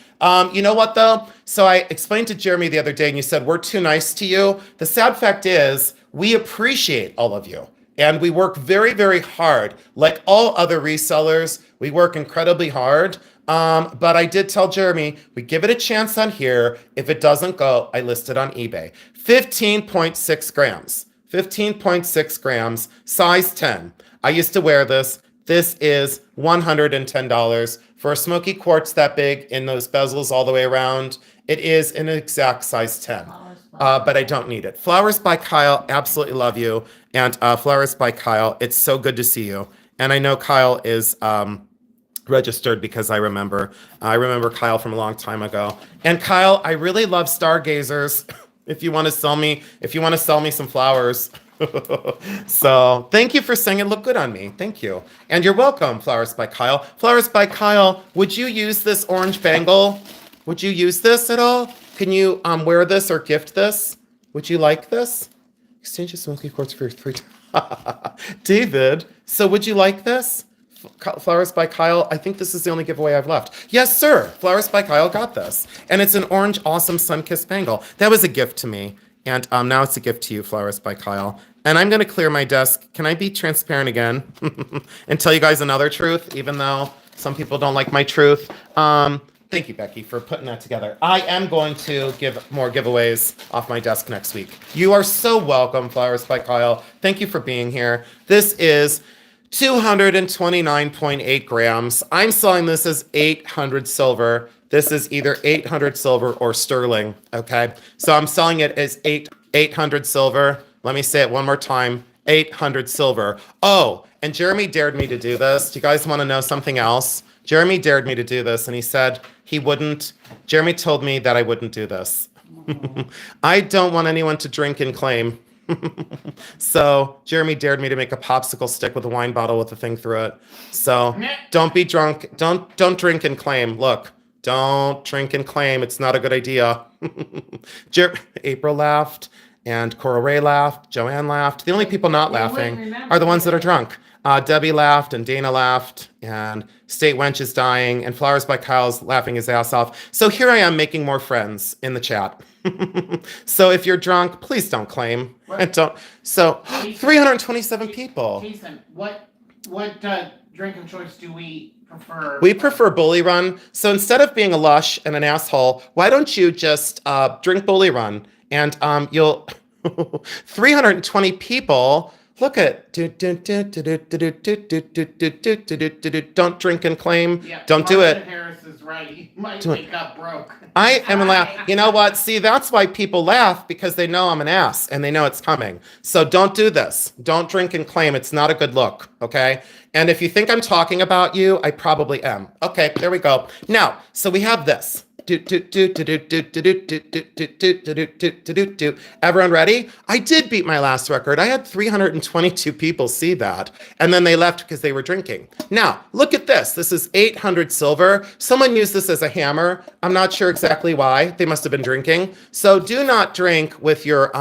You know what, though? So I explained to Jeremy the other day, and you said, we're too nice to you. The sad fact is, we appreciate all of you, and we work very, very hard. Like all other resellers, we work incredibly hard. But I did tell Jeremy, we give it a chance on here. If it doesn't go, I list it on eBay. 15.6 grams. 15.6 grams, size 10. I used to wear this. This is $110 for a smoky quartz that big in those bezels all the way around. It is an exact size 10, but I don't need it. Flowers by Kyle, absolutely love you. And Flowers by Kyle, it's so good to see you. And I know Kyle is registered because I remember Kyle from a long time ago. And Kyle, I really love stargazers. If you want to sell me some flowers. So thank you for saying it looked good on me. Thank you. And you're welcome, Flowers by Kyle. Flowers by Kyle, would you use this orange bangle? Would you use this at all? Can you wear this or gift this? Would you like this? Exchange a smoky quartz for your free time. David, so would you like this? Flowers by Kyle, I think this is the only giveaway I've left. Yes, sir. Flowers by Kyle got this. And it's an orange, awesome sun-kissed bangle. That was a gift to me. And now it's a gift to you, Flowers by Kyle. And I'm going to clear my desk. Can I be transparent again and tell you guys another truth, even though some people don't like my truth? Thank you, Becky, for putting that together. I am going to give more giveaways off my desk next week. You are so welcome, Flowers by Kyle. Thank you for being here. This is 229.8 grams. I'm selling this as 800 silver. This is either 800 silver or sterling, okay? So I'm selling it as 800 silver. Let me say it one more time. 800 silver. Oh, and Jeremy dared me to do this. Do you guys want to know something else? Jeremy dared me to do this, and he said he wouldn't. Jeremy told me that I wouldn't do this. I don't want anyone to drink and claim. So Jeremy dared me to make a popsicle stick with a wine bottle with a thing through it. So don't be drunk. Don't drink and claim. Look, don't drink and claim. It's not a good idea. April laughed, and Cora Ray laughed. Joanne laughed. The only people not laughing are the ones that are drunk. Debbie laughed, and Dana laughed, and State Wench is dying, and Flowers by Kyle's laughing his ass off. So here I am making more friends in the chat. So if you're drunk, please don't claim. And don't. So 327 people. Jason, what drink of choice do we prefer? We prefer Bully Run. So instead of being a lush and an asshole, why don't you just drink Bully Run, and you'll 320 people. Look at don't drink and claim. Yeah, don't do it. Harris is right. He might wake up broke. I am laughing. You know what? See, that's why people laugh, because they know I'm an ass and they know it's coming. So don't do this. Don't drink and claim. It's not a good look. Okay. And if you think I'm talking about you, I probably am. Okay. There we go. Now, so we have this. Everyone ready? I did beat my last record. I had 322 people see that, and then they left because they were drinking. Now, look at this. This is 800 silver. Someone used this as a hammer. I'm not sure exactly why. They must have been drinking. So do not drink with your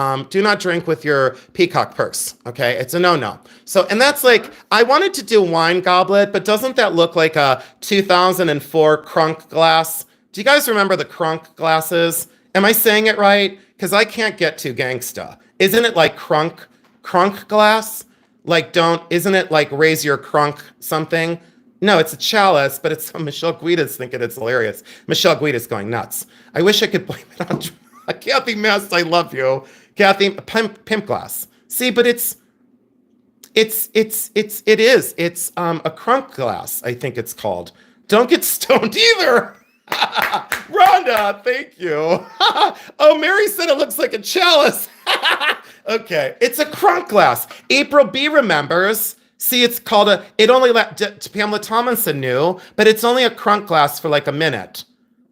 peacock purse. Okay, it's a no-no. So, and that's like, I wanted to do wine goblet, but doesn't that look like a 2004 crunk glass? Do you guys remember the crunk glasses? Am I saying it right? Because I can't get too gangsta. Isn't it like crunk glass? Like isn't it like raise your crunk something? No, it's a chalice, but it's Michelle Guida's thinking it's hilarious. Michelle Guida's going nuts. I wish I could blame it on Kathy Mess. I love you. Kathy, pimp glass. See, but it is. It's a crunk glass, I think it's called. Don't get stoned either. Rhonda, thank you. Oh, Mary said it looks like a chalice. Okay, it's a crunk glass. April B remembers. See, it's called Pamela Tomlinson knew, but it's only a crunk glass for like a minute.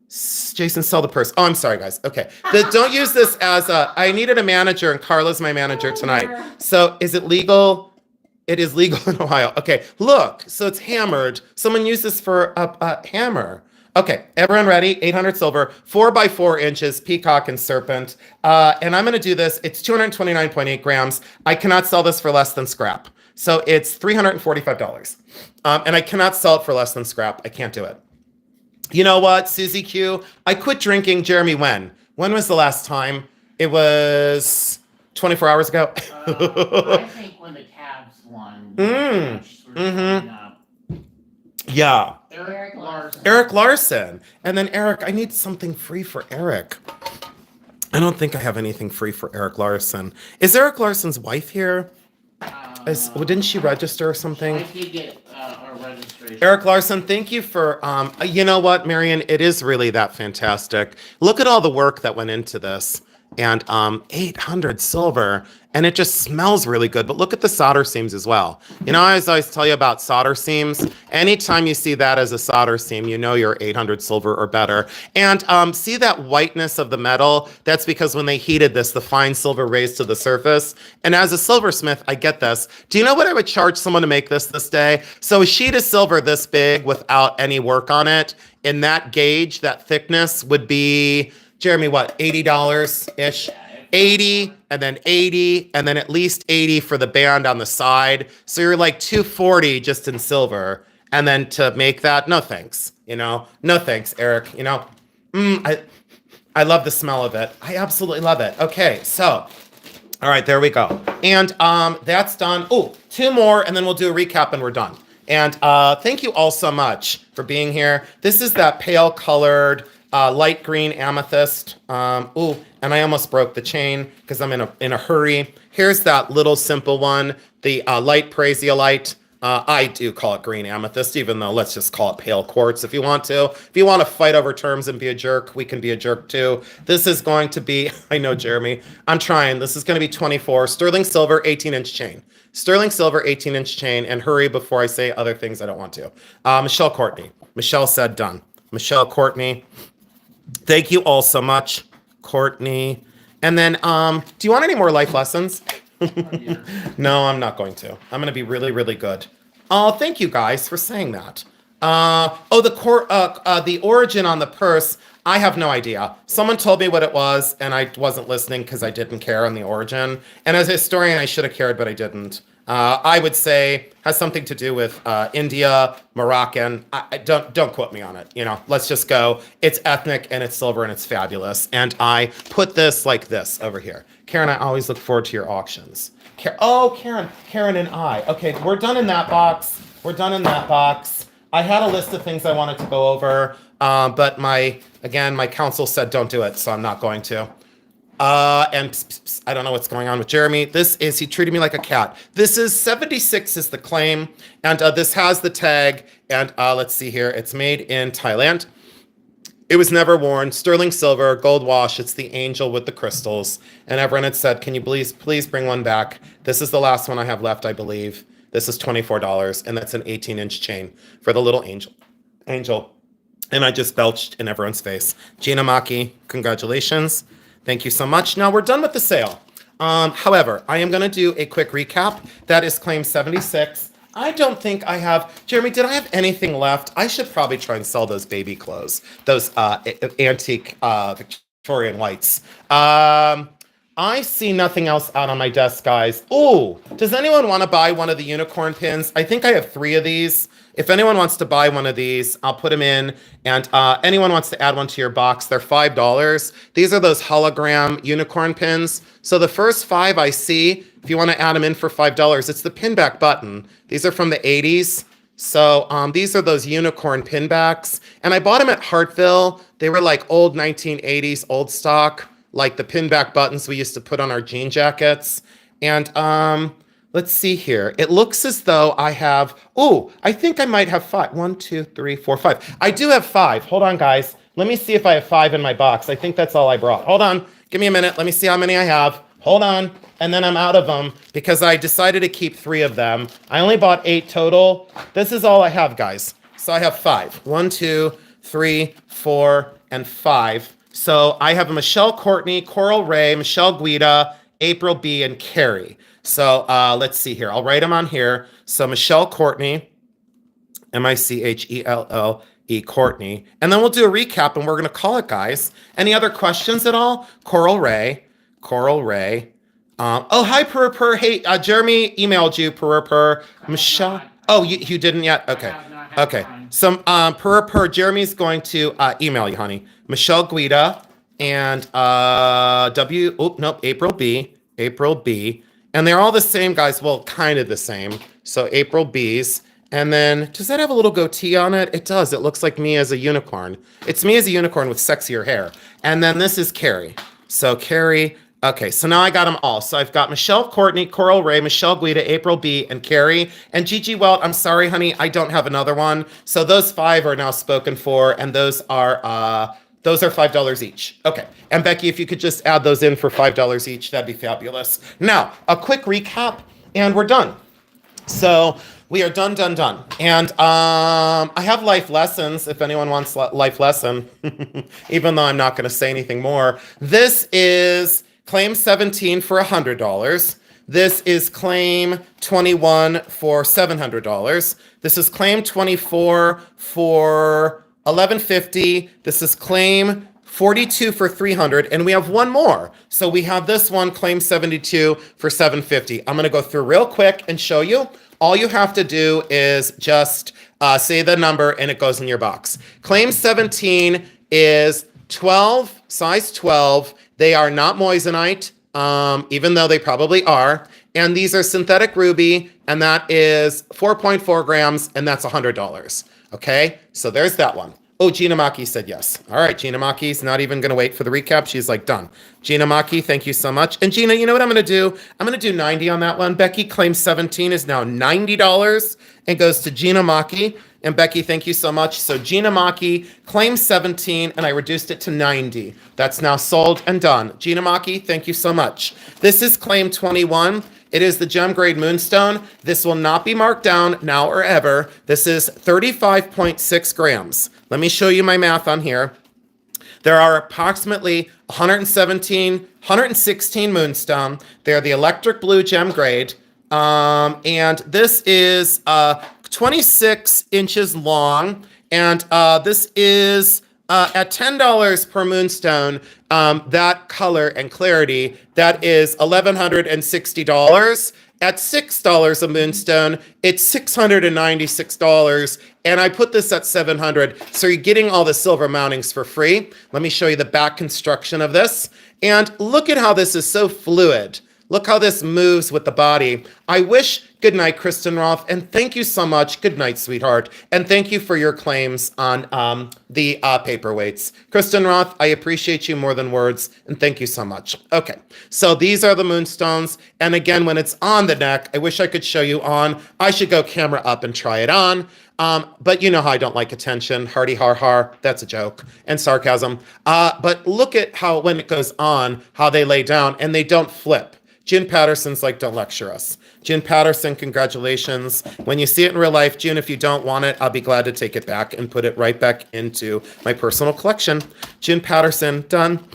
Jason, sell the purse. Oh, I'm sorry, guys. Okay, don't use this as I needed a manager, and Carla's my manager tonight. So is it legal? It is legal in Ohio. Okay, look, so it's hammered. Someone used this for a hammer. Okay, everyone ready? 800 silver, 4 by 4 inches, peacock and serpent. And I'm gonna do this. It's 229.8 grams. I cannot sell this for less than scrap. So it's $345. And I cannot sell it for less than scrap. I can't do it. You know what, Susie Q? I quit drinking, Jeremy, when? When was the last time? It was 24 hours ago. I think when the Cavs won. Yeah. Eric Larson. And then Eric, I need something free for Eric. I don't think I have anything free for Eric Larson. Is Eric Larson's wife here? Didn't she register or something? I did get a registration. Eric Larson, thank you for, you know what, Marion, it is really that fantastic. Look at all the work that went into this. And 800 silver, and it just smells really good. But look at the solder seams as well. You know, I always tell you about solder seams. Anytime you see that as a solder seam, you know you're 800 silver or better. And see that whiteness of the metal? That's because when they heated this, the fine silver raised to the surface. And as a silversmith, I get this. Do you know what I would charge someone to make this day? So a sheet of silver this big without any work on it, in that gauge, that thickness would be... Jeremy, what, $80-ish? 80, and then 80, and then at least 80 for the band on the side. So you're like 240 just in silver. And then to make that, no thanks, you know? No thanks, Eric, you know? I love the smell of it. I absolutely love it. Okay, so, all right, there we go. And that's done. Oh, 2 more, and then we'll do a recap and we're done. And thank you all so much for being here. This is that pale colored, light green amethyst. And I almost broke the chain because I'm in a hurry. Here's that little simple one, the light prasiolite. I do call it green amethyst, even though let's just call it pale quartz if you want to. If you want to fight over terms and be a jerk, we can be a jerk too. This is going to be, I know, Jeremy, I'm trying. This is going to be 24 sterling silver, 18-inch chain. sterling silver 18-inch chain, and hurry before I say other things I don't want to. Michelle Courtney. Michelle said done. Michelle Courtney. Thank you all so much, Courtney. And then, do you want any more life lessons? No, I'm not going to. I'm going to be really, really good. Oh, thank you guys for saying that. The origin on the purse, I have no idea. Someone told me what it was, and I wasn't listening because I didn't care on the origin. And as a historian, I should have cared, but I didn't. I would say has something to do with India, Moroccan. I don't quote me on it. You know, let's just go. It's ethnic and it's silver and it's fabulous. And I put this like this over here. Karen, I always look forward to your auctions. Karen and I. Okay, we're done in that box. We're done in that box. I had a list of things I wanted to go over, but my counsel said don't do it, so I'm not going to. And I don't know what's going on with Jeremy. He treated me like a cat. This is 76 is the claim, and this has the tag, and let's see here. It's made in Thailand. It was never worn, sterling silver, gold wash. It's the angel with the crystals. And everyone had said, can you please bring one back? This is the last one I have left, I believe. This is $24, and that's an 18-inch chain for the little angel. And I just belched in everyone's face. Gina Maki, congratulations. Thank you so much. Now we're done with the sale. However, I am going to do a quick recap. That is claim 76. I don't think I have... Jeremy, did I have anything left? I should probably try and sell those baby clothes. Those antique Victorian whites. I see nothing else out on my desk, guys. Oh, does anyone want to buy one of the unicorn pins? I think I have 3 of these. If anyone wants to buy one of these, I'll put them in. And anyone wants to add one to your box, they're $5. These are those hologram unicorn pins. So the first 5 I see, if you want to add them in for $5, it's the pinback button. These are from the 80s. So these are those unicorn pinbacks. And I bought them at Hartville. They were like old 1980s, old stock, like the pinback buttons we used to put on our jean jackets. And let's see here. It looks as though I have, I think I might have 5. 1, 2, 3, 4, 5. I do have 5. Hold on, guys. Let me see if I have 5 in my box. I think that's all I brought. Hold on. Give me a minute. Let me see how many I have. Hold on. And then I'm out of them because I decided to keep 3 of them. I only bought 8 total. This is all I have, guys. So I have 5. 1, 2, 3, 4, and 5. So I have Michelle Courtney, Coral Ray, Michelle Guida, April B, and Carrie. So let's see here. I'll write them on here. So Michelle Courtney, Michelle Courtney. And then we'll do a recap and we're going to call it, guys. Any other questions at all? Coral Ray. Hi, Purr. Hey, Jeremy emailed you, Purr. Michelle. Oh, you didn't yet? Okay. Okay. So Purr, Jeremy's going to email you, honey. Michelle Guida and April B. And they're all the same, guys. Well, kind of the same. So April B's. And then, does that have a little goatee on it? It does. It looks like me as a unicorn. It's me as a unicorn with sexier hair. And then this is Carrie. So Carrie, okay, so now I got them all. So I've got Michelle Courtney, Coral Ray, Michelle Guida, April B, and Carrie. And Gigi Welt, I'm sorry, honey, I don't have another one. So those 5 are now spoken for, and those are $5 each. Okay, and Becky, if you could just add those in for $5 each, that'd be fabulous. Now, a quick recap, and we're done. So we are done. And I have life lessons if anyone wants life lesson, even though I'm not going to say anything more. This is claim 17 for $100. This is claim 21 for $700. This is claim 24 for $11.50. This is claim 42 for $300, and we have one more. So we have this one, claim 72 for $750. I'm gonna go through real quick and show you. All you have to do is just say the number and it goes in your box. Claim 17 is 12, size 12. They are not moissanite, even though they probably are. And these are synthetic ruby, and that is 4.4 grams, and that's $100. Okay, so there's that one. Oh, Gina Maki said yes. All right, Gina Maki's not even going to wait for the recap. She's like, done. Gina Maki, thank you so much. And Gina, you know what I'm going to do? I'm going to do 90 on that one. Becky, claim 17 is now $90 and goes to Gina Maki. And Becky, thank you so much. So Gina Maki, claim 17, and I reduced it to 90. That's now sold and done. Gina Maki, thank you so much. This is claim 21. It is the gem grade moonstone. This will not be marked down now or ever. This is 35.6 grams. Let me show you my math on here. There are approximately 116 moonstone. They're the electric blue gem grade. And this is 26 inches long. And this is at $10 per moonstone. That color and clarity, that is $1,160. At $6 a moonstone, it's $696. And I put this at $700. So you're getting all the silver mountings for free. Let me show you the back construction of this. And look at how this is so fluid. Look how this moves with the body. I wish, good night, Kristen Roth, and thank you so much. Good night, sweetheart. And thank you for your claims on the paperweights. Kristen Roth, I appreciate you more than words, and thank you so much. Okay, so these are the moonstones. And again, when it's on the neck, I wish I could show you on. I should go camera up and try it on. But you know how I don't like attention. Hardy har har, that's a joke. And sarcasm. But look at how, when it goes on, how they lay down, and they don't flip. June Patterson's like to lecture us. June Patterson, congratulations. When you see it in real life, June, if you don't want it, I'll be glad to take it back and put it right back into my personal collection. June Patterson, done.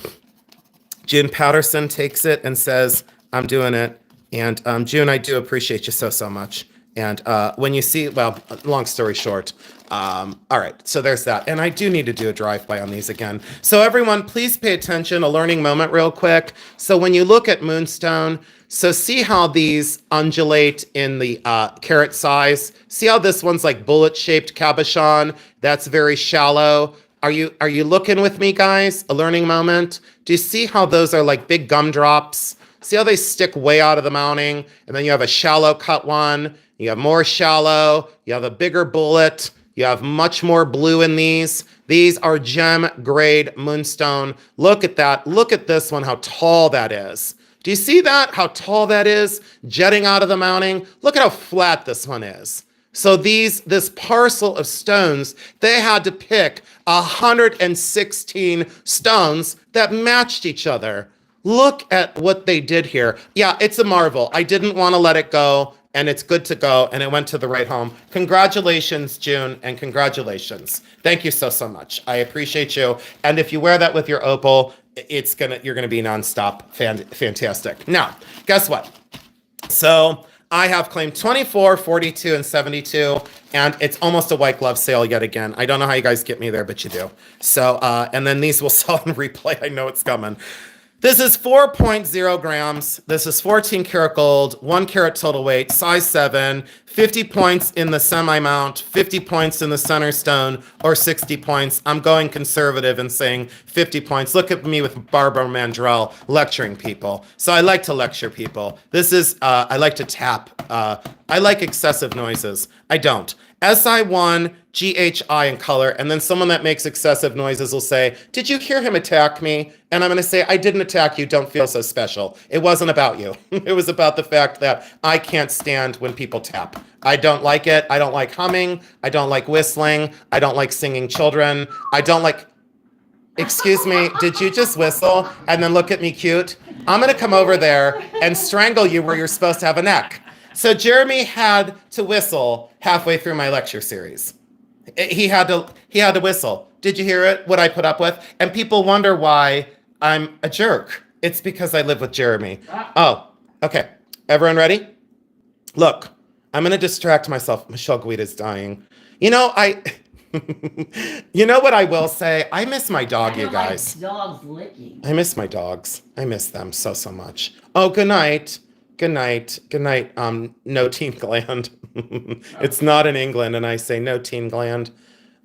June Patterson takes it and says, I'm doing it. And June, I do appreciate you so much. And when you see, well, long story short, all right, so there's that. And I do need to do a drive-by on these again. So everyone, please pay attention, a learning moment real quick. So when you look at moonstone, so see how these undulate in the carat size. See how this one's like bullet-shaped cabochon? That's very shallow. Are you looking with me, guys? A learning moment. Do you see how those are like big gumdrops? See how they stick way out of the mounting? And then you have a shallow cut one. You have more shallow. You have a bigger bullet. You have much more blue in these. These are gem grade moonstone. Look at that. Look at this one, how tall that is. Do you see that? How tall that is? Jetting out of the mounting. Look at how flat this one is. So this parcel of stones, they had to pick 116 stones that matched each other. Look at what they did here. Yeah, it's a marvel. I didn't want to let it go, and it's good to go, and it went to the right home. Congratulations, June, and congratulations. Thank you so much. I appreciate you. And if you wear that with your opal, you're gonna be nonstop fantastic. Now, guess what? So I have claimed 24, 42, and 72, and it's almost a white glove sale yet again. I don't know how you guys get me there, but you do. So, and then these will sell in replay. I know it's coming. This is 4.0 grams. This is 14 karat gold, 1 carat total weight, size 7, 50 points in the semi-mount, 50 points in the center stone, or 60 points. I'm going conservative and saying 50 points. Look at me with Barbara Mandrell lecturing people. So I like to lecture people. This is, I like to tap. I like excessive noises. I don't. SI1, GHI in color, and then someone that makes excessive noises will say, did you hear him attack me? And I'm going to say, I didn't attack you, don't feel so special. It wasn't about you. It was about the fact that I can't stand when people tap. I don't like it. I don't like humming. I don't like whistling. I don't like singing children. I don't like... Excuse me, did you just whistle and then look at me cute? I'm going to come over there and strangle you where you're supposed to have a neck. So Jeremy had to whistle halfway through my lecture series. He had to whistle. Did you hear it? What I put up with? And people wonder why I'm a jerk. It's because I live with Jeremy. Oh, okay. Everyone ready? Look, I'm going to distract myself. Michelle Guida's dying. You know, you know what I will say? I miss my dog, you guys. Dogs licking. I miss my dogs. I miss them so much. Oh, good night. Good night. Good night. No teen gland. It's not in England, and I say no teen gland.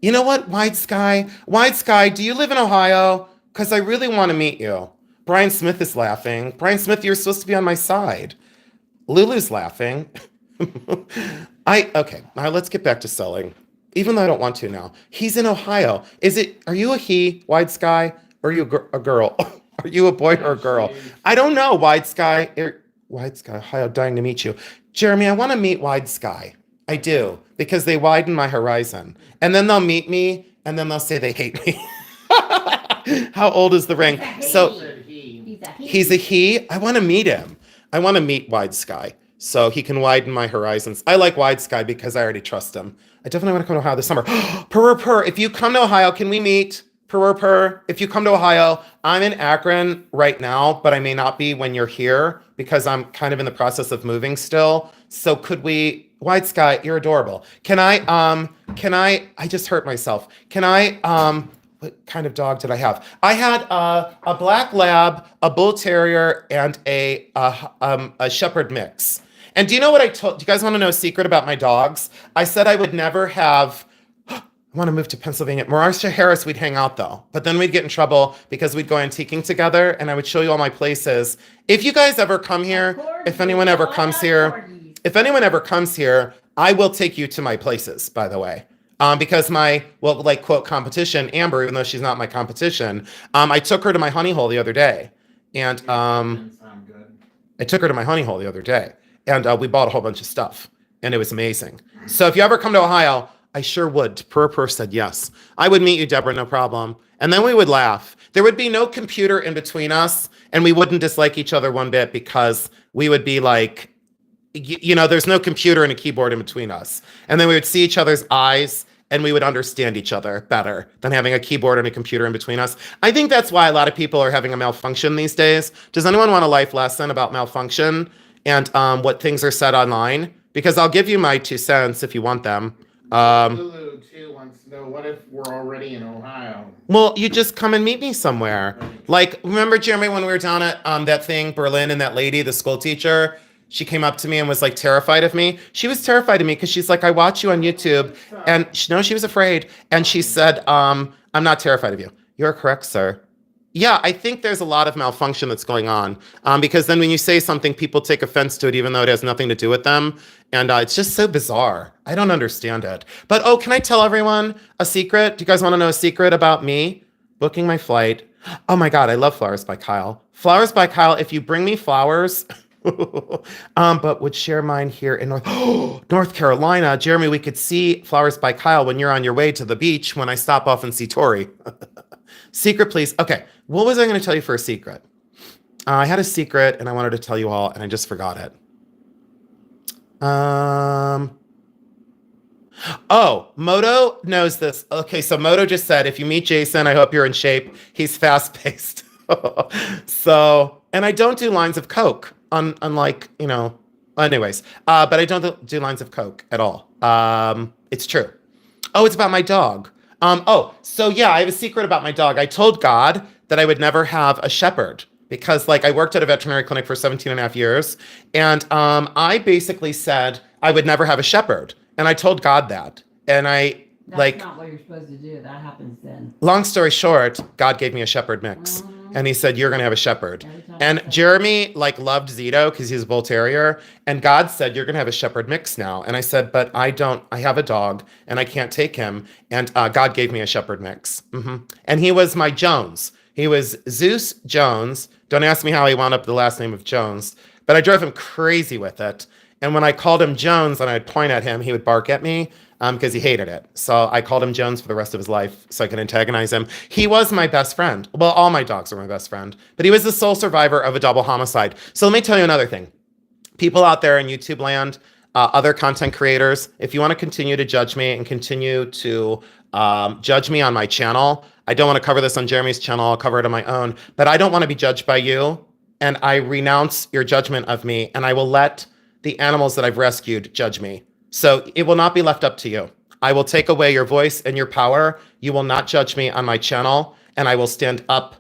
You know what? Wide Sky, do you live in Ohio? Because I really want to meet you. Brian Smith is laughing. Brian Smith, you're supposed to be on my side. Lulu's laughing. Okay, now let's get back to selling. Even though I don't want to now. He's in Ohio. Are you a he, Wide Sky, or are you a girl? Are you a boy or a girl? I don't know, Wide Sky. Wide Sky, Ohio, dying to meet you. Jeremy, I want to meet Wide Sky. I do, because they widen my horizon. And then they'll meet me, and then they'll say they hate me. How old is the ring? So He's a he. he's a he. I want to meet him. I want to meet Wide Sky so he can widen my horizons. I like Wide Sky because I already trust him. I definitely want to come to Ohio this summer. Purr. If you come to Ohio, can we meet? Purr. If you come to Ohio, I'm in Akron right now, but I may not be when you're here because I'm kind of in the process of moving still. So could we, Wide Sky, you're adorable. I just hurt myself. What kind of dog did I have? I had a black lab, a bull terrier, and a shepherd mix. And do you know what do you guys want to know a secret about my dogs? I said I would never have, I want to move to Pennsylvania. Marsha Harris, we'd hang out though. But then we'd get in trouble because we'd go antiquing together and I would show you all my places. If you guys ever come here, if anyone ever comes here, I will take you to my places, by the way. Because quote, competition, Amber, even though she's not my competition, I took her to my honey hole the other day. And I took her to my honey hole the other day. And we bought a whole bunch of stuff. And it was amazing. So if you ever come to Ohio, I sure would. Purr said yes. I would meet you, Deborah, no problem. And then we would laugh. There would be no computer in between us. And we wouldn't dislike each other one bit because we would be like, there's no computer and a keyboard in between us. And then we would see each other's eyes and we would understand each other better than having a keyboard and a computer in between us. I think that's why a lot of people are having a malfunction these days. Does anyone want a life lesson about malfunction and what things are said online? Because I'll give you my 2 cents if you want them. Lulu too wants to know, what if we're already in Ohio? Well, you just come and meet me somewhere. Like, remember, Jeremy, when we were down at that thing, Berlin, and that lady, the school teacher, she came up to me and was like terrified of me. She was terrified of me because she's like, I watch you on YouTube. And she was afraid. And she said, I'm not terrified of you. You're correct, sir. Yeah, I think there's a lot of malfunction that's going on because then when you say something, people take offense to it, even though it has nothing to do with them. And it's just so bizarre. I don't understand it. But, can I tell everyone a secret? Do you guys want to know a secret about me? Booking my flight. Oh my God, I love Flowers by Kyle. Flowers by Kyle, if you bring me flowers... but would share mine here in North Carolina. Jeremy, we could see Flowers by Kyle when you're on your way to the beach when I stop off and see Tori. Secret, please. Okay, what was I going to tell you for a secret? I had a secret and I wanted to tell you all and I just forgot it. Moto knows this. Okay, so Moto just said, if you meet Jason, I hope you're in shape. He's fast-paced. And I don't do lines of Coke. Unlike, anyways, but I don't do lines of Coke at all. It's true. It's about my dog. I have a secret about my dog. I told God that I would never have a shepherd because I worked at a veterinary clinic for 17 and a half years. And I basically said I would never have a shepherd. And I told God that. And That's not what you're supposed to do. That happens then. Long story short, God gave me a shepherd mix. And he said, you're going to have a shepherd. And Jeremy loved Zito because he's a bull terrier. And God said, you're going to have a shepherd mix now. And I said, but I have a dog and I can't take him. And God gave me a shepherd mix. And he was my Jones. He was Zeus Jones. Don't ask me how he wound up the last name of Jones, but I drove him crazy with it. And when I called him Jones and I'd point at him, he would bark at me because he hated it. So I called him Jones for the rest of his life so I could antagonize him. He was my best friend. Well, all my dogs are my best friend, but he was the sole survivor of a double homicide. So let me tell you another thing. People out there in YouTube land, other content creators, if you want to continue to judge me and continue to judge me on my channel, I don't want to cover this on Jeremy's channel. I'll cover it on my own, but I don't want to be judged by you. And I renounce your judgment of me and I will let the animals that I've rescued judge me. So it will not be left up to you. I will take away your voice and your power. You will not judge me on my channel, and I will stand up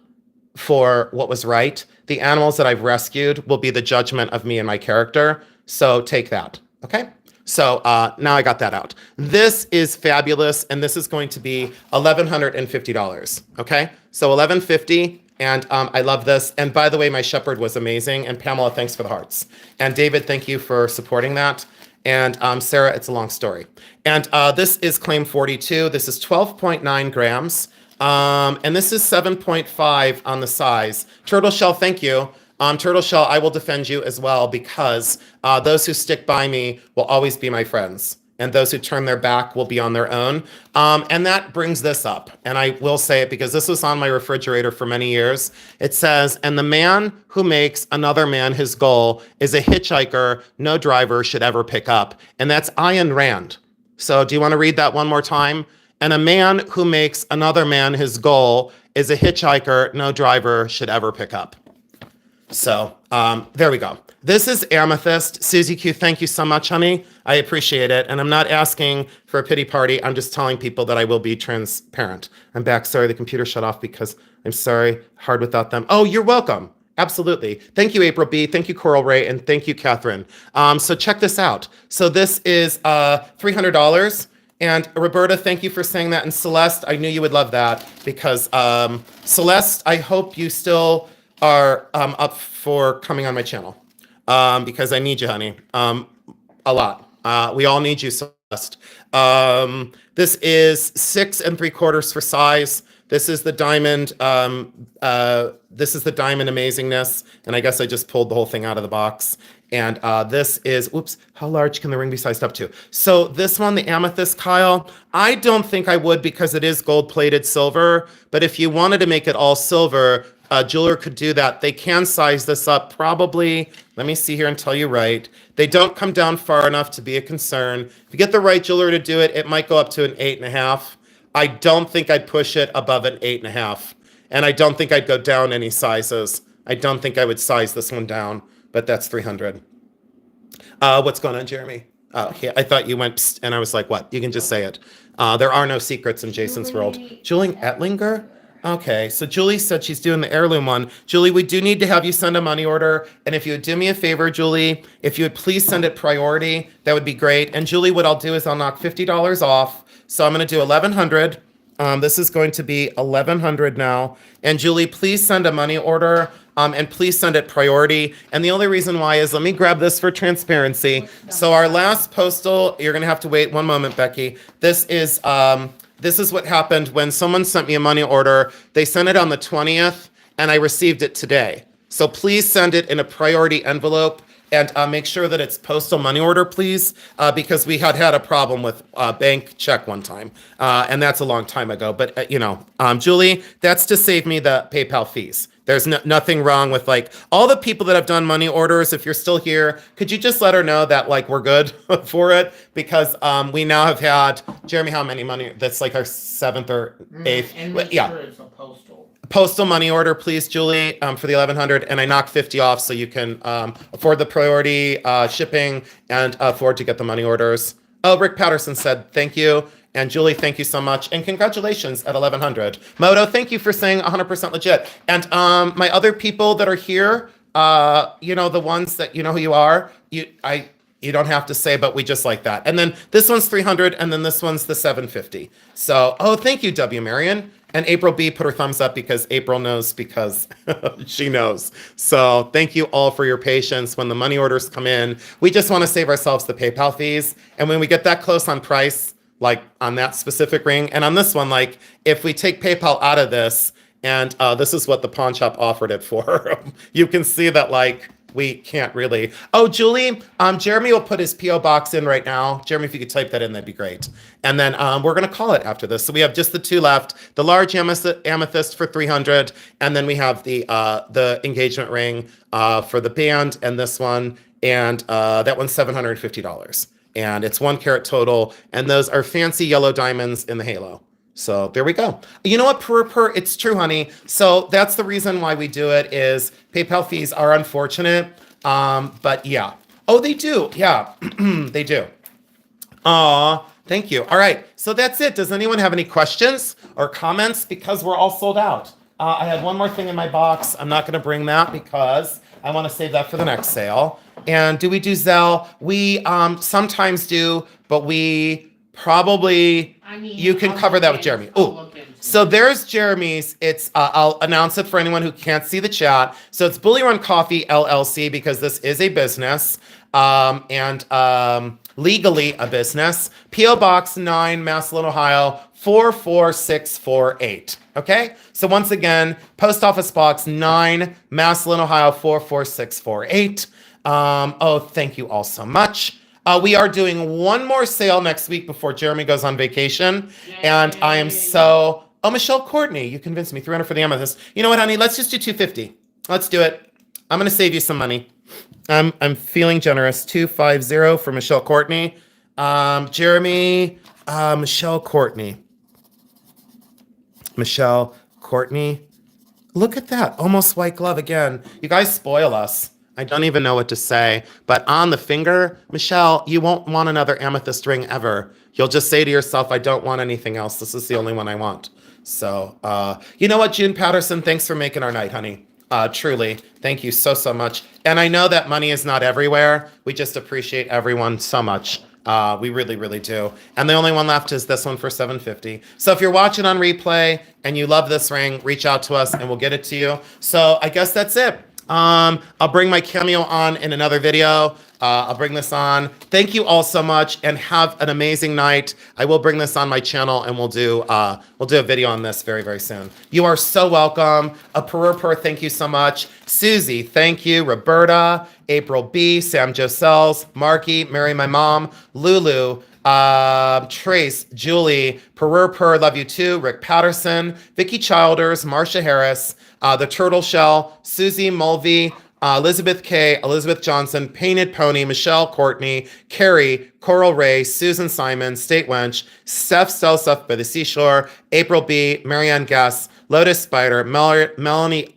for what was right. The animals that I've rescued will be the judgment of me and my character. So take that, okay? So now I got that out. This is fabulous, and this is going to be $1,150, okay? So $1,150. And I love this. And by the way, my shepherd was amazing. And Pamela, thanks for the hearts. And David, thank you for supporting that. And Sarah, it's a long story. And this is claim 42. This is 12.9 grams. And this is 7.5 on the size. Turtle Shell, thank you. Turtle Shell, I will defend you as well because those who stick by me will always be my friends. and those who turn their back will be on their own. And that brings this up, and I will say it because this was on my refrigerator for many years. It says, and the man who makes another man his goal is a hitchhiker no driver should ever pick up. And that's Ayn Rand. So do you want to read that one more time? And a man who makes another man his goal is a hitchhiker no driver should ever pick up. So there we go. This is Amethyst. Susie Q, thank you so much, honey. I appreciate it. And I'm not asking for a pity party. I'm just telling people that I will be transparent. I'm back. Sorry, the computer shut off because I'm sorry. Hard without them. Oh, you're welcome. Absolutely. Thank you, April B. Thank you, Coral Ray. And thank you, Catherine. So check this out. So this is $300. And Roberta, thank you for saying that. And Celeste, I knew you would love that because Celeste, I hope you still are up for coming on my channel because I need you, honey, a lot. We all need you, Celeste. This is 6 3/4 for size. This is the diamond. This is the diamond amazingness, and I guess I just pulled the whole thing out of the box. And this is, oops, how large can the ring be sized up to? So this one, the amethyst, Kyle, I don't think I would because it is gold-plated silver. But if you wanted to make it all silver, a jeweler could do that. They can size this up probably, let me see here and tell you right. They don't come down far enough to be a concern. If you get the right jeweler to do it, it might go up to an 8.5. I don't think I'd push it above an 8.5. And I don't think I'd go down any sizes. I don't think I would size this one down, but that's 300. What's going on, Jeremy? Yeah, I thought you went, psst, and I was like, what? You can just say it. There are no secrets in Jason's world. Julie Ettlinger? Okay, so Julie said she's doing the heirloom one. Julie, we do need to have you send a money order. And if you would do me a favor, Julie, if you would please send it priority, that would be great. And Julie, what I'll do is I'll knock $50 off. So I'm going to do 1,100. This is going to be 1,100 now. And Julie, please send a money order. And please send it priority. And the only reason why is, let me grab this for transparency. So our last postal, you're going to have to wait one moment, Becky. This is what happened when someone sent me a money order. They sent it on the 20th, and I received it today. So please send it in a priority envelope. And make sure that it's postal money order, please, because we had a problem with bank check one time, and that's a long time ago. But, Julie, that's to save me the PayPal fees. There's nothing wrong with, like, all the people that have done money orders. If you're still here, could you just let her know that, like, we're good for it? Because we now have had, Jeremy, how many money? That's like our 7th or 8th. And make Yeah. sure it's a Postal money order, please, Julie, for the 1,100, and I knocked 50 off so you can afford the priority shipping and afford to get the money orders. Oh, Rick Patterson said thank you, and Julie, thank you so much, and congratulations at 1,100. Moto, thank you for saying 100% legit, and my other people that are here, the ones that you know who you are, you don't have to say, but we just like that. And then this one's 300, and then this one's the 750. So, thank you, W. Marion. And April B put her thumbs up because April knows because she knows. So thank you all for your patience. When the money orders come in, we just want to save ourselves the PayPal fees. And when we get that close on price, like on that specific ring, and on this one, like if we take PayPal out of this, and this is what the pawn shop offered it for, you can see that like, we can't really. Oh, Julie, Jeremy will put his P.O. box in right now. Jeremy, if you could type that in, that'd be great. And then we're going to call it after this. So we have just the two left, the large amethyst for 300. And then we have the engagement ring for the band and this one. And that one's $750. And it's 1 carat total. And those are fancy yellow diamonds in the halo. So there we go. You know what, it's true, honey. So that's the reason why we do it is PayPal fees are unfortunate. But yeah. Oh, they do. Yeah, they do. Aw, thank you. All right. So that's it. Does anyone have any questions or comments? Because we're all sold out. I had one more thing in my box. I'm not going to bring that because I want to save that for the next sale. And do we do Zelle? We sometimes do, but we probably... you can cover that with Jeremy. Oh, so there's Jeremy's. It's I'll announce it for anyone who can't see the chat. So it's BullyRunCoffee LLC because this is a business and legally a business. P.O. Box 9, Massillon, Ohio 44648. Okay. So once again, Post Office Box 9, Massillon, Ohio 44648. Thank you all so much. We are doing one more sale next week before Jeremy goes on vacation. And I am so... Oh, Michelle Courtney, you convinced me. 300 for the amethyst. You know what, honey? Let's just do 250. Let's do it. I'm going to save you some money. I'm feeling generous. 250 for Michelle Courtney. Jeremy, Michelle Courtney. Michelle Courtney. Look at that. Almost white glove again. You guys spoil us. I don't even know what to say. But on the finger, Michelle, you won't want another amethyst ring ever. You'll just say to yourself, I don't want anything else. This is the only one I want. So, you know what, June Patterson, thanks for making our night, honey. Truly, thank you so, so much. And I know that money is not everywhere. We just appreciate everyone so much. We really, really do. And the only one left is this one for $750. So if you're watching on replay and you love this ring, reach out to us and we'll get it to you. So I guess that's it. I'll bring my cameo on in another video. I'll bring this on. Thank you all so much and have an amazing night. I will bring this on my channel and we'll do a video on this very, very soon. You are so welcome. Per, thank you so much. Susie, thank you. Roberta, April B, Sam Josels, Marky, Mary, my mom, Lulu, Trace, Julie, Per, love you too. Rick Patterson, Vicky Childers, Marsha Harris, the Turtle Shell, Susie Mulvey, Elizabeth K, Elizabeth Johnson, Painted Pony, Michelle Courtney, Carrie, Coral Ray, Susan Simon, State Wench, Steph Stelsuff by the Seashore, April B, Marianne Guess, Lotus Spider, Melody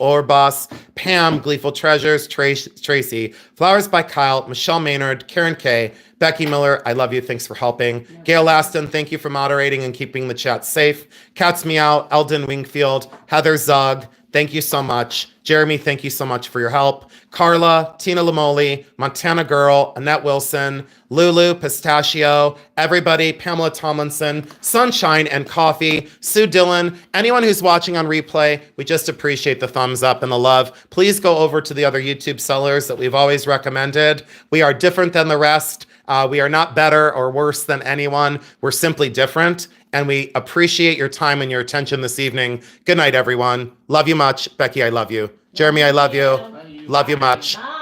Orbos, Pam, Gleeful Treasures, Tracy, Flowers by Kyle, Michelle Maynard, Karen K, Becky Miller, I love you. Thanks for helping. Gail Laston, thank you for moderating and keeping the chat safe. Cats Meow, Eldon Wingfield, Heather Zug, thank you so much. Jeremy, thank you so much for your help. Carla, Tina Lamoli, Montana Girl, Annette Wilson, Lulu, Pistachio, everybody, Pamela Tomlinson, Sunshine and Coffee, Sue Dillon, anyone who's watching on replay, we just appreciate the thumbs up and the love. Please go over to the other YouTube sellers that we've always recommended. We are different than the rest. We are not better or worse than anyone. We're simply different. And we appreciate your time and your attention this evening. Good night, everyone. Love you much. Becky, I love you. Jeremy, I love you. Love you much.